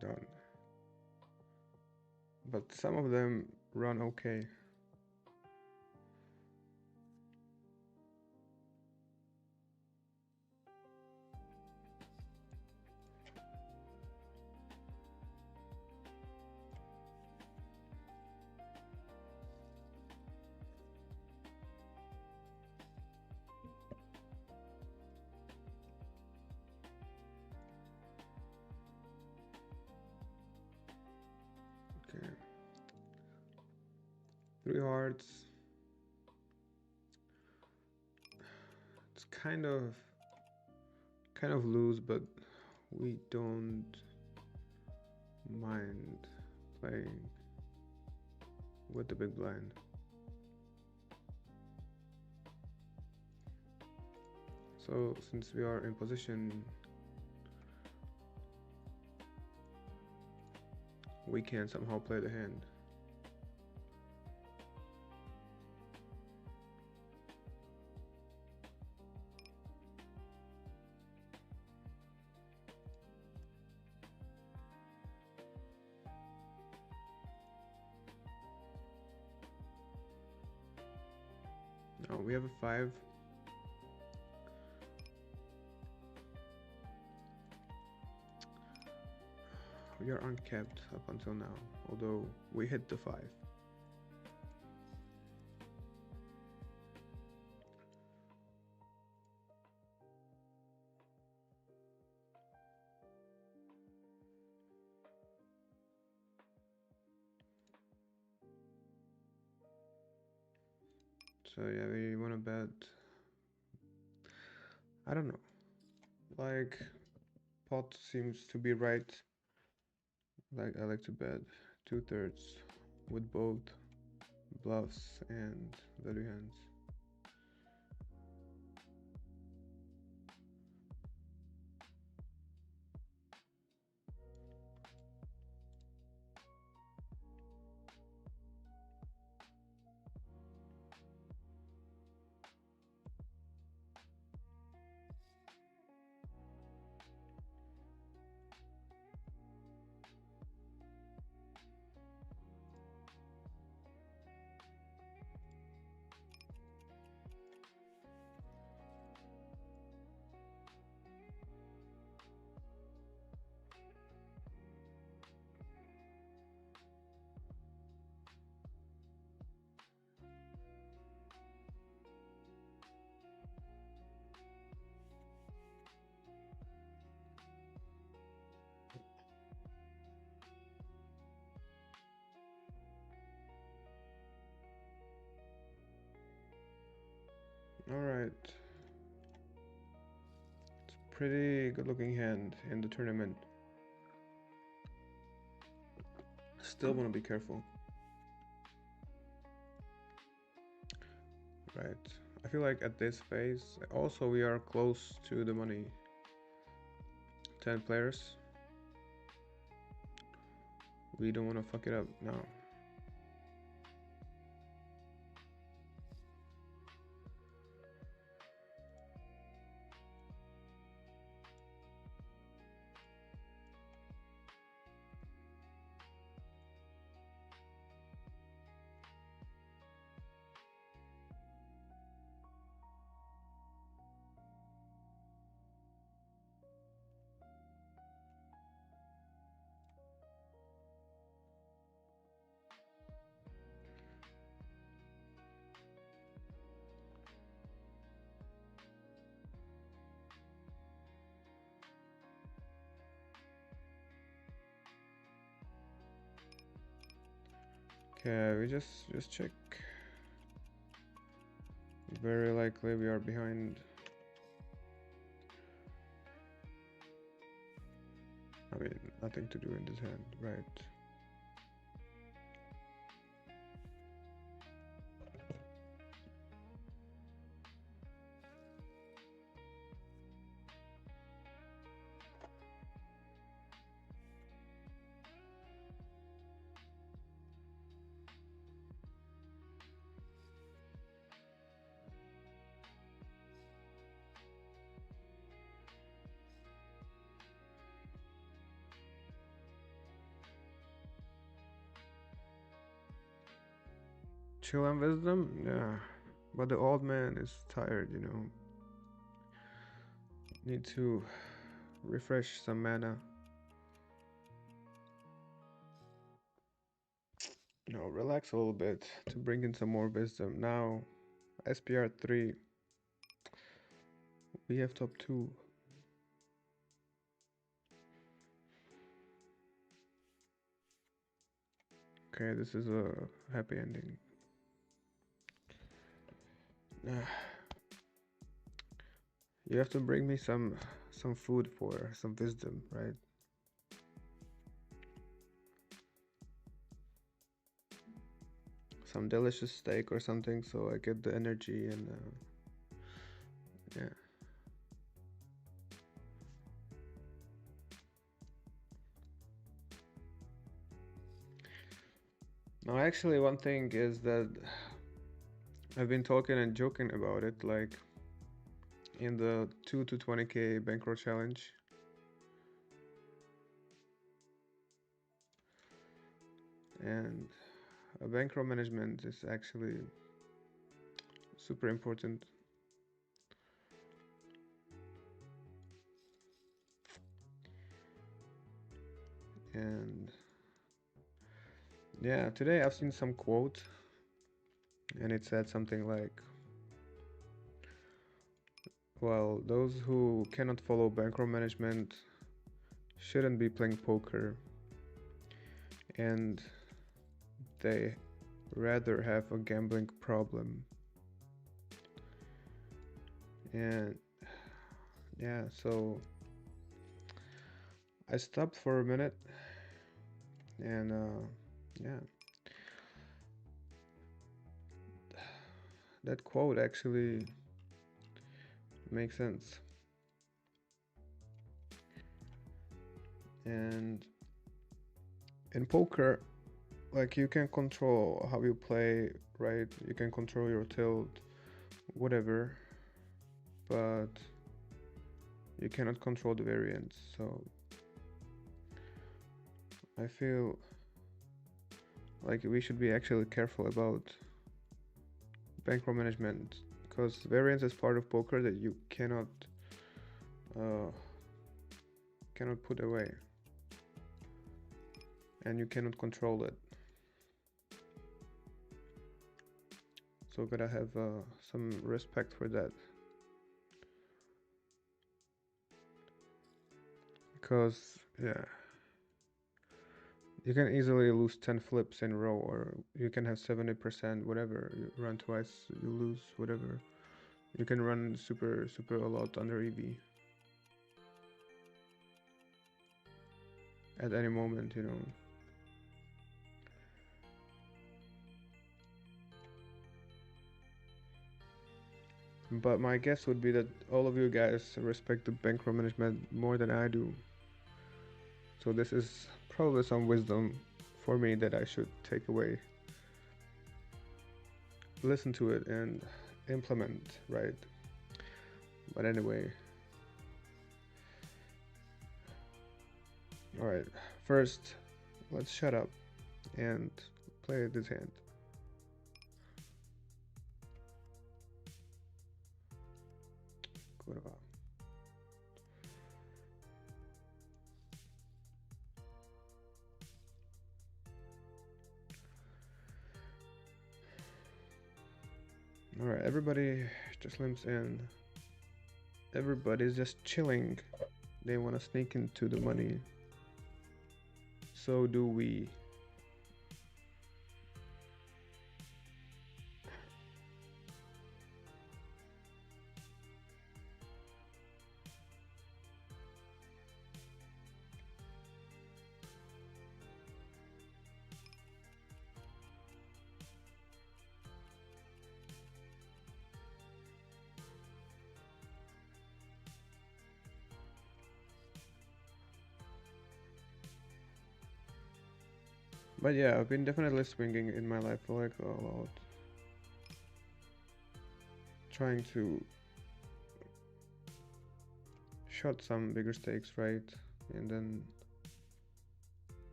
done, but some of them run okay. Okay. 3 hearts. It's kind of loose, but we don't mind playing with the big blind. So since we are in position, we can somehow play the hand. Now we have a 5. We are uncapped up until now, although we hit the 5. So yeah, we wanna bet. I don't know. Like, pot seems to be right. Like, I like to bet 2/3 with both bluffs and value hands. Alright. It's a pretty good looking hand in the tournament. Still want to be careful. Right. I feel like at this phase, also we are close to the money. 10 players. We don't want to fuck it up now. Okay, we just check. Very likely we are behind. I mean, nothing to do in this hand, right? Chill and wisdom? Yeah. But the old man is tired, you know. Need to refresh some mana. No, relax a little bit to bring in some more wisdom. Now, SPR 3. We have top 2. Okay, this is a happy ending. You have to bring me some food for some wisdom, right? Some delicious steak or something, so I get the energy and yeah. Now, actually, one thing is that I've been talking and joking about it, like in the 2 to 20k bankroll challenge. And bankroll management is actually super important. And yeah, today I've seen some quote, and it said something like, well, those who cannot follow bankroll management shouldn't be playing poker, and they rather have a gambling problem. And yeah, so I stopped for a minute, and yeah, that quote actually makes sense. And in poker, like, you can control how you play, right? You can control your tilt, whatever, but you cannot control the variance. So I feel like we should be actually careful about bankroll management, because variance is part of poker that you uh, cannot put away, and you cannot control it. So gotta have some respect for that, because yeah, you can easily lose 10 flips in a row, or you can have 70%, whatever. You run twice, you lose, whatever. You can run super a lot under EV at any moment, you know. But my guess would be that all of you guys respect the bankroll management more than I do. So this is probably some wisdom for me that I should take away, listen to it, and implement, right? But anyway, alright, first let's shut up and play this hand. Kurwa. Alright, everybody just limps in. Everybody's just chilling. They want to sneak into the money. So do we. But yeah, I've been definitely swinging in my life like a lot. Trying to shot some bigger stakes, right? And then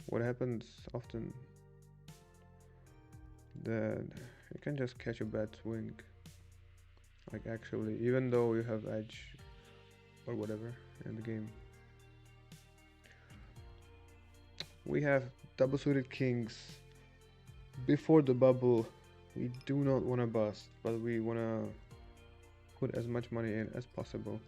what happens often, that you can just catch a bad swing. Like actually, even though you have edge or whatever in the game. We have double suited kings. Before the bubble, we do not want to bust, but we want to put as much money in as possible.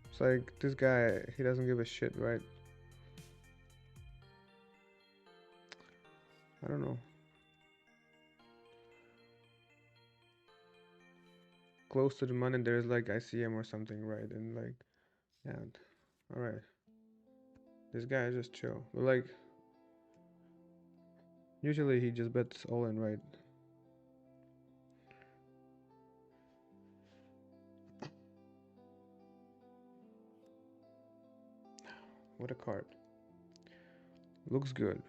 It's like this guy, he doesn't give a shit, right? I don't know. Close to the money, there's like ICM or something, right? And like, yeah, all right. This guy is just chill. But like, usually he just bets all in, right? What a card. Looks good.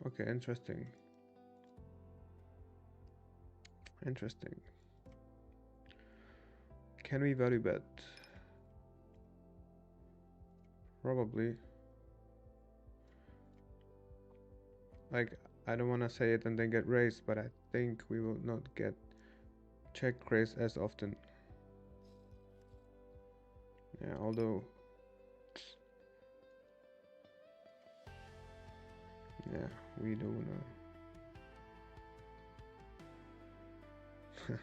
Okay, interesting. Interesting. Can we value bet? Probably. Like, I don't want to say it and then get raised, but I think we will not get check raised as often. Yeah, although. Yeah, we don't wanna.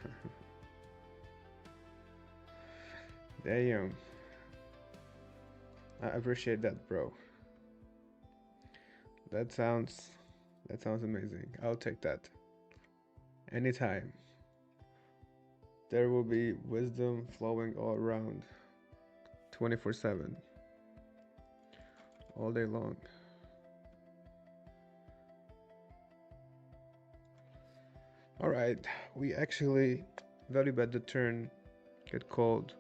Damn. I appreciate that, bro. That sounds amazing. I'll take that. Anytime. There will be wisdom flowing all around. 24/7. All day long. Alright, we actually value bet the turn, get called.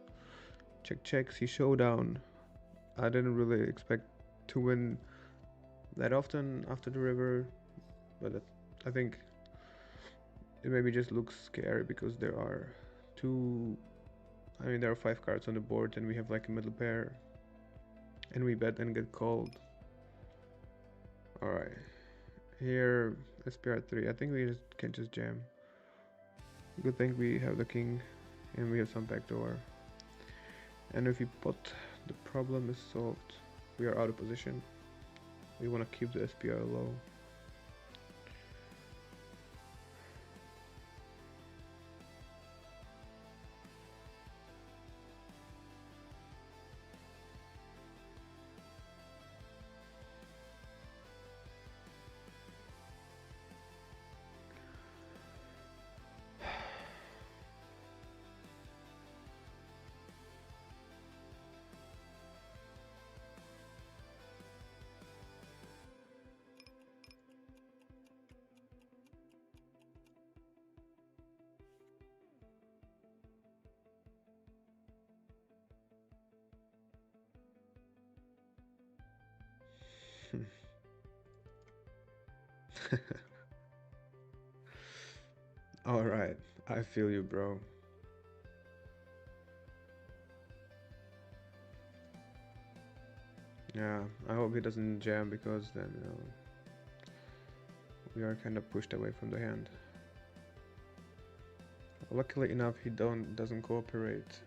Check check, see showdown. I didn't really expect to win that often after the river, but I think it maybe just looks scary because there are there are 5 cards on the board and we have like a middle pair and we bet and get called. Alright, here SPR3, I think we can just jam. Good thing we have the king and we have some backdoor. And if we put, the problem is solved. We are out of position. We want to keep the SPR low. Alright, I feel you, bro. Yeah, I hope he doesn't jam because then, we are kind of pushed away from the hand. Luckily enough, he doesn't cooperate.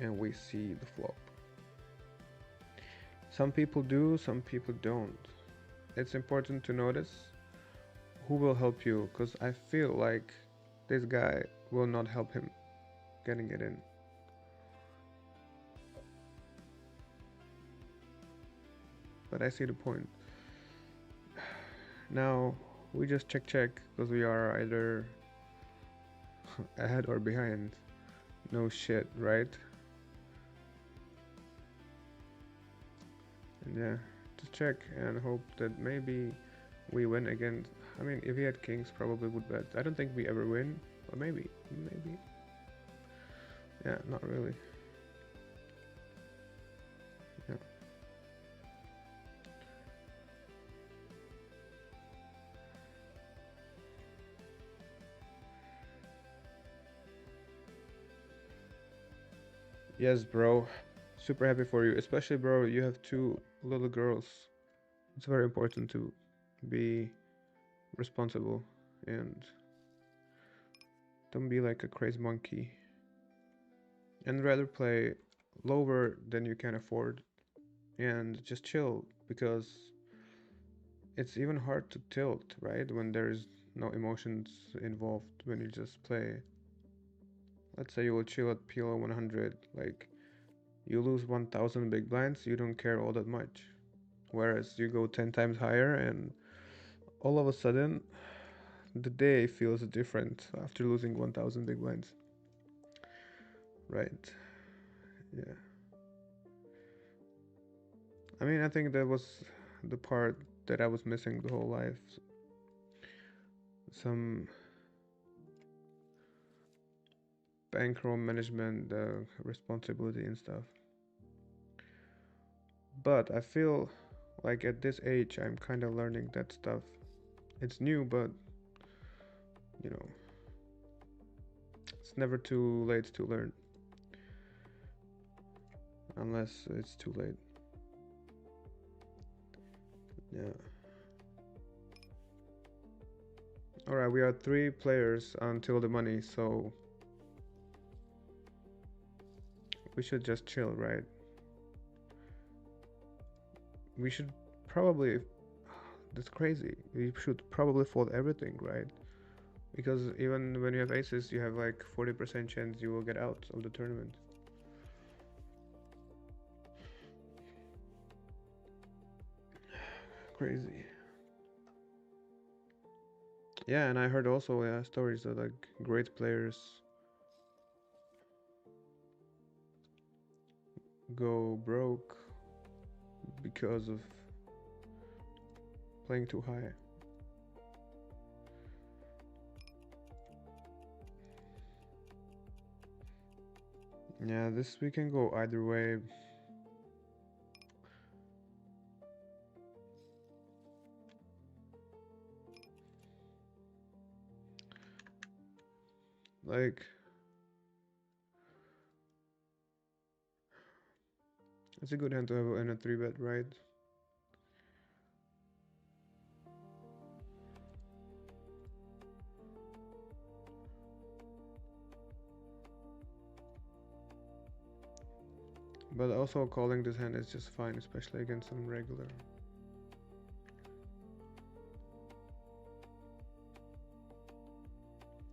And we see the flop. Some people do, some people don't. It's important to notice who will help you, because I feel like this guy will not help him getting it in. But I see the point. Now we just check because we are either ahead or behind. No shit, right? And yeah, just check and hope that maybe we win again. I mean, if he had kings, probably would bet. I don't think we ever win, or maybe. Yeah, not really. Yeah. Yes, bro. Super happy for you. Especially, bro, you have two little girls. It's very important to be responsible and don't be like a crazy monkey. And rather play lower than you can afford and just chill because it's even hard to tilt, right? When there's no emotions involved when you just play. Let's say you will chill at PLO 100, like you lose 1000 big blinds, you don't care all that much. Whereas you go 10 times higher and all of a sudden the day feels different after losing 1000 big blinds, right? Yeah. I mean, I think that was the part that I was missing the whole life. Some bankroll management, responsibility and stuff. But I feel like at this age, I'm kind of learning that stuff. It's new, but you know, it's never too late to learn, unless it's too late. Yeah. Alright, we are three players until the money, so we should just chill, right? We should probably. That's crazy. We should probably fold everything, right? Because even when you have aces, you have like 40% chance you will get out of the tournament. Crazy. Yeah, and I heard also stories that like great players go broke because of playing too high. Yeah, this we can go either way. Like, it's a good hand to have in a 3-bet, right? But also calling this hand is just fine, especially against some regular.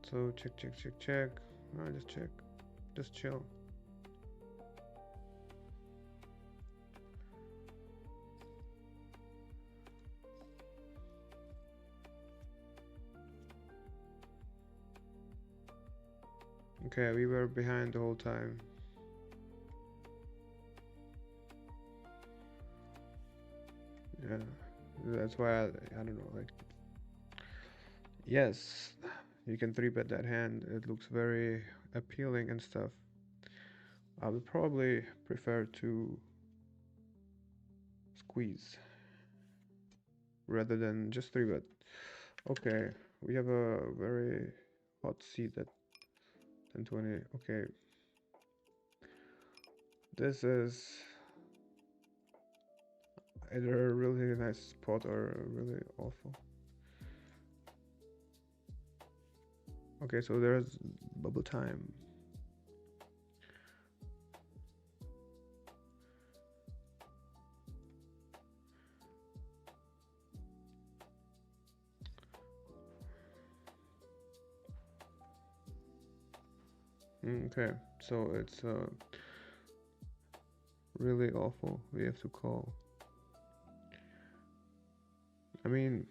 So check, check, check, check. No, just check. Just chill. Okay, we were behind the whole time. Yeah, that's why I don't know. Like, yes, you can 3-bet that hand. It looks very appealing and stuff. I would probably prefer to squeeze rather than just 3-bet. Okay, we have a very hot seat at 1020. Okay, this is either a really nice spot or really awful. Okay, so there's bubble time. Okay, so it's really awful. We have to call. I mean,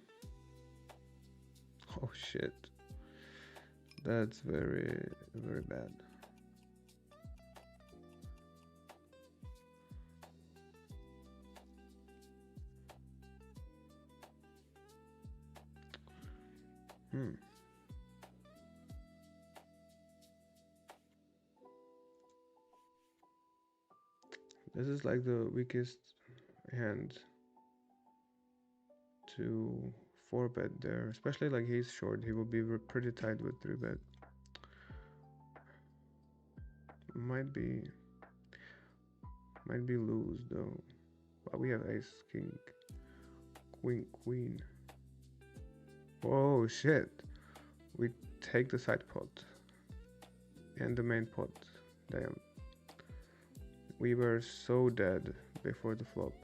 oh shit. That's very, very bad. Hmm. This is like the weakest hand to 4-bet there. Especially like he's short. He will be pretty tight with 3-bet. Might be. Might be loose though. But we have ace, king, queen, queen. Oh shit. We take the side pot and the main pot. Damn. We were so dead before the flop.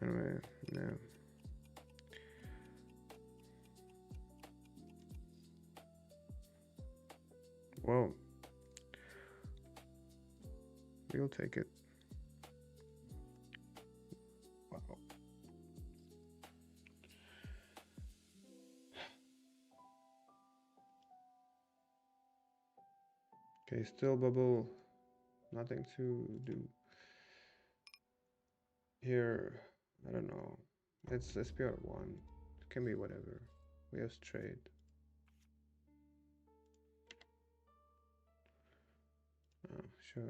Anyway, yeah. Well, we'll take it. Wow. Okay, still bubble. Nothing to do. Here, I don't know. It's SPR1. It can be whatever. We have straight. Oh, sure.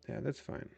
Yeah, that's fine.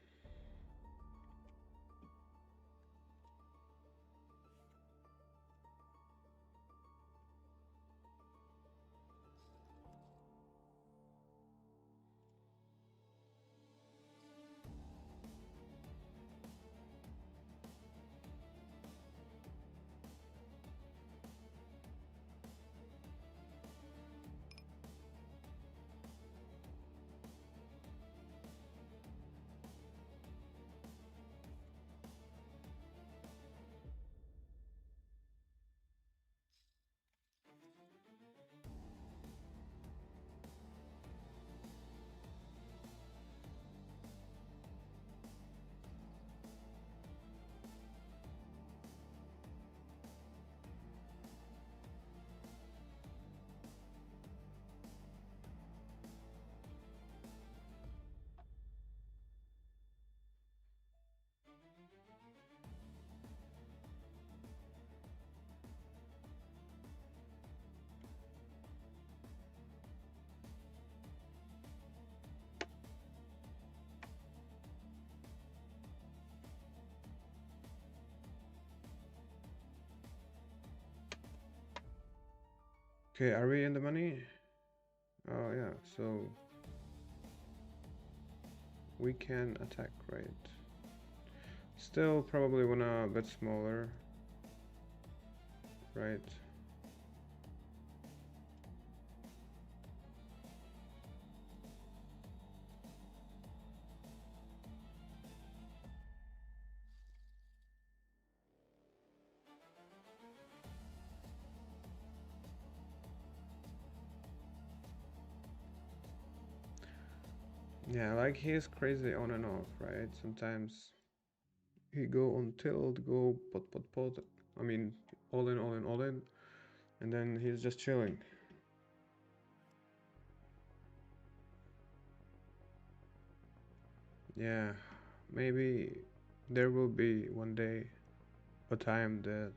Okay, are we in the money? Oh yeah, so we can attack, right? Still probably wanna bet smaller, right? Yeah, like he's crazy on and off, right? Sometimes he go on tilt, go pot pot pot. I mean, all in, all in, all in, and then he's just chilling. Yeah, maybe there will be one day a time that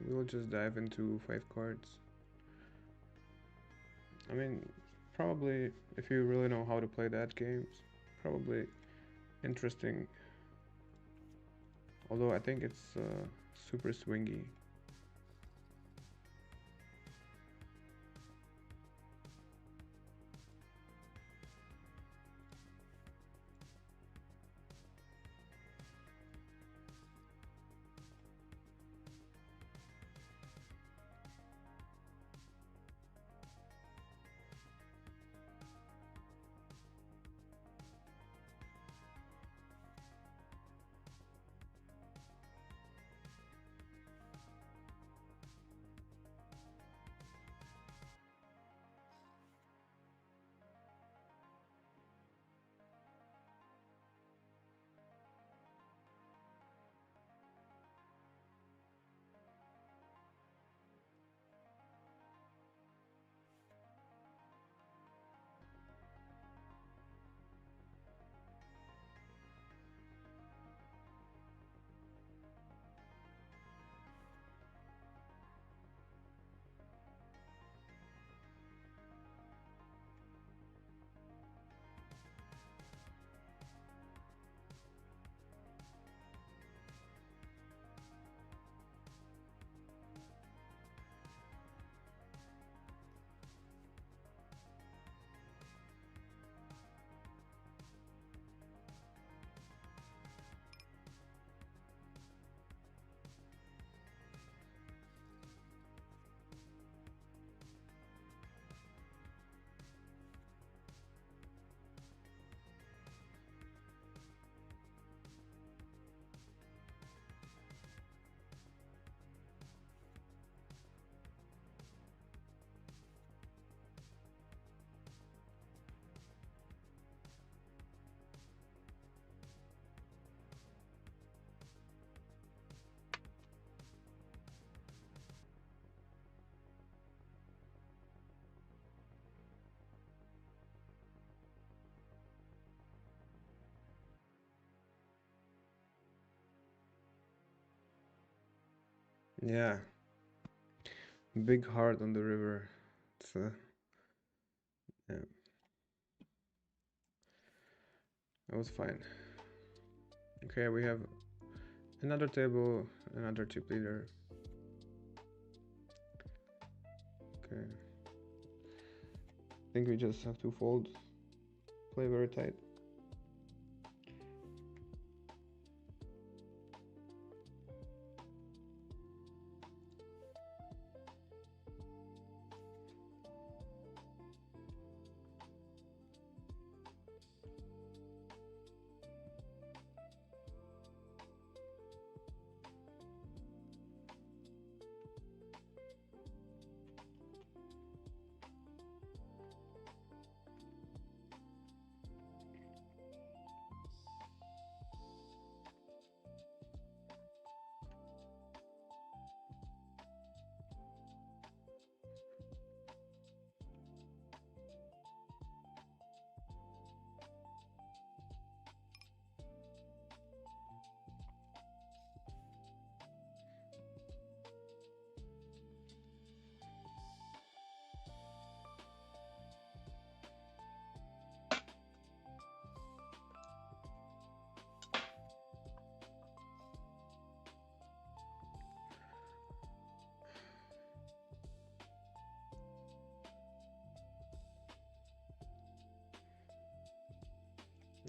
we'll just dive into 5 cards. I mean, probably if you really know how to play that games, probably interesting. Although I think it's super swingy. Yeah, big heart on the river. It's yeah, that was fine. Okay, we have another table, another chip leader. Okay, I think we just have to fold, play very tight.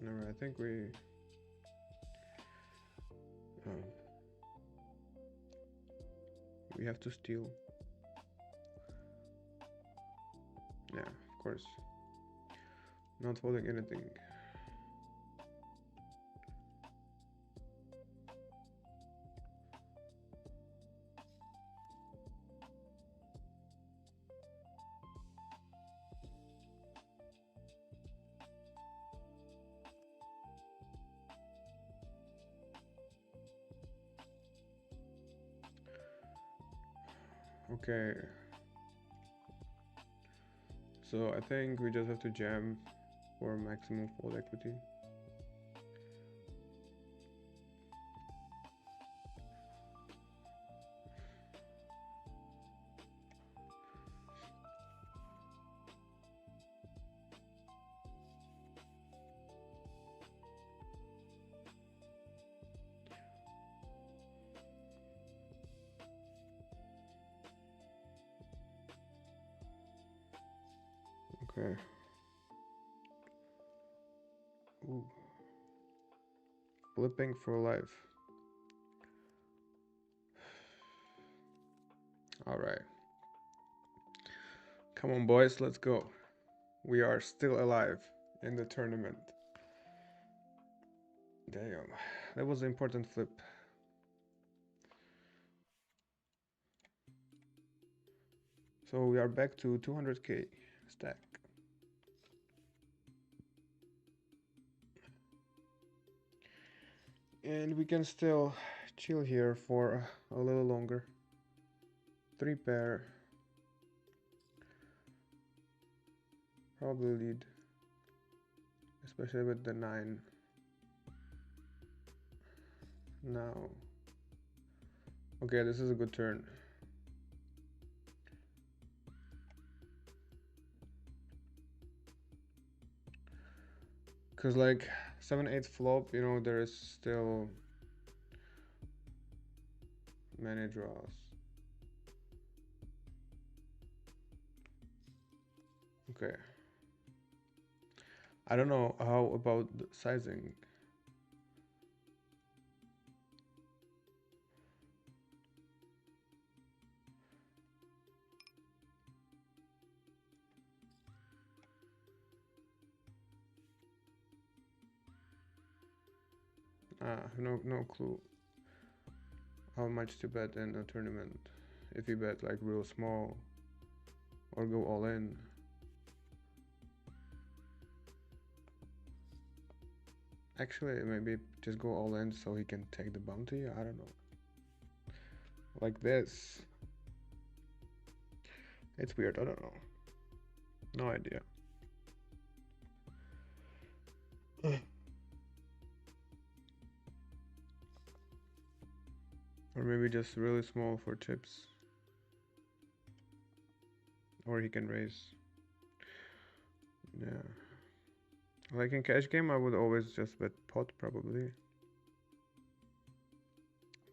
Alright, I think um, we have to steal. Yeah, of course. Not folding anything. Okay. So I think we just have to jam for maximum fold equity. Okay. Ooh. Flipping for life. Alright. Come on, boys, let's go. We are still alive in the tournament. Damn. That was an important flip. So we are back to 200k stack. And we can still chill here for a little longer. 3 pair. Probably lead. Especially with the 9. Now. Okay, this is a good turn. Cause like 7-8 flop, you know, there is still many draws. Okay. I don't know how about the sizing. No clue how much to bet in a tournament. If you bet like real small or go all in. Actually, maybe just go all in so he can take the bounty. I don't know. Like this. It's weird. I don't know. No idea. Or maybe just really small for chips. Or he can raise. Yeah. Like in cash game, I would always just bet pot probably.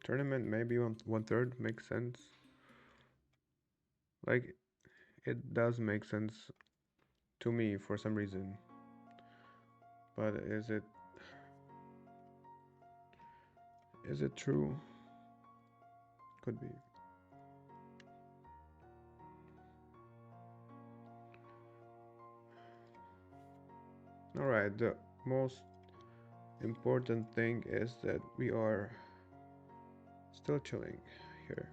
Tournament, maybe one third makes sense. Like, it does make sense to me for some reason. But is it true? Could be. Alright, the most important thing is that we are still chilling here.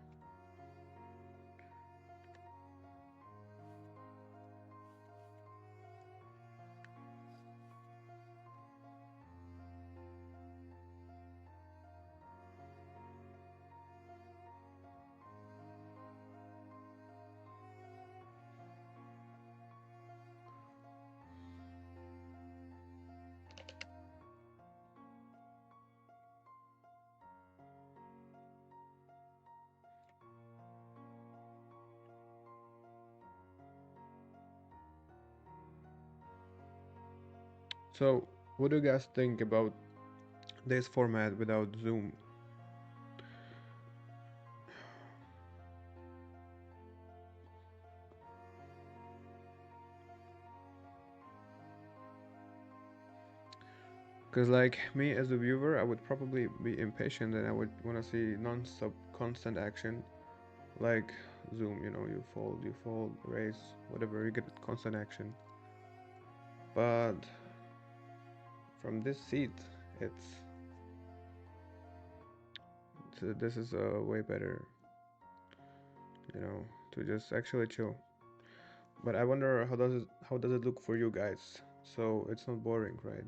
So, what do you guys think about this format without Zoom? Because, like me as a viewer, I would probably be impatient and I would want to see non-stop, constant action, like Zoom. You fold, raise, whatever. You get constant action. But from this seat, it's this is way better. To just actually chill. But I wonder how does it look for you guys? So it's not boring, right?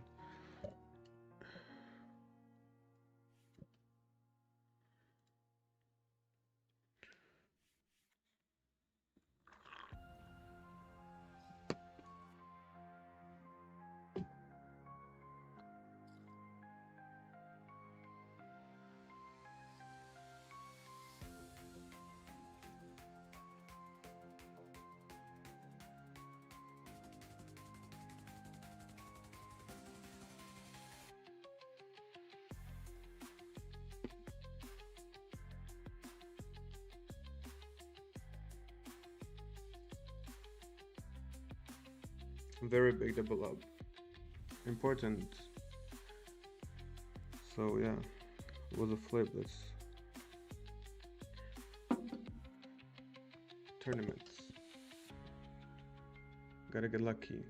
Very big double up. Important. So yeah, it was a flip. That's tournaments. Gotta get lucky.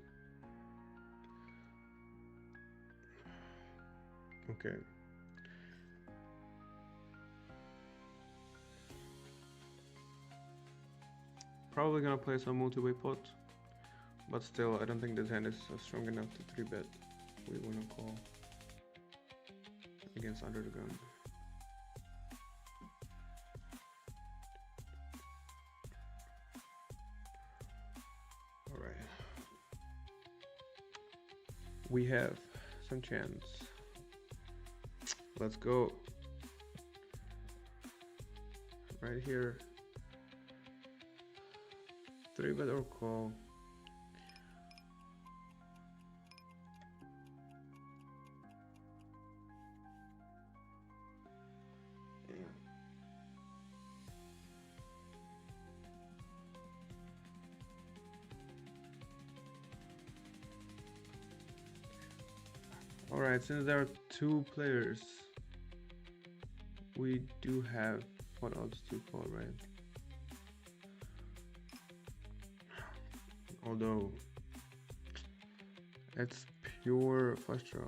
Okay. Probably gonna play some multi-way pot. But still, I don't think this hand is strong enough to 3-bet. We wanna call against under the gun. Alright. We have some chance. Let's go. Right here. 3-bet or call. Alright, since there are two players, we do have what odds to call, right? Although it's pure flush draw.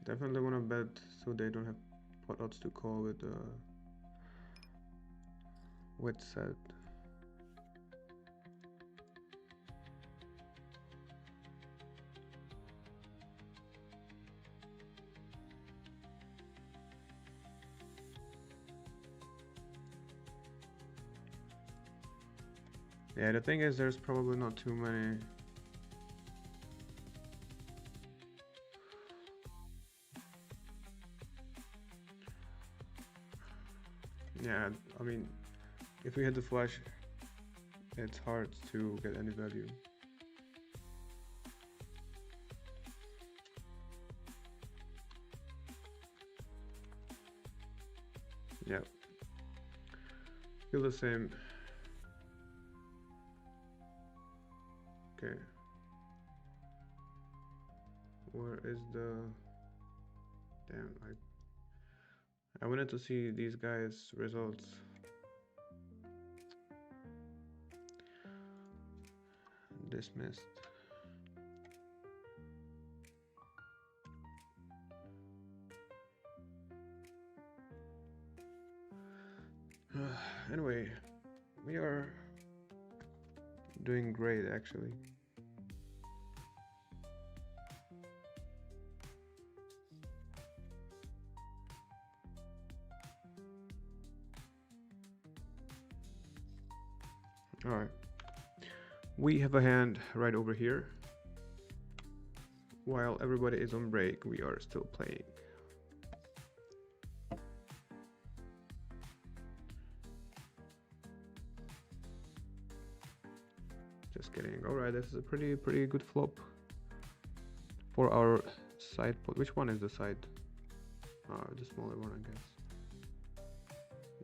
Definitely wanna bet so they don't have pot odds to call with set. Yeah, the thing is, there's probably not too many. Yeah, I mean, if we hit the flash, it's hard to get any value. Yeah, feel the same. Okay, where is the damn? I wanted to see these guys' results. Dismissed. Anyway, we are doing great actually. Alright. We have a hand right over here. While everybody is on break, we are still playing. Just kidding. Alright, this is a pretty good flop for our side pot. Which one is the side? The smaller one, I guess.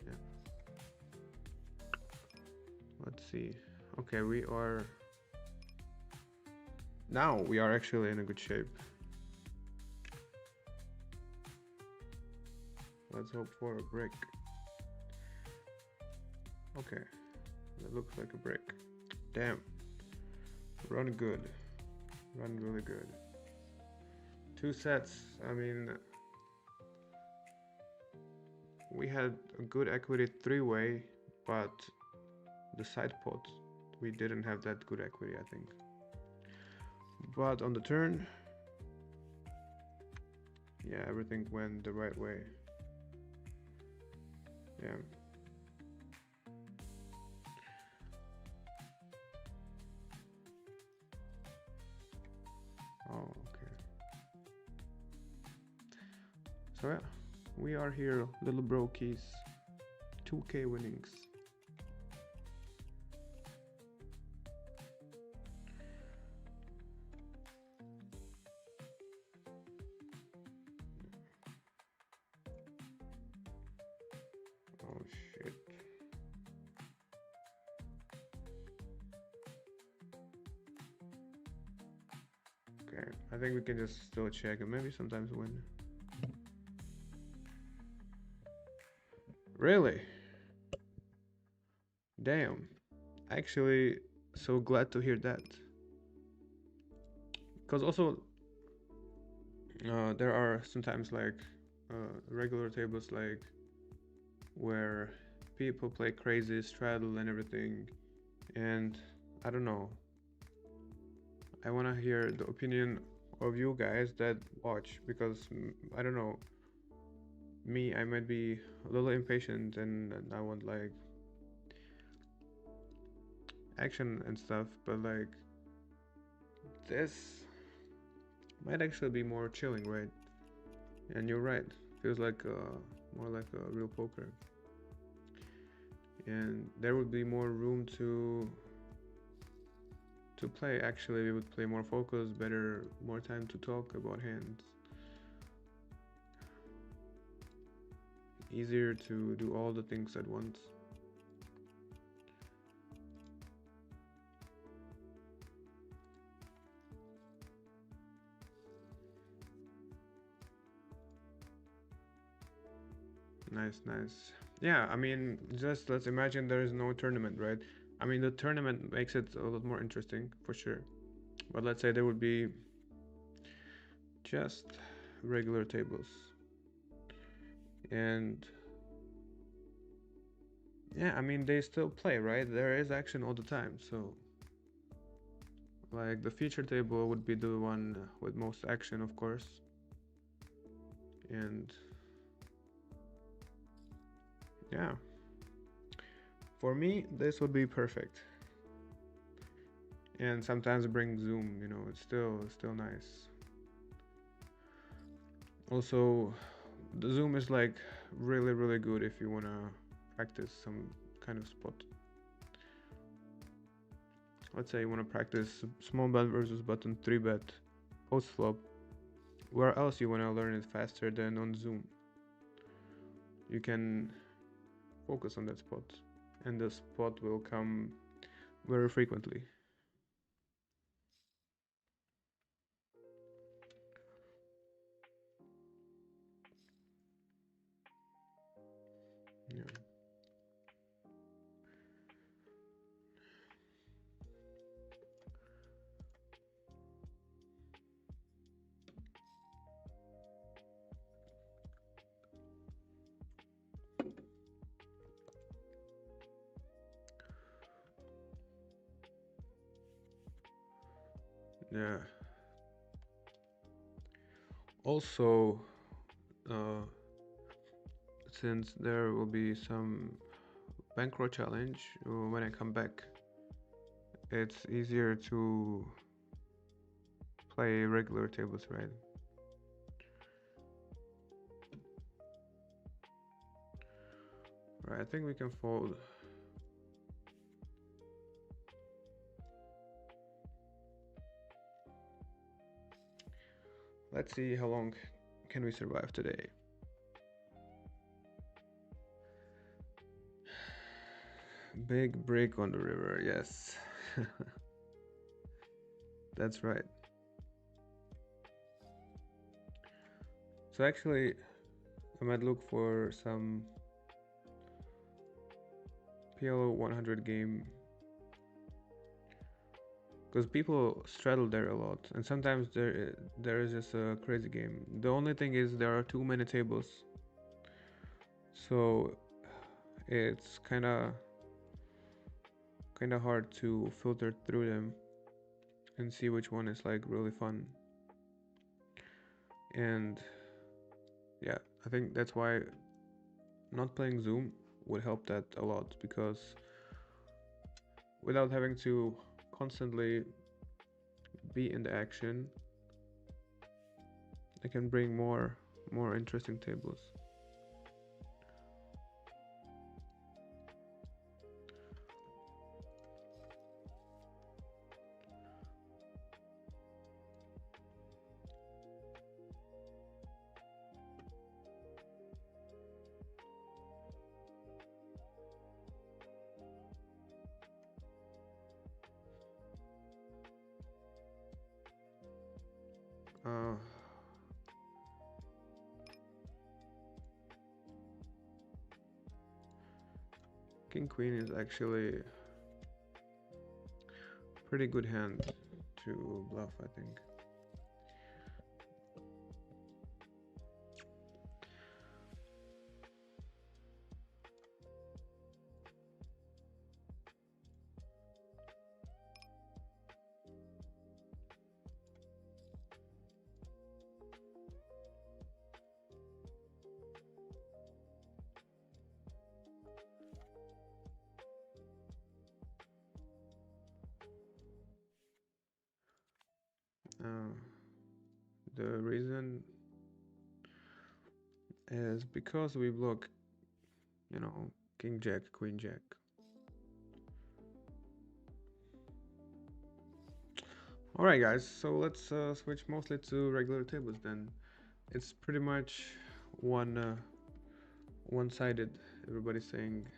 Yeah. Let's see. Okay, now we are actually in a good shape. Let's hope for a brick. Okay, that looks like a brick. Damn. Run good. Run really good. 2 sets. I mean, we had a good equity 3-way, but the side pot, we didn't have that good equity, I think. But on the turn, yeah, everything went the right way. Yeah. Oh, okay. So yeah, we are here, little brokies. 2K winnings. Oh shit. Okay, I think we can just still check and maybe sometimes win. Really? Damn. Actually, so glad to hear that. Because also, there are sometimes like regular tables like where people play crazy straddle and everything, and I don't know. I want to hear the opinion of you guys that watch because I don't know. Me, I might be a little impatient and I want like action and stuff, but like this might actually be more chilling, right? And you're right, feels like more like a real poker, and there would be more room to play. Actually, we would play more focus, better, more time to talk about hands, easier to do all the things at once. Nice, nice. Yeah, I mean, just let's imagine there is no tournament, right? I mean, the tournament makes it a lot more interesting for sure. But let's say there would be just regular tables. And yeah, I mean, they still play, right? There is action all the time. So, like, the feature table would be the one with most action, of course. And yeah, for me, this would be perfect. and sometimes bring zoom, you know, it's still nice. Also, the zoom is like really good if you want to practice some kind of spot. Let's say you want to practice small bet versus button 3 bet post flop. Where else you want to learn it faster than on zoom? You can focus on that spot, and the spot will come very frequently. Yeah. Yeah. Also, uh, since there will be some bankroll challenge when I come back, it's easier to play regular tables, right? Right, I think we can fold. Let's see how long can we survive today. Big break on the river, yes. That's right. So actually, I might look for some PLO 100 game, because people straddle there a lot, and sometimes there is just a crazy game. The only thing is there are too many tables, so it's kind of hard to filter through them and see which one is like really fun. And yeah, I think that's why not playing zoom would help that a lot, because without having to constantly be in the action, I can bring more interesting tables. uh, King Queen is actually pretty good hand to bluff, I think. Uh, the reason is because we block, you know, King Jack, Queen Jack. Alright guys, so let's switch mostly to regular tables then. It's pretty much one-sided. Everybody's saying,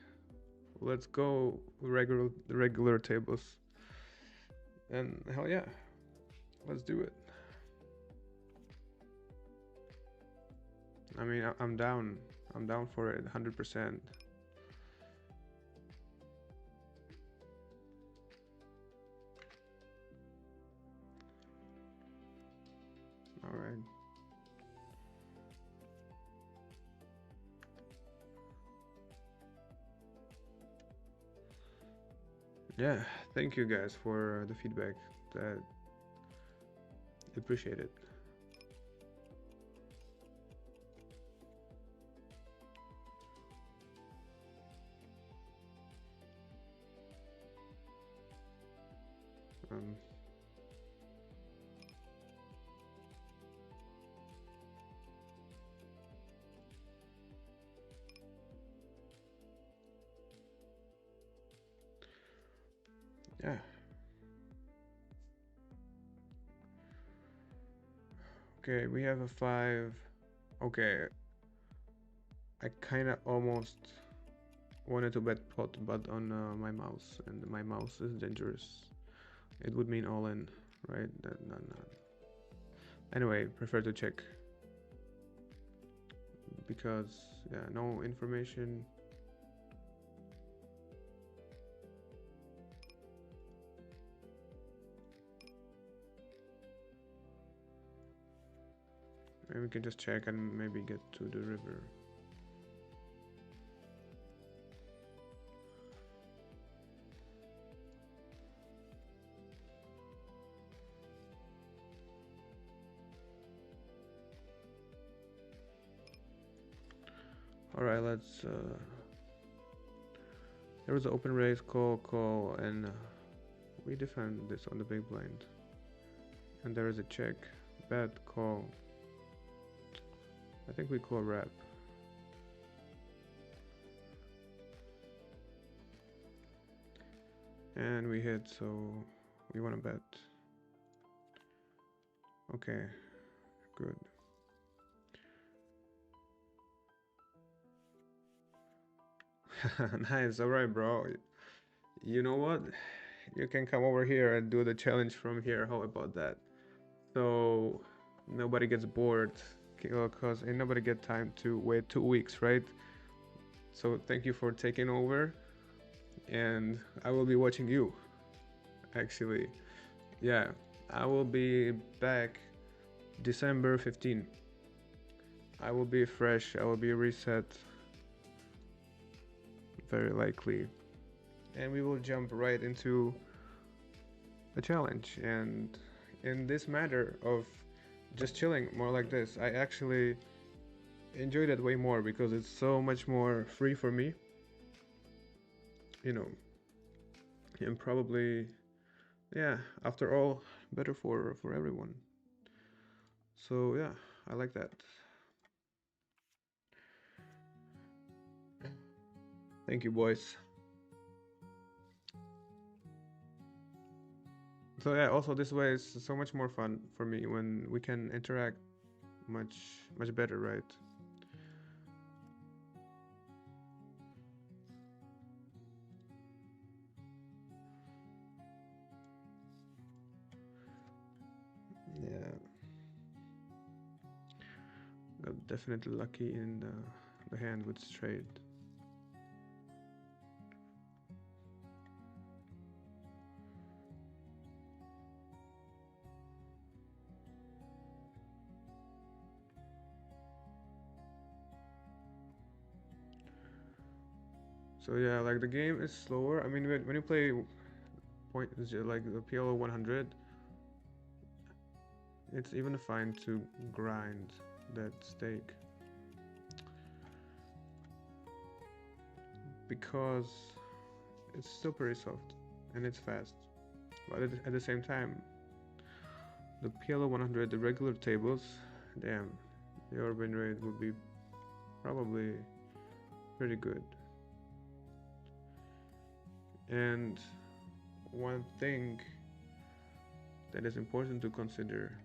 let's go regular tables. And hell yeah, let's do it. I mean, I'm down. I'm down for it, 100%. All right. Yeah, thank you guys for the feedback. That appreciate it. Okay, we have a 5. Okay, I kind of almost wanted to bet pot, but on my mouse, and my mouse is dangerous. It would mean all in, right? No, no. Anyway, prefer to check because yeah, no information. Maybe we can just check and maybe get to the river. All right, let's. There was an open raise, call, and we defend this on the big blind. And there is a check, bet, call. I think we call wrap. And we hit, so we want to bet. Okay, good. Nice, alright, bro. You know what? You can come over here and do the challenge from here. How about that? So nobody gets bored, because ain't nobody get time to wait 2 weeks, right? So thank you for taking over, and I will be watching you. Actually, yeah, I will be back December 15. I will be fresh. I will be reset, very likely, and we will jump right into the challenge. And in this matter of just chilling, more like this, I actually enjoyed it way more because it's so much more free for me, you know, and probably, yeah, after all, better for everyone. So yeah, I like that. Thank you, boys. So yeah, also this way is so much more fun for me when we can interact much much better, right? Yeah, got definitely lucky in the hand with straight. So yeah, like the game is slower. I mean, when you play point like the PLO 100, it's even fine to grind that stake because it's still pretty soft and it's fast. But at the same time, the PLO 100, the regular tables, damn, your win rate would be probably pretty good. And one thing that is important to consider,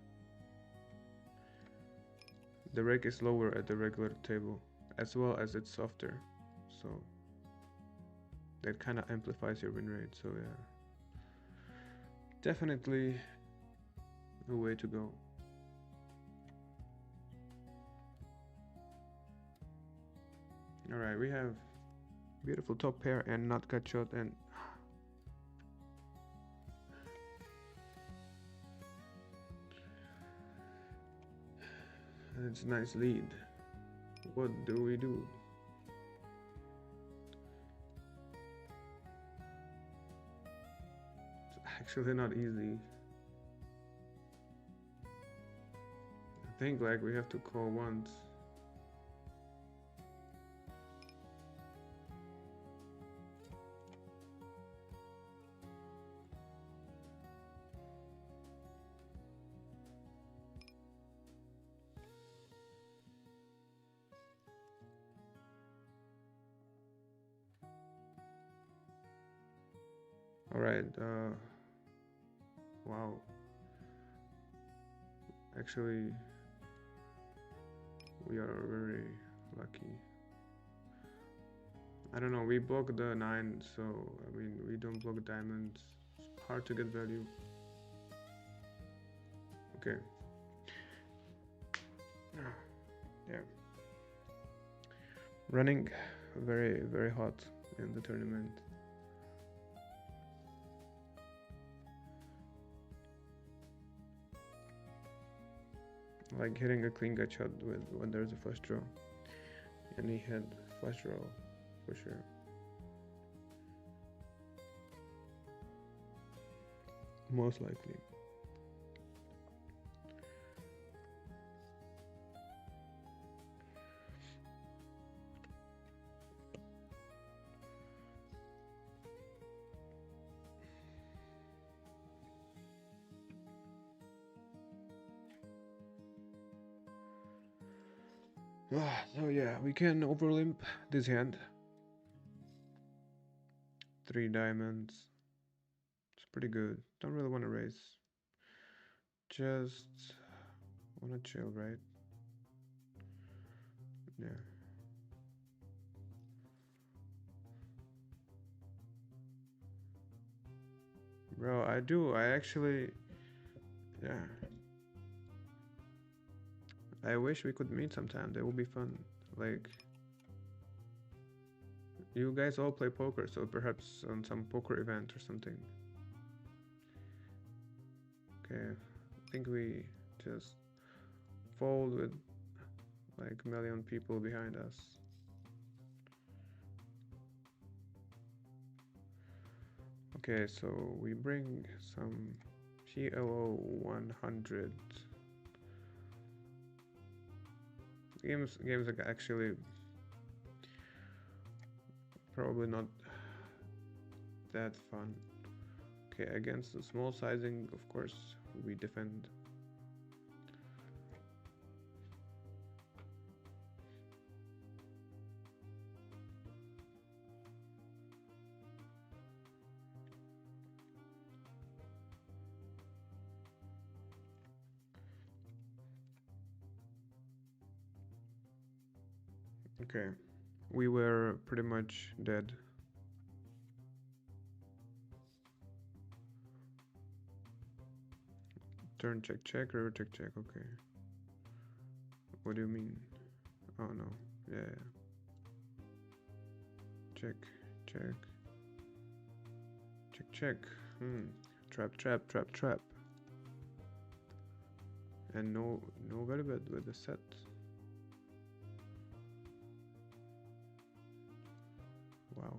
the rake is lower at the regular table as well as it's softer, so that kind of amplifies your win rate. So yeah, definitely a way to go. All right, we have beautiful top pair and not cut shot, and it's a nice lead. What do we do? It's actually not easy. I think like we have to call once. All right. Wow. Actually, We are very lucky. I don't know, we block the 9, so I mean we don't block diamonds. It's hard to get value. Okay. Yeah. Running very, very hot in the tournament. Like hitting a clean gut shot with when there's a flush draw. And he had flush draw for sure. Most likely. So yeah, we can overlimp this hand. 3 diamonds. It's pretty good. Don't really want to raise. Just wanna chill, right? Yeah. Bro, I do. I actually... Yeah. I wish we could meet sometime. That would be fun. Like... You guys all play poker, so perhaps on some poker event or something. Okay. I think we just fold with like a million people behind us. Okay, so we bring some GLO 100 games are actually probably not that fun. Okay, against the small sizing, of course, we defend. Okay, we were pretty much dead. Turn check check, river check check, okay. What do you mean? Oh no, yeah. Check, check. Check, check. Trap, trap, trap, trap. And no very bad with the set. Wow.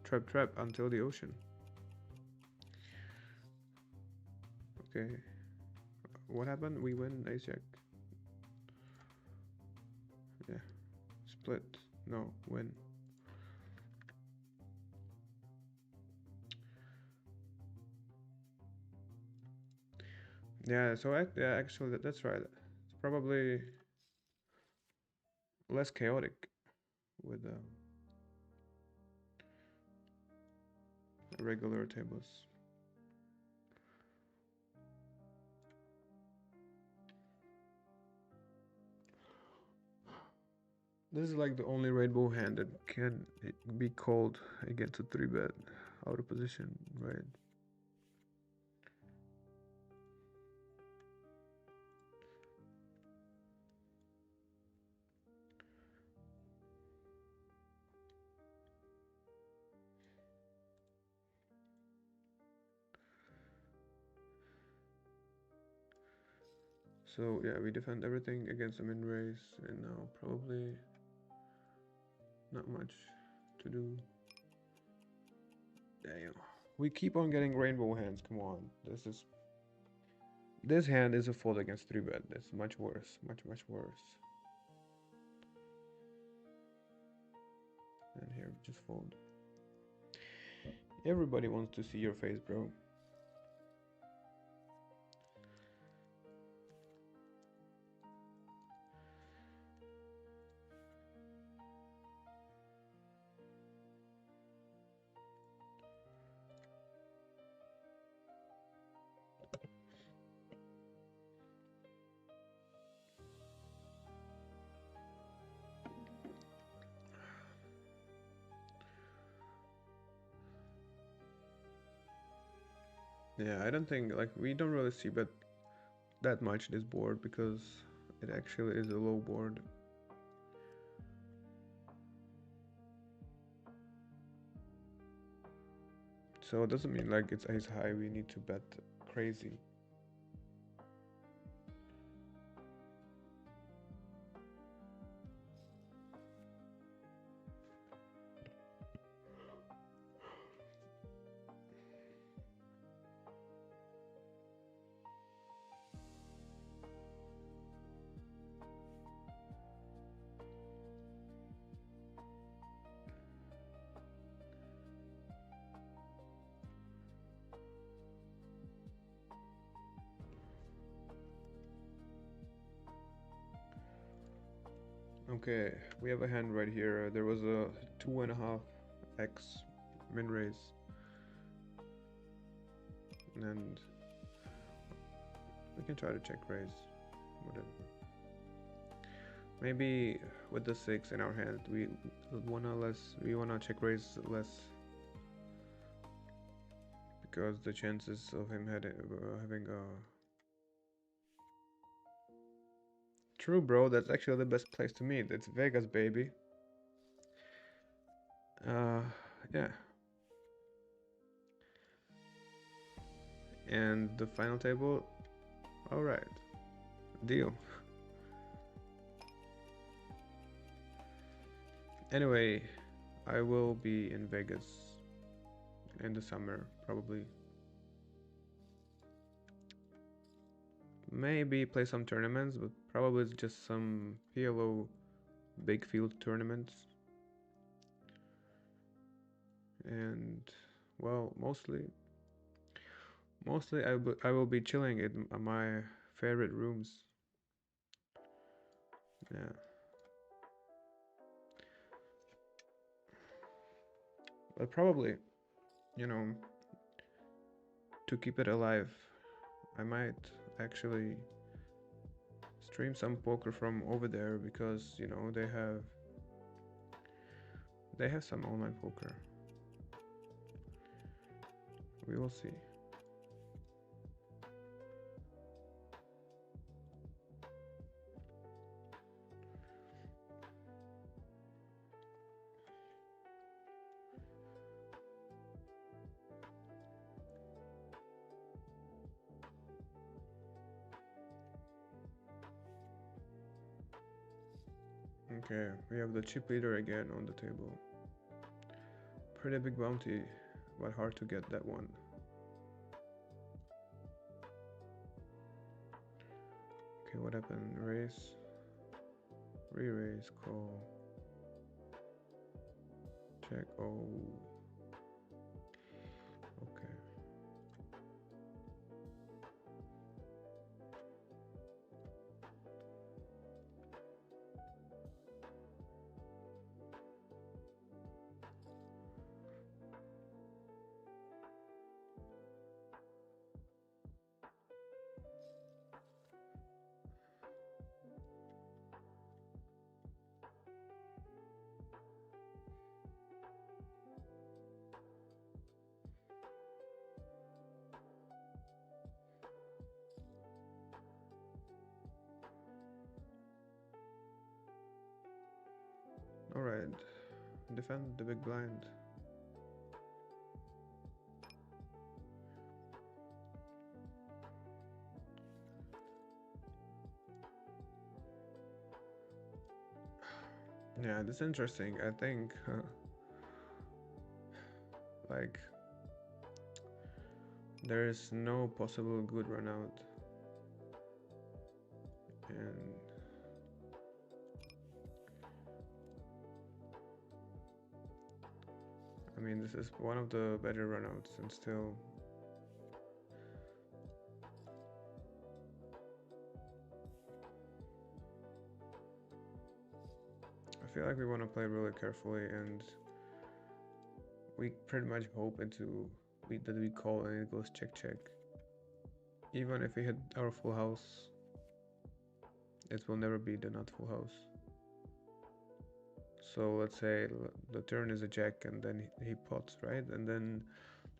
Trap, trap until the ocean. Okay. What happened? We win ace jack. Yeah. Split. No, win. Yeah, so yeah, actually that's right. It's probably less chaotic with regular tables. This is like the only rainbow hand that can be called against a 3-bet out of position, right? So yeah, we defend everything against the min raise, and now probably not much to do. Damn. We keep on getting rainbow hands, come on. This hand is a fold against 3-bet. That's much worse. Much worse. And here, just fold. Everybody wants to see your face, bro. Yeah, I don't think like we don't really see bet that much this board because it actually is a low board. So it doesn't mean like it's ace high we need to bet crazy. Okay, we have a hand right here. There was a 2.5x min raise, and we can try to check raise. Whatever. Maybe with the 6 in our hand, we wanna check raise less because the chances of him having a true, bro. That's actually the best place to meet. It's Vegas, baby. Uh, yeah. And the final table. All right, deal. Anyway, I will be in Vegas in the summer, probably. Maybe play some tournaments, but probably just some PLO big field tournaments. And well, mostly I will be chilling in my favorite rooms. Yeah. But probably, you know, to keep it alive, I might actually stream some poker from over there because, you know, they have some online poker. We will see. Okay, we have the chip leader again on the table. Pretty big bounty, but hard to get that one. Okay, what happened? Raise, re-raise, call, check. Oh, okay. All right, defend the big blind. Yeah, this is interesting. I think, like, there is no possible good run out, and I mean, this is one of the better runouts, and still, I feel like we want to play really carefully, and we pretty much hope that we call and it goes check check. Even if we hit our full house, it will never be the not full house. So let's say the turn is a jack, and then he pots, right, and then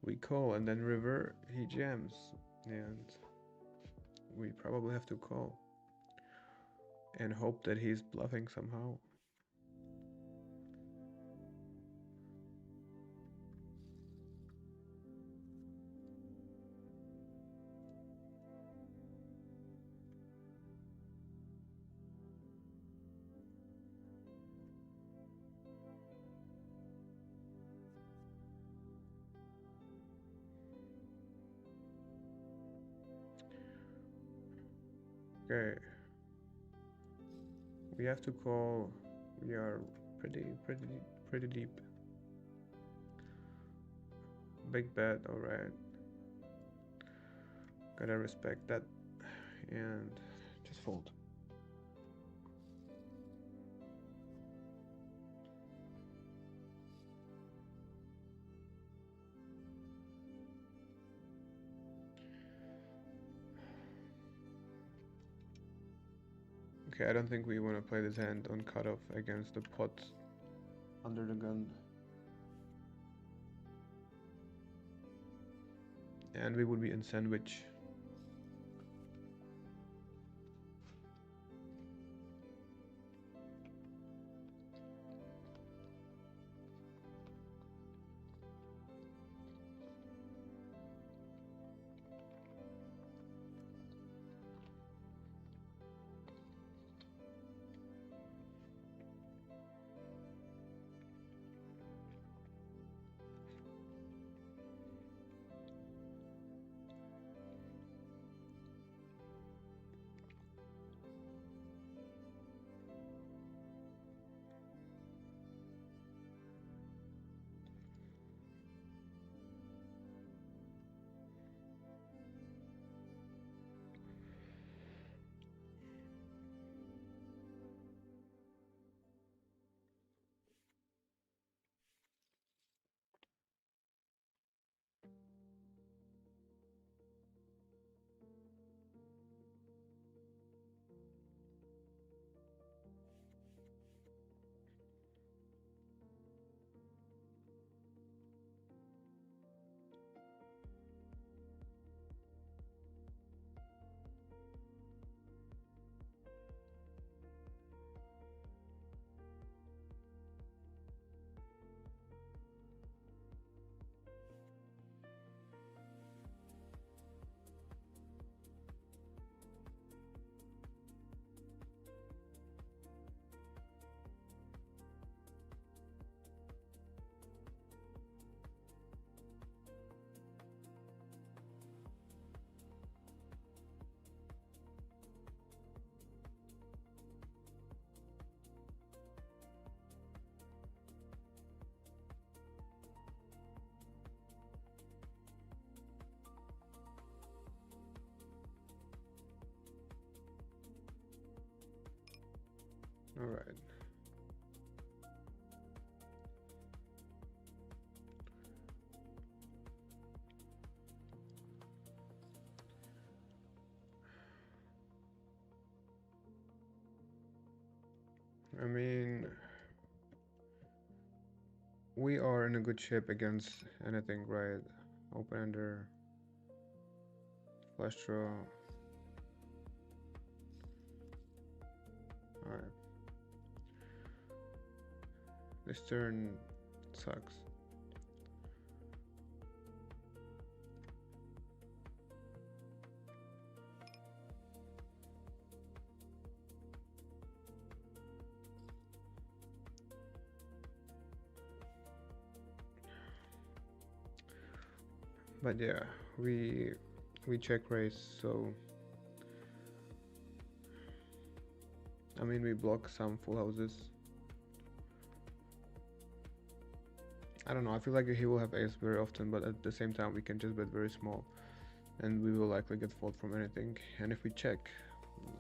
We call and then river, he jams, and we probably have to call and hope that he's bluffing somehow. Okay, we have to call. We are pretty deep. Big bet, alright. Gotta respect that. And just fold. Okay, I don't think we want to play this hand on cutoff against the pot under the gun. And we would be in sandwich. Alright. I mean, we are in a good shape against anything, right? Open ender, flush draw. Alright. This turn sucks. But yeah, we check raise, so I mean we block some full houses. I don't know, I feel like he will have ace very often, but at the same time we can just bet very small and we will likely get fold from anything. And if we check,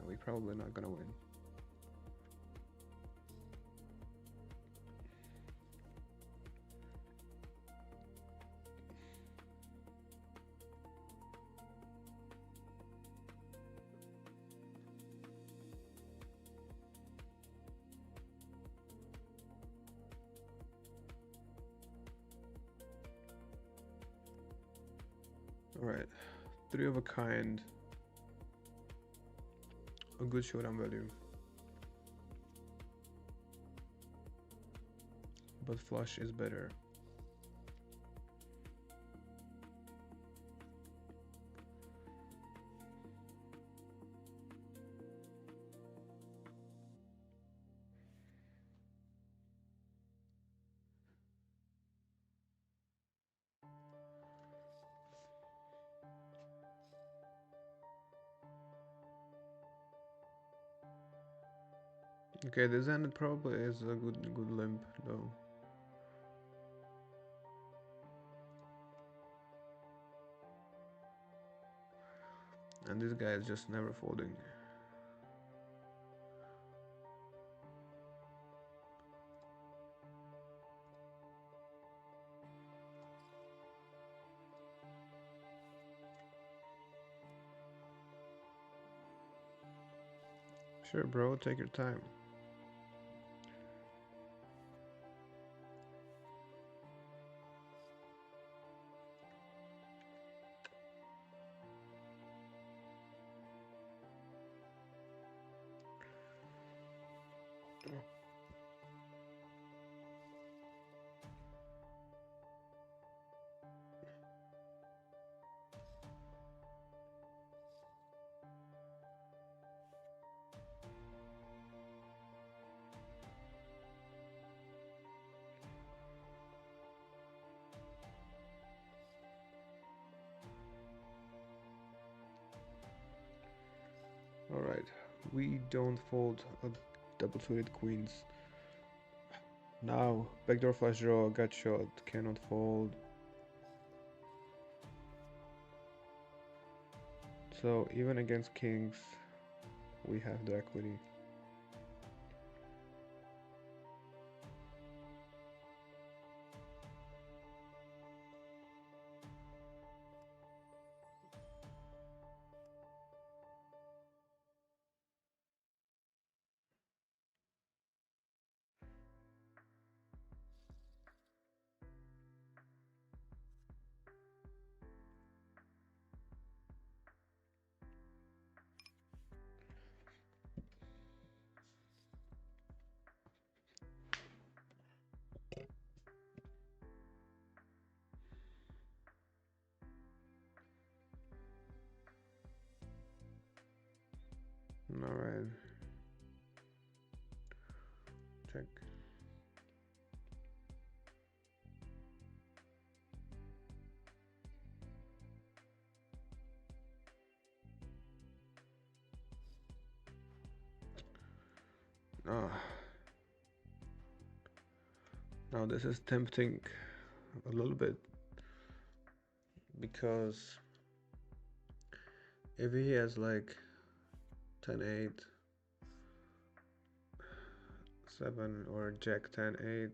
we're probably not gonna win. Alright, three of a kind, a good showdown value, but flush is better. Okay, this hand probably is a good limp though. And this guy is just never folding. Sure, bro, take your time. Alright, we don't fold a double suited queens. Now, backdoor flush draw, gut shot, cannot fold. So even against kings, we have the equity. Alright. Check. Ah. Now this is tempting a little bit because if he has like 10-8, 7 or Jack 10-8,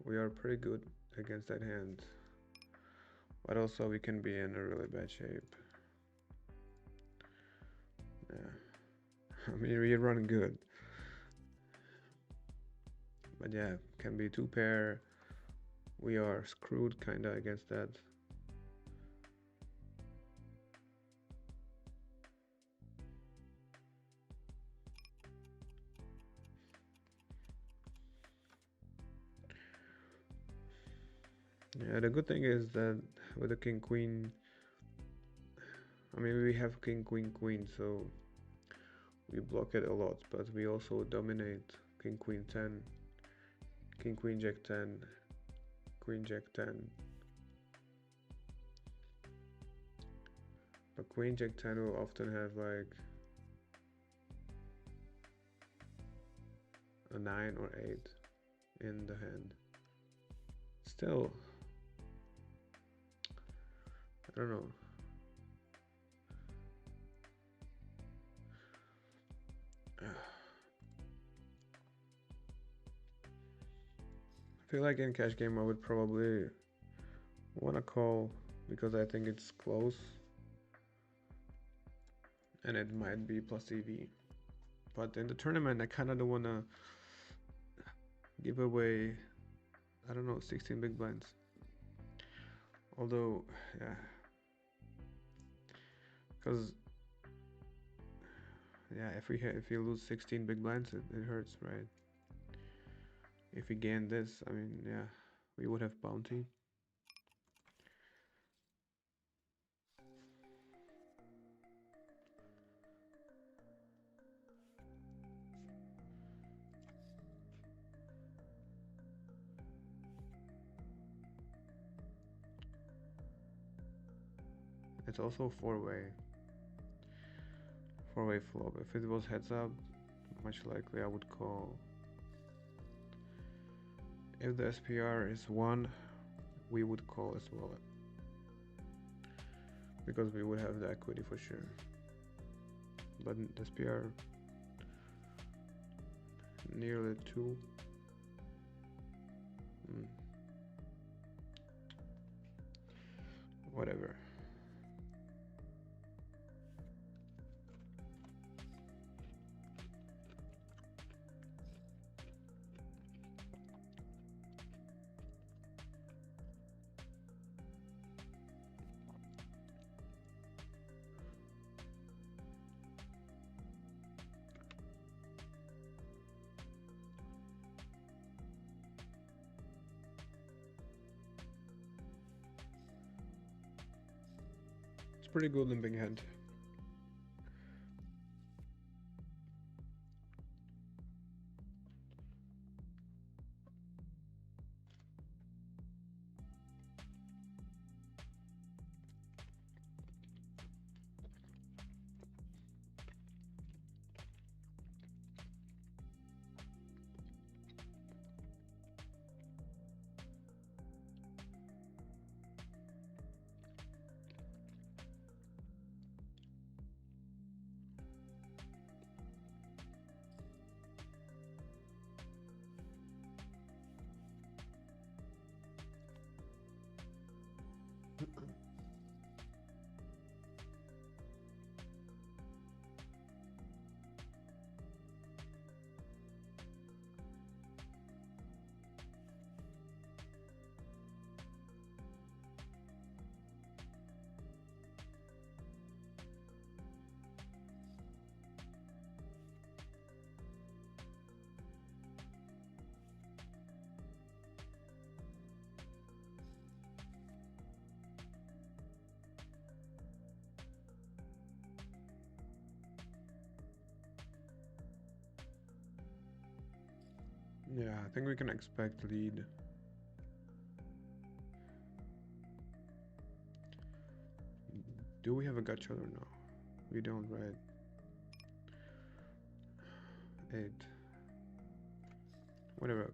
we are pretty good against that hand. But also we can be in a really bad shape. Yeah. I mean, we run good. But yeah, can be two pair. We are screwed kinda against that. Yeah, the good thing is that with the king queen, I mean we have king queen queen, so we block it a lot, but we also dominate king queen 10, king queen jack 10, queen jack 10. But queen jack 10 will often have like a 9 or 8 in the hand. Still, I don't know. I feel like in cash game I would probably wanna call because I think it's close and it might be plus EV. But in the tournament I kinda don't wanna give away, I don't know, 16 big blinds. Although, yeah, because yeah, if we lose 16 big blinds, it hurts, right? If we gain this, I mean, yeah, we would have bounty. It's also four-way flop. If it was heads up, much likely I would call. If the SPR is 1, we would call as well, because we would have the equity for sure. But the SPR nearly 2. Whatever. It's pretty good limping hand. Yeah, I think we can expect lead. Do we have a gut shot or no? We don't, right? 8. Whatever.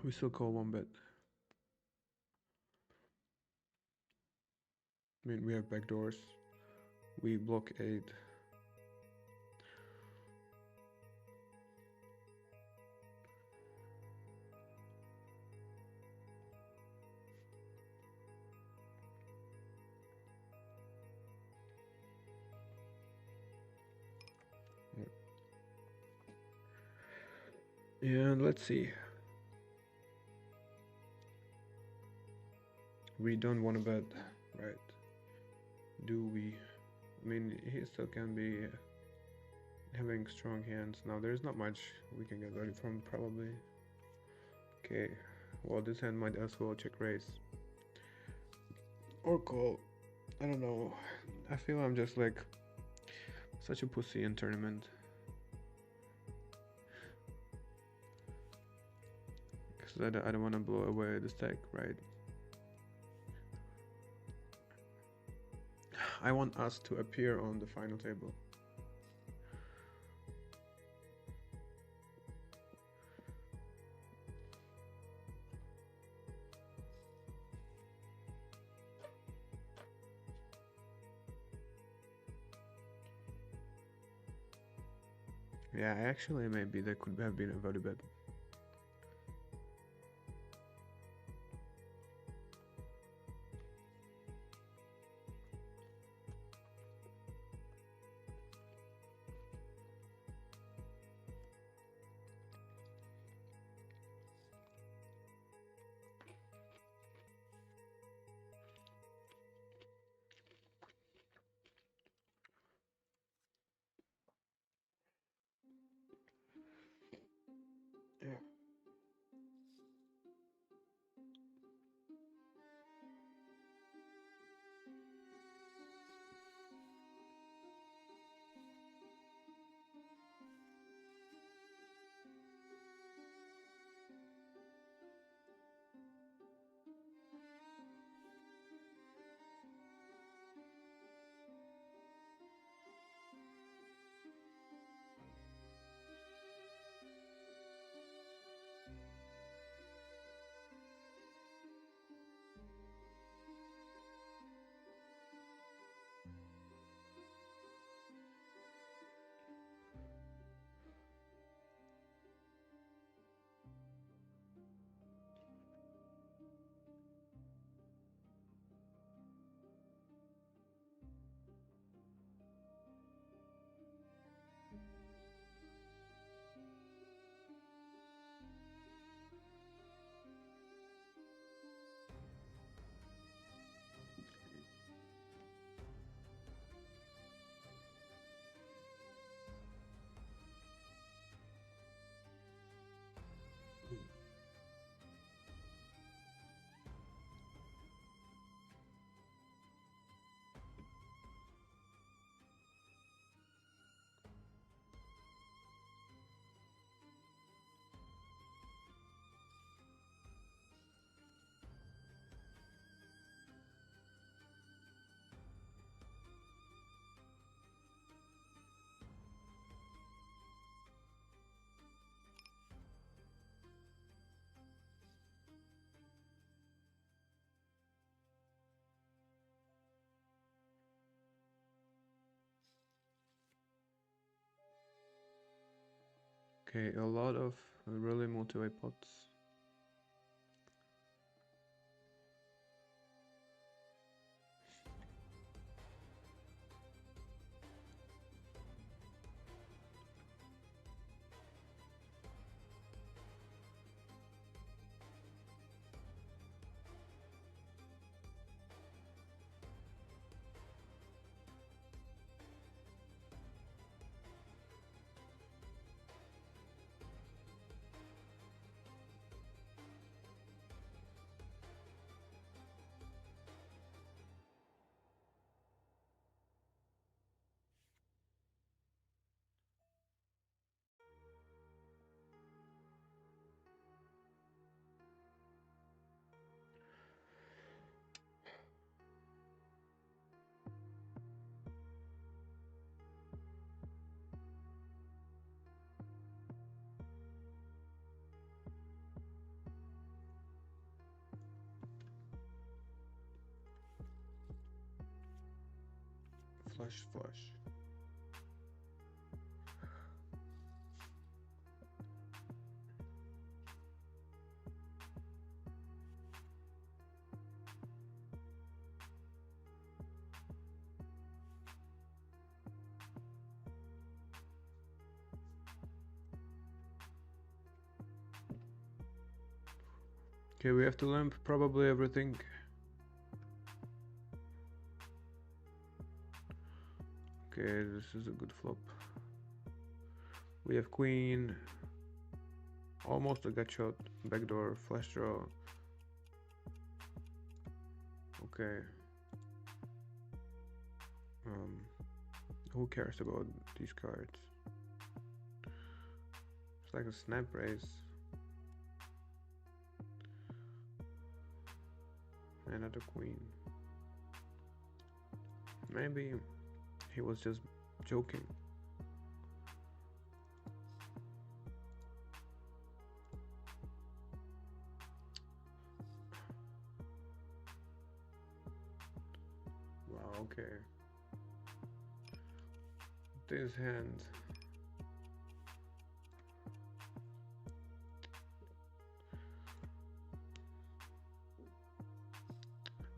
We still call 1 bet. I mean, we have backdoors. We block 8. And let's see. We don't want to bet, right? Do we? I mean, he still can be having strong hands. Now, there's not much we can get value from, probably. Okay, well, this hand might as well check raise. Or call. I don't know. I feel I'm just like such a pussy in tournament. Because I don't want to blow away the stack, right? I want us to appear on the final table. Yeah, actually, maybe that could have been a value bet. Okay, a lot of really multi-way pots. Flush, flush. Okay, we have to limp probably everything. Okay, this is a good flop. We have queen, almost a gut shot, backdoor, flush draw. Okay. Who cares about these cards? It's like a snap raise. Another queen. Maybe he was just joking. Wow, okay. This hand.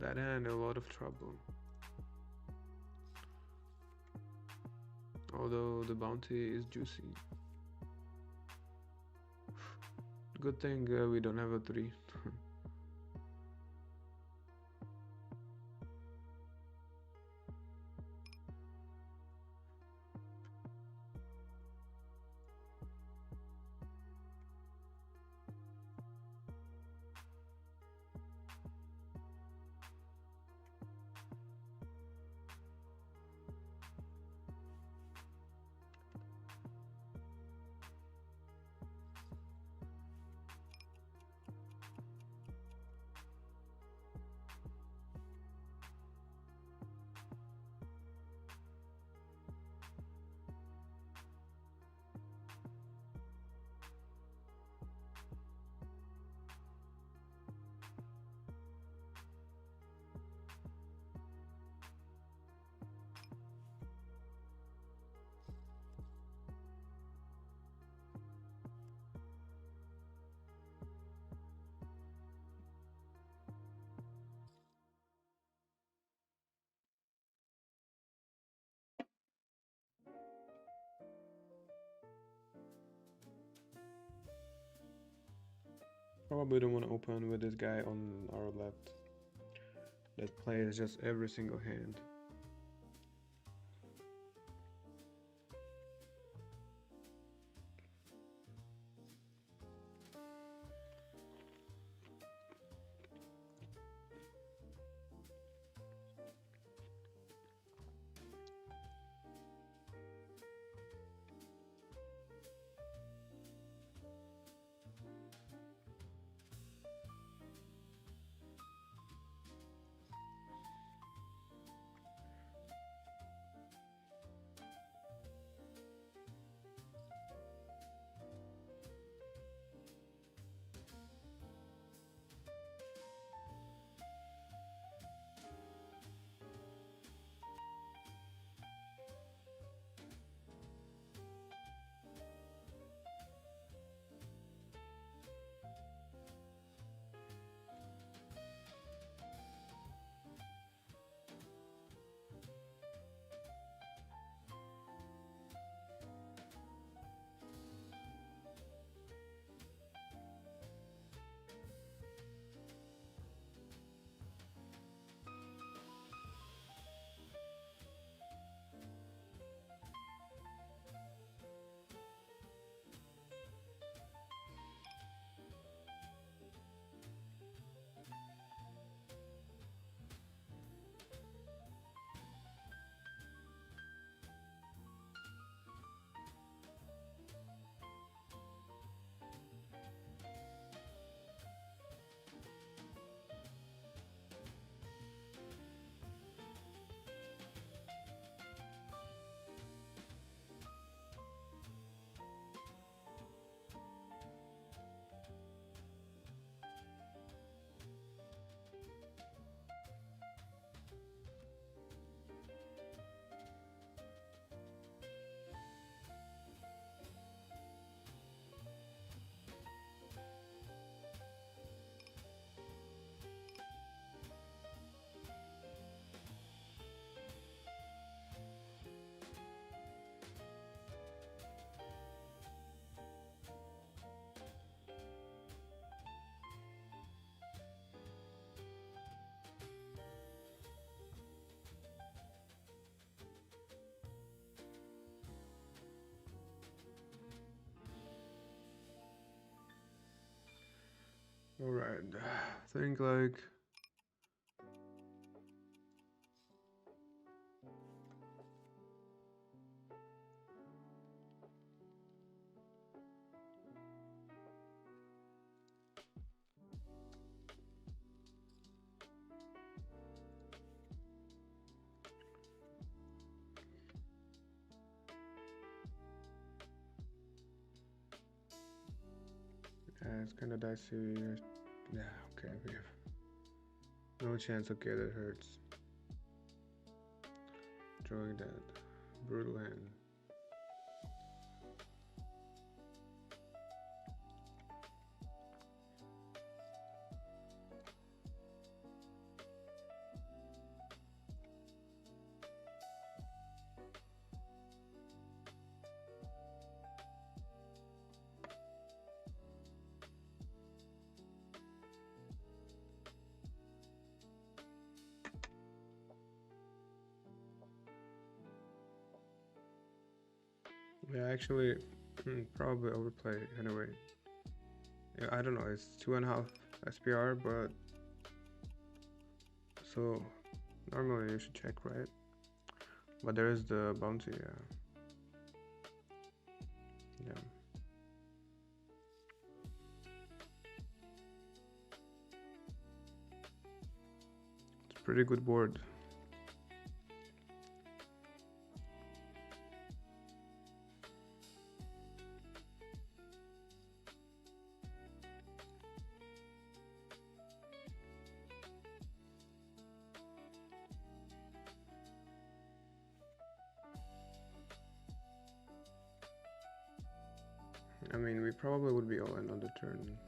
That hand, a lot of trouble. Although the bounty is juicy. Good thing we don't have a 3. Probably don't want to open with this guy on our left that plays just every single hand. Alright, think like it's kind of dicey. Yeah, okay, we have no chance. Okay, that hurts. Drawing that brutal hand. Yeah, actually, probably overplay anyway. Yeah, I don't know. It's 2.5 SPR, but so normally you should check, right? But there is the bounty. Yeah, yeah. It's a pretty good board. I mean, we probably would be all in on the turn.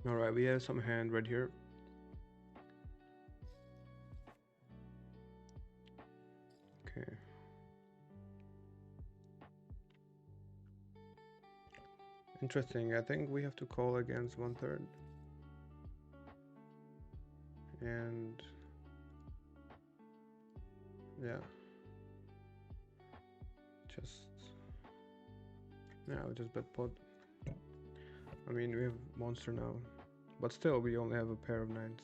Alright, we have some hand right here. Okay. Interesting. I think we have to call against 1/3. And yeah. Just we just bet pot. I mean, we have monster now. But still, we only have a pair of nines.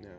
No.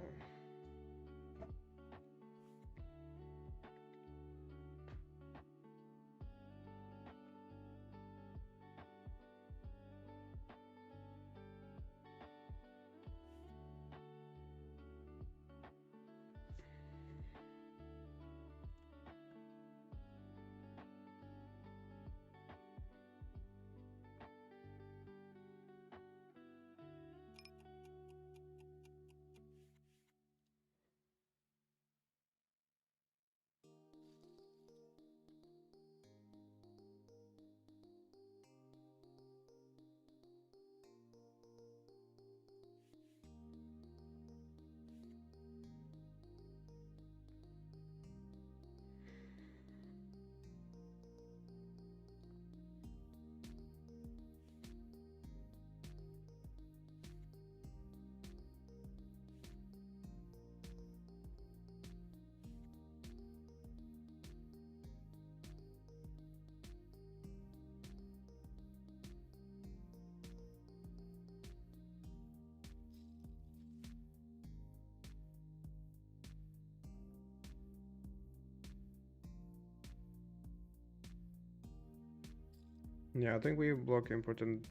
Yeah, I think we block important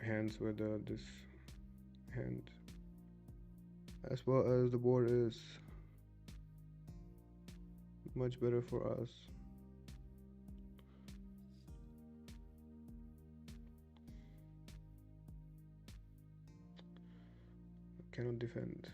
hands with this hand, as well as the board is much better for us. Cannot defend.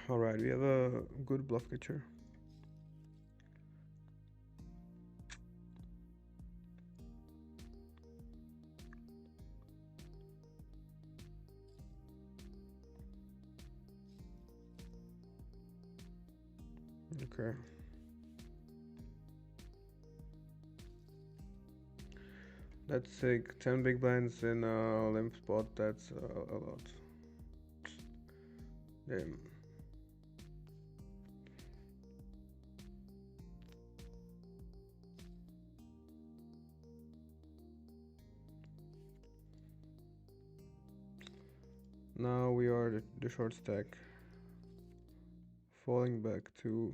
Alright, we have a good bluff catcher. Okay. That's like 10 big blinds in a limp spot. That's a lot. Damn. Now we are the short stack, falling back to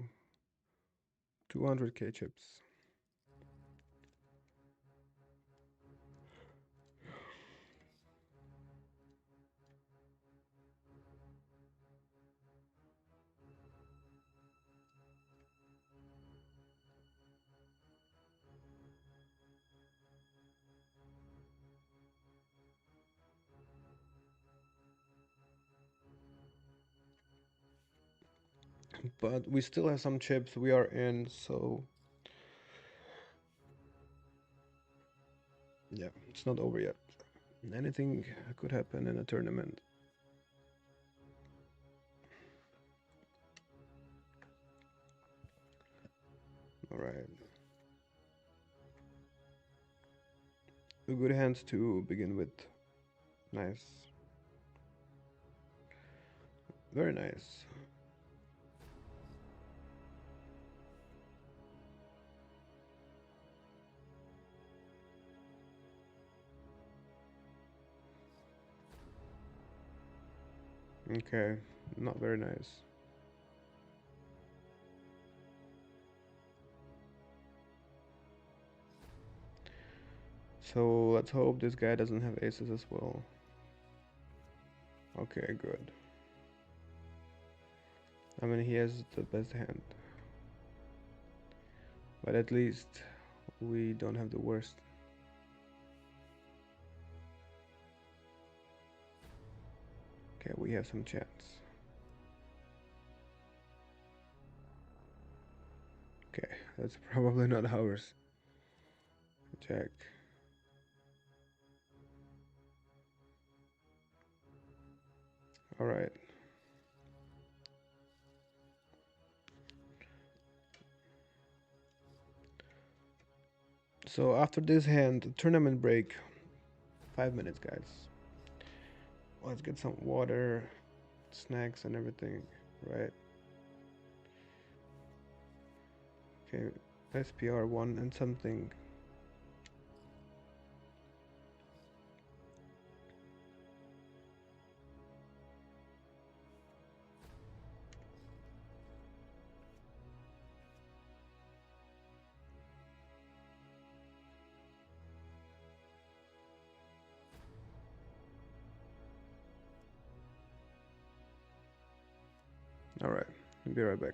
200k chips. But we still have some chips. We are in, so yeah, it's not over yet. Anything could happen in a tournament. All right. good hands to begin with. Nice. Very nice. Okay, not very nice. So let's hope this guy doesn't have aces as well. Okay, good. I mean, he has the best hand, but at least we don't have the worst. Okay, we have some chance. Okay, that's probably not ours. Check. Alright. So after this hand, tournament break. 5 minutes, guys. Let's get some water, snacks, and everything. Right. Okay. SPR1 and something. Alright. Be right back.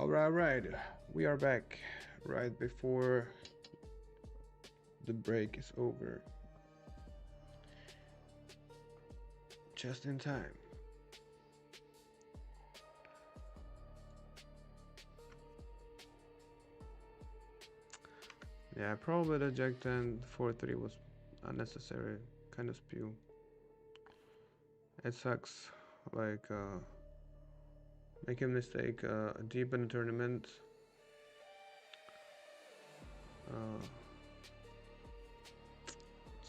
Alright, we are back right before the break is over. Just in time. Yeah, probably the Jack 10 4-3 was unnecessary, kind of spew. It sucks, like, make a mistake deep in the tournament.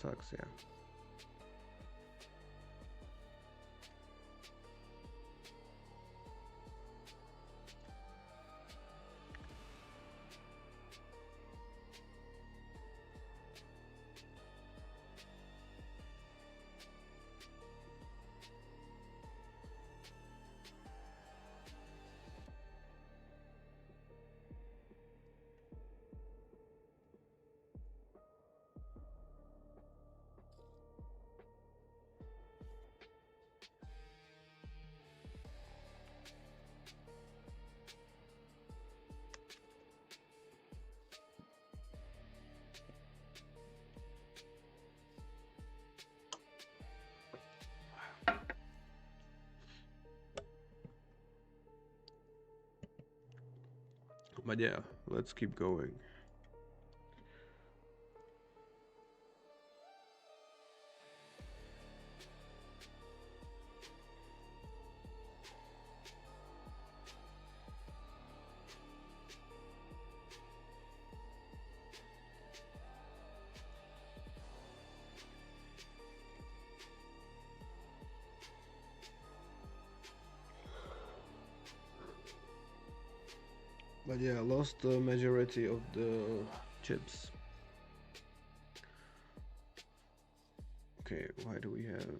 Sucks, yeah. But yeah, let's keep going. But yeah, I lost the majority of the chips. Okay, why do we have...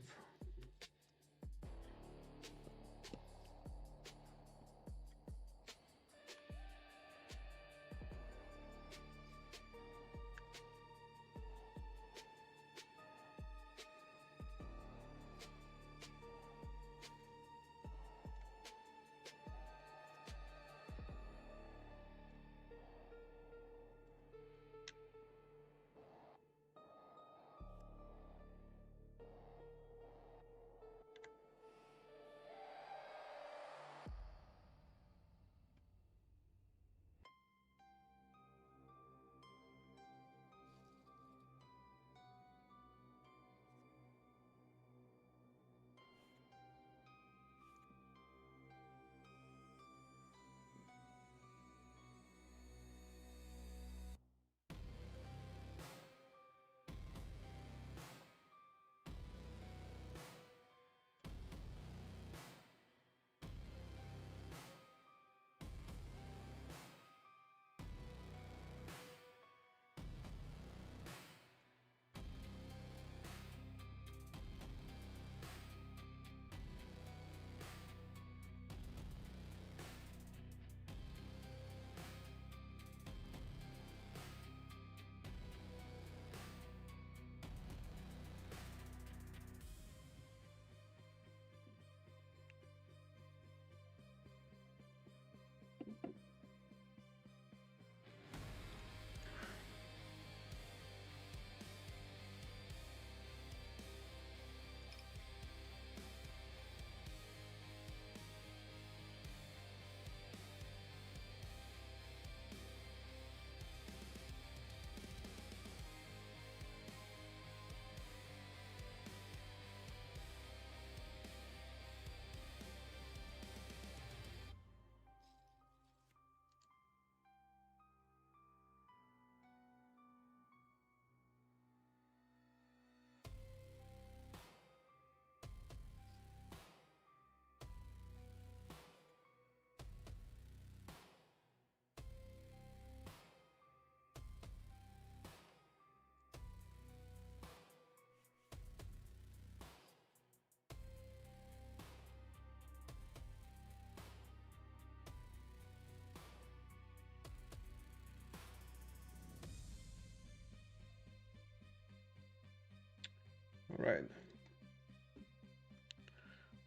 Alright.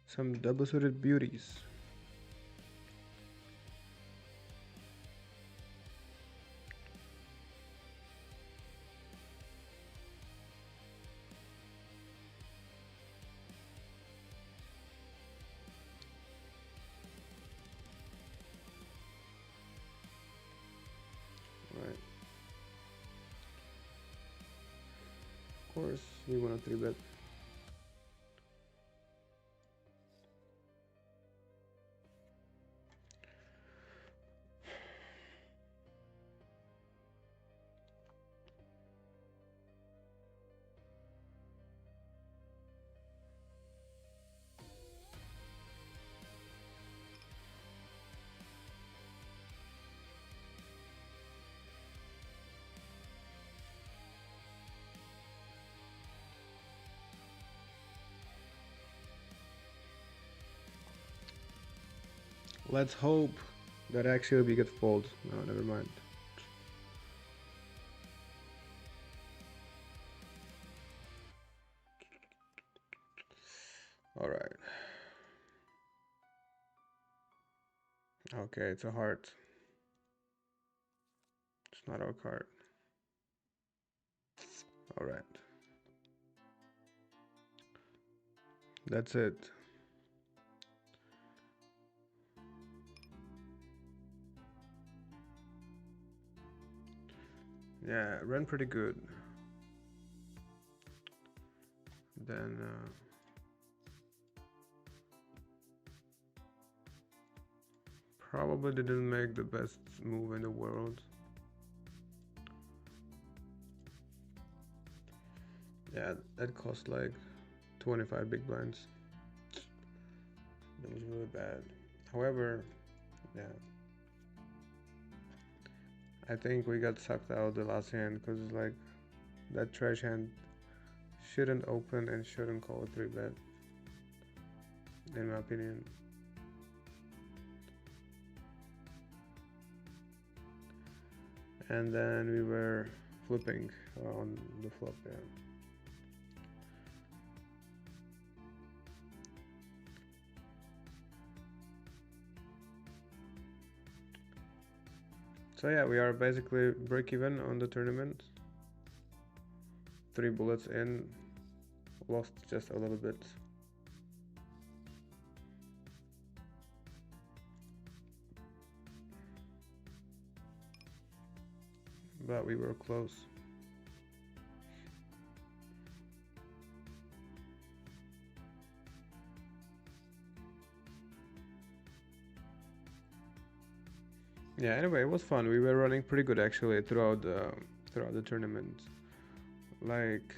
Some double-suited beauties. Right. Of course, we want a 3-bet. Let's hope that actually we get fold. No, never mind. All right. Okay, it's a heart. It's not our card. All right. That's it. Yeah, it ran pretty good. Then probably didn't make the best move in the world. Yeah, that cost like 25 big blinds. That was really bad. However, yeah, I think we got sucked out the last hand because like that trash hand shouldn't open and shouldn't call a 3-bet, in my opinion. And then we were flipping on the flop, yeah. So yeah, we are basically break even on the tournament. 3 bullets in, lost just a little bit. But we were close. Yeah, anyway, it was fun. We were running pretty good actually throughout the tournament. Like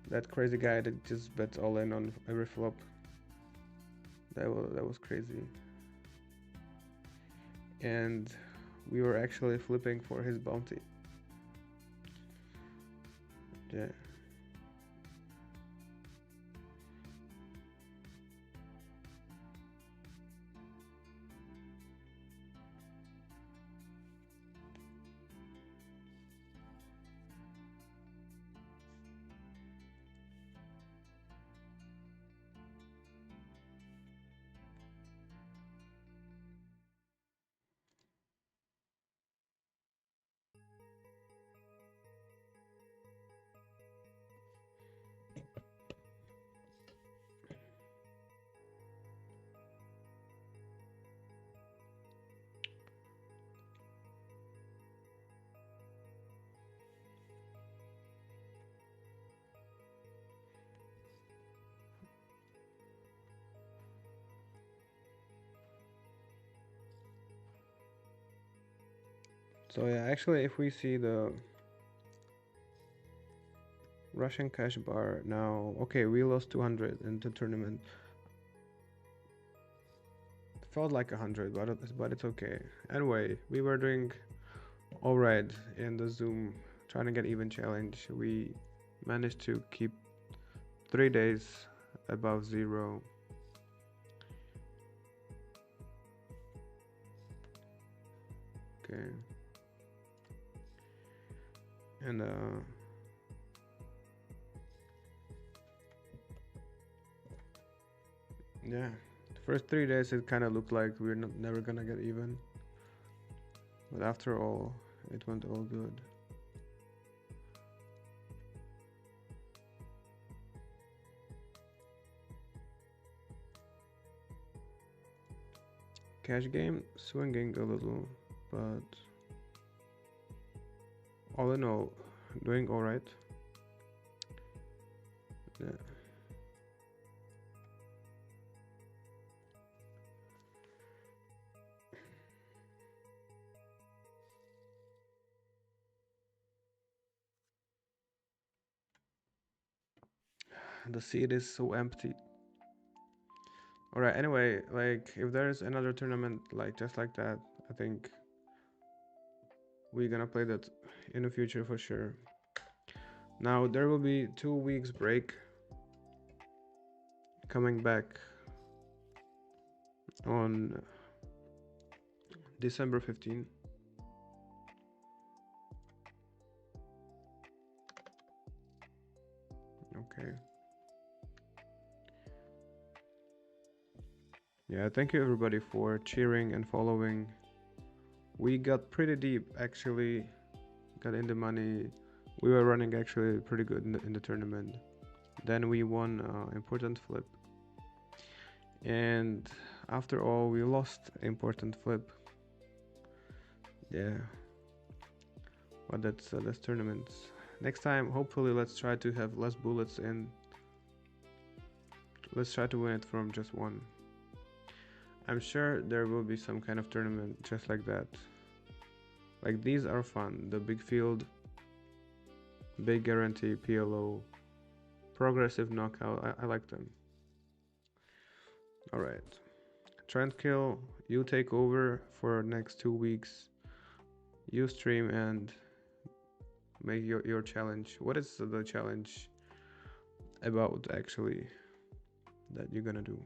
that crazy guy that just bets all in on every flop. That was crazy. And we were actually flipping for his bounty. Yeah. So yeah, actually, if we see the Russian cash bar now, okay, we lost 200 in the tournament. It felt like 100, but it's okay. Anyway, we were doing all right in the Zoom trying to get even challenge. We managed to keep 3 days above zero. Okay. And yeah, the first 3 days it kind of looked like we're never gonna get even, but after all, it went all good. Cash game swinging a little, but all in all, doing all right. Yeah. The seat is so empty. All right. Anyway, like if there's another tournament like just like that, I think we're gonna play that in the future for sure. Now there will be 2 weeks break coming back on December 15. Okay. Yeah, thank you everybody for cheering and following. We got pretty deep actually, got in the money. We were running actually pretty good in the tournament. Then we won important flip. And after all, we lost important flip. Yeah. But that's tournaments. Next time, hopefully, let's try to have less bullets and let's try to win it from just one. I'm sure there will be some kind of tournament just like that. Like these are fun. The big field, big guarantee, PLO, progressive knockout. I like them. All right. Trend kill. You take over for next 2 weeks. You stream and make your challenge. What is the challenge about actually that you're gonna do?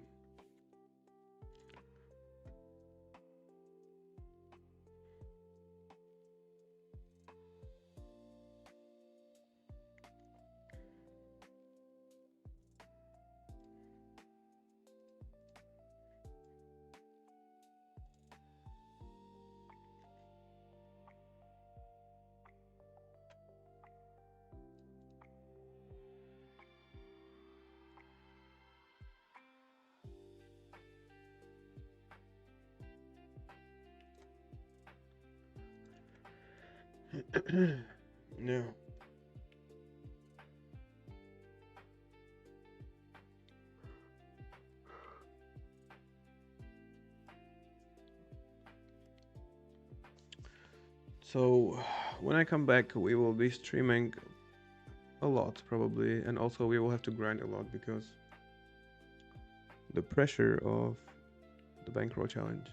No. So when I come back, we will be streaming a lot probably, and also we will have to grind a lot because the pressure of the bankroll challenge.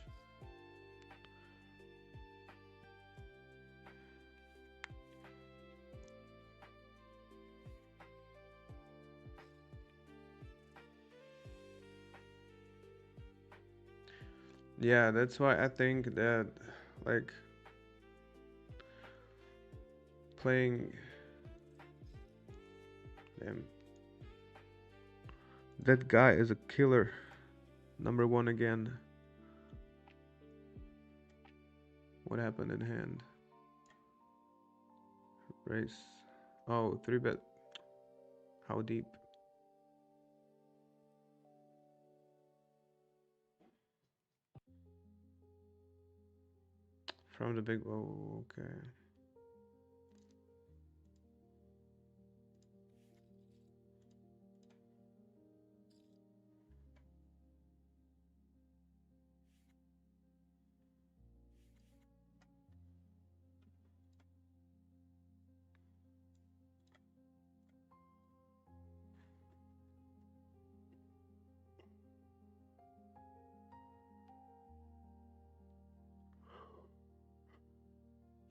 Yeah, that's why I think that like playing damn, that guy is a killer. Number one again. What happened in hand? Race. Oh, 3-bet. How deep? From the big. Oh, okay.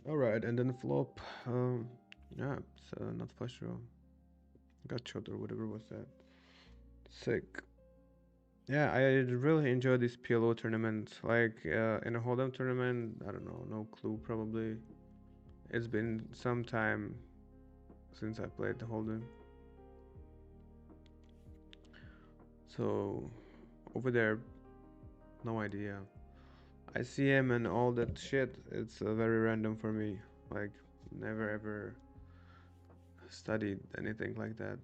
All right, and then flop. Yeah, it's not flush draw. Got shot or whatever was that. Sick. Yeah, I really enjoy these PLO tournaments. Like in a hold'em tournament, I don't know, no clue probably. It's been some time since I played the hold'em. So over there, no idea. ICM and all that shit, it's very random for me. Like never ever studied anything like that.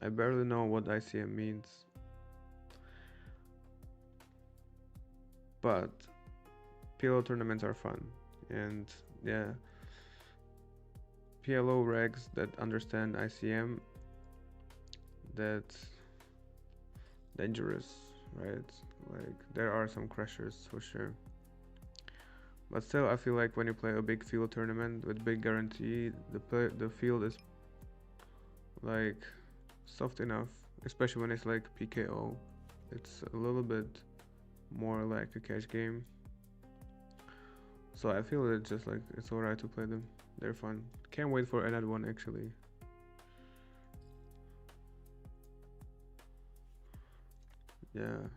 I barely know what ICM means. But PLO tournaments are fun. And yeah, PLO regs that understand ICM, that's dangerous, right? Like there are some crashers for sure. But still, I feel like when you play a big field tournament with big guarantee, the field is like soft enough, especially when it's like PKO. It's a little bit more like a cash game. So I feel it's just like it's alright to play them. They're fun. Can't wait for another one actually. Yeah.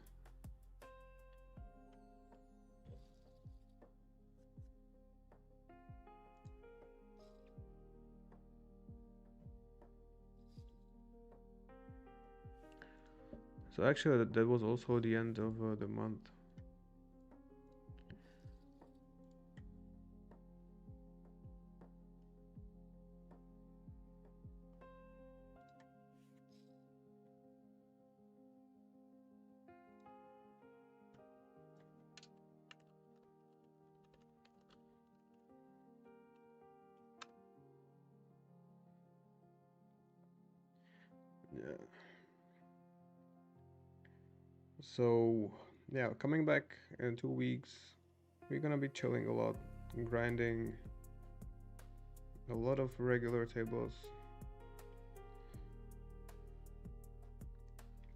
So actually, that was also the end of the month. Yeah. So yeah, coming back in 2 weeks, we're gonna be chilling a lot, grinding a lot of regular tables,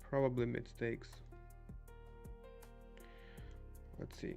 probably mid stakes. Let's see.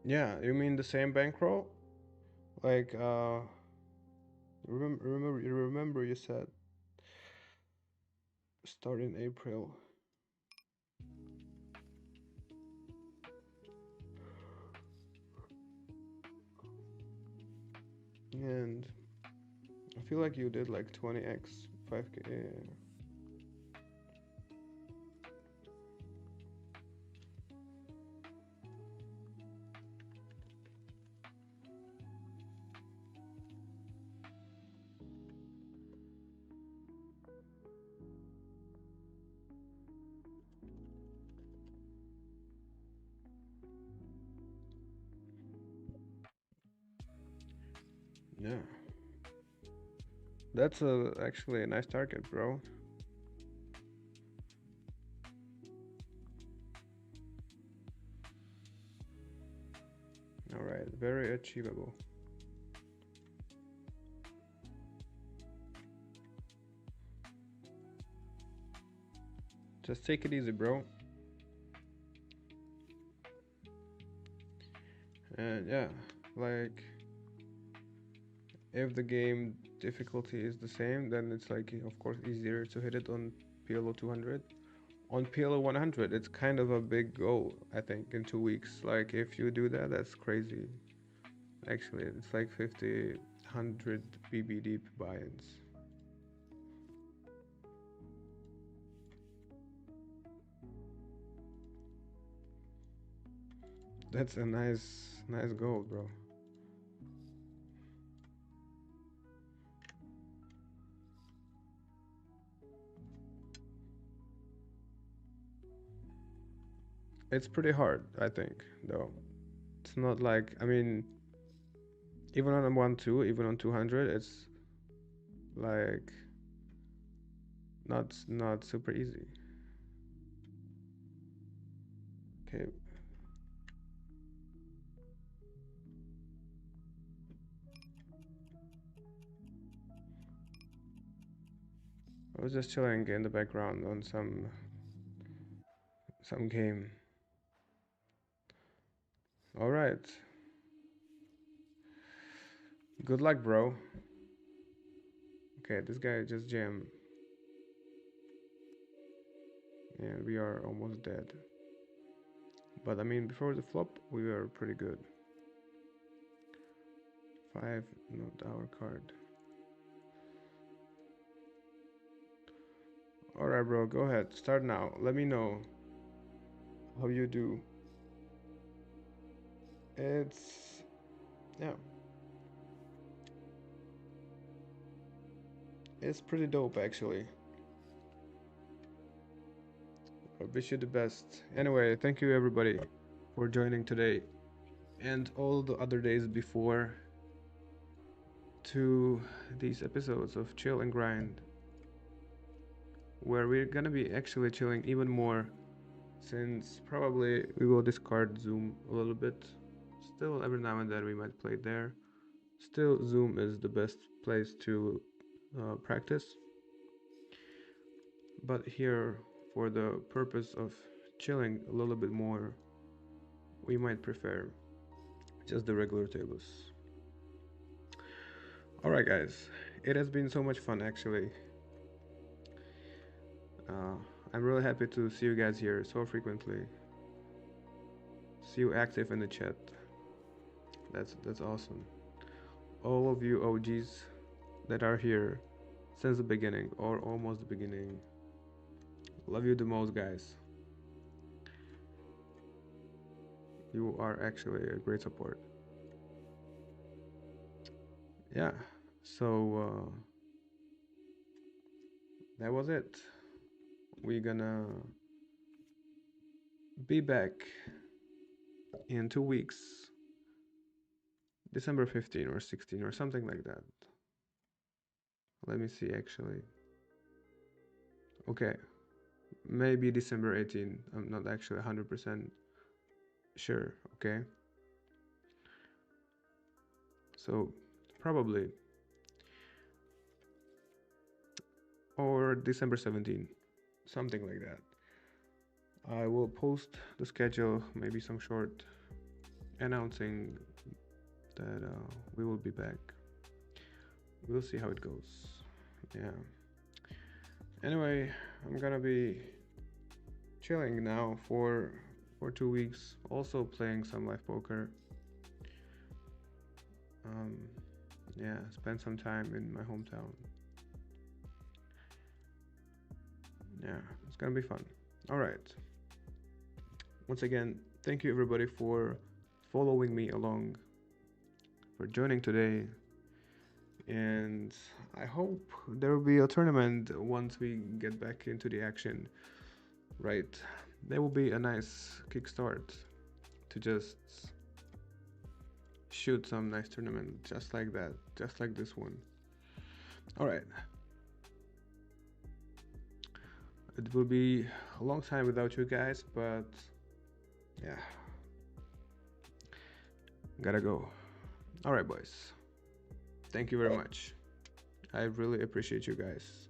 Yeah, you mean the same bankroll? Like remember you said start in April. And I feel like you did like 20x 5k. Yeah. That's actually a nice target, bro. All right, very achievable. Just take it easy, bro. And yeah, like if the game difficulty is the same, then it's like of course easier to hit it on PLO 200. On PLO 100, it's kind of a big goal, I think, in 2 weeks. Like if you do that, that's crazy. Actually, it's like 50, 100 BB deep buy-ins. That's a nice goal, bro. It's pretty hard, I think, though. It's not like, I mean, even on a 1-2, even on 200, it's like not super easy. Okay, I was just chilling in the background on some game. All right. Good luck, bro. Okay, this guy just jammed. And we are almost dead. But I mean, before the flop, we were pretty good. 5, not our card. Alright, bro, go ahead. Start now. Let me know how you do. It's. Yeah. It's pretty dope, actually. I wish you the best. Anyway, thank you, everybody, for joining today and all the other days before to these episodes of Chill and Grind, where we're gonna be actually chilling even more, since probably we will discard Zoom a little bit. Still, every now and then we might play there. Still, Zoom is the best place to practice. But here, for the purpose of chilling a little bit more, we might prefer just the regular tables. Alright, guys, it has been so much fun actually. I'm really happy to see you guys here so frequently. See you active in the chat. That's awesome. All of you OGs that are here since the beginning or almost the beginning. Love you the most, guys. You are actually a great support. Yeah, so that was it. We're gonna be back in 2 weeks, December 15 or 16 or something like that. Let me see actually. Okay, maybe December 18. I'm not actually 100% sure, okay? So, probably. Or December 17, something like that. I will post the schedule, maybe some short announcing that we will be back. We'll see how it goes. Yeah. Anyway, I'm gonna be chilling now for 2 weeks. Also playing some live poker. Yeah, spend some time in my hometown. Yeah, it's gonna be fun. All right. Once again, thank you everybody for following me along, for joining today, and I hope there will be a tournament once we get back into the action, right? That will be a nice kickstart to just shoot some nice tournament just like that, just like this one. All right. It will be a long time without you guys, but yeah, gotta go. All right, boys. Thank you very much. I really appreciate you guys.